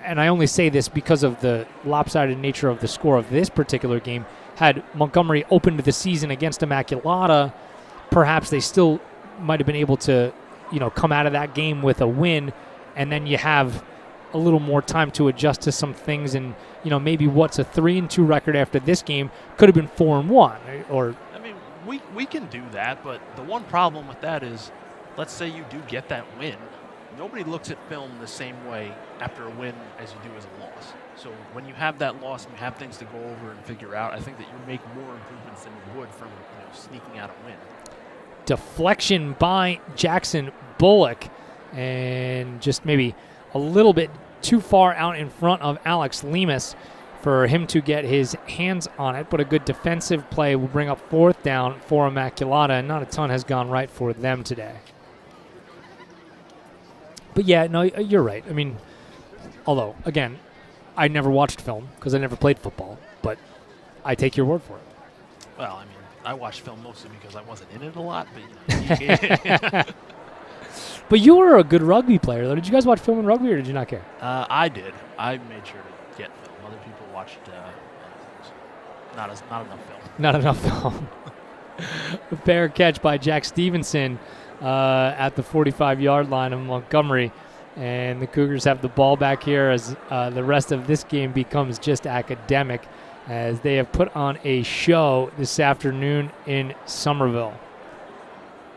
and I only say this because of the lopsided nature of the score of this particular game, had Montgomery opened the season against Immaculata, perhaps they still might have been able to, come out of that game with a win, and then you have a little more time to adjust to some things, and maybe what's a 3-2 record after this game could have been 4-1, or. I mean, we can do that, but the one problem with that is, let's say you do get that win. Nobody looks at film the same way after a win as you do as a loss. So when you have that loss and you have things to go over and figure out, I think that you make more improvements than you would from sneaking out a win. Deflection by Jackson Bullock, and just maybe a little bit too far out in front of Alex Lemus for him to get his hands on it, but a good defensive play will bring up 4th down for Immaculata, and not a ton has gone right for them today. But yeah, no, you're right. I mean, although, again, I never watched film because I never played football, but I take your word for it. Well, I mean, I watched film mostly because I wasn't in it a lot, but But you were a good rugby player, though. Did you guys watch film in rugby, or did you not care? I did. I made sure to get film. Other people watched not enough film. Not enough film. A fair catch by Jack Stevenson at the 45-yard line of Montgomery. And the Cougars have the ball back here as the rest of this game becomes just academic, as they have put on a show this afternoon in Somerville.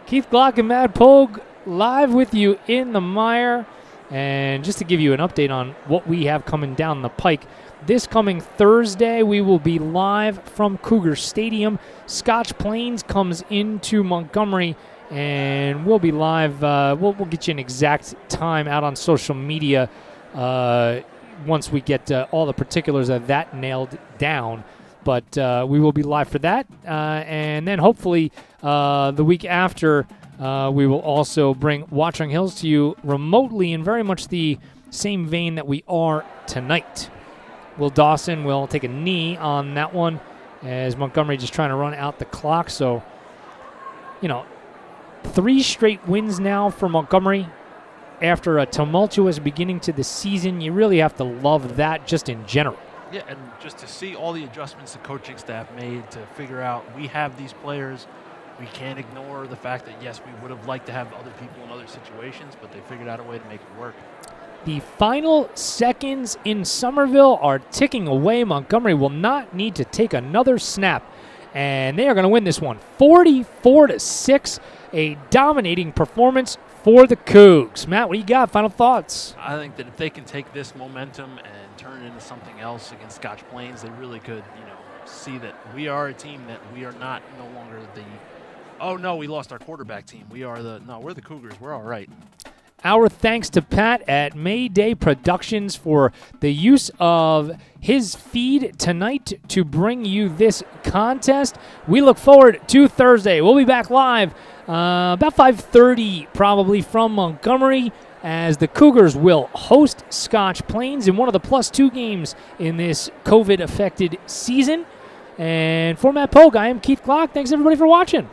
Keith Glock and Matt Pogue live with you in the mire. And just to give you an update on what we have coming down the pike, this coming Thursday, we will be live from Cougar Stadium. Scotch Plains comes into Montgomery, and we'll be live. We'll get you an exact time out on social media once we get all the particulars of that nailed down. But we will be live for that. And then hopefully the week after, we will also bring Watchung Hills to you remotely in very much the same vein that we are tonight. Will Dawson will take a knee on that one, as Montgomery just trying to run out the clock. So, 3 straight wins now for Montgomery after a tumultuous beginning to the season. You really have to love that just in general. Yeah, and just to see all the adjustments the coaching staff made to figure out we have these players. We can't ignore the fact that, yes, we would have liked to have other people in other situations, but they figured out a way to make it work. The final seconds in Somerville are ticking away. Montgomery will not need to take another snap, and they are going to win this one 44-6, a dominating performance for the Cougs. Matt, what do you got? Final thoughts? I think that if they can take this momentum and turn it into something else against Scotch Plains, they really could, see that we are a team that we are not no longer the, oh no, we lost our quarterback team. We're the Cougars. We're all right. Our thanks to Pat at Mayday Productions for the use of his feed tonight to bring you this contest. We look forward to Thursday. We'll be back live about 5:30 probably from Montgomery, as the Cougars will host Scotch Plains in one of the +2 games in this COVID-affected season. And for Matt Pogue, I am Keith Glock. Thanks, everybody, for watching.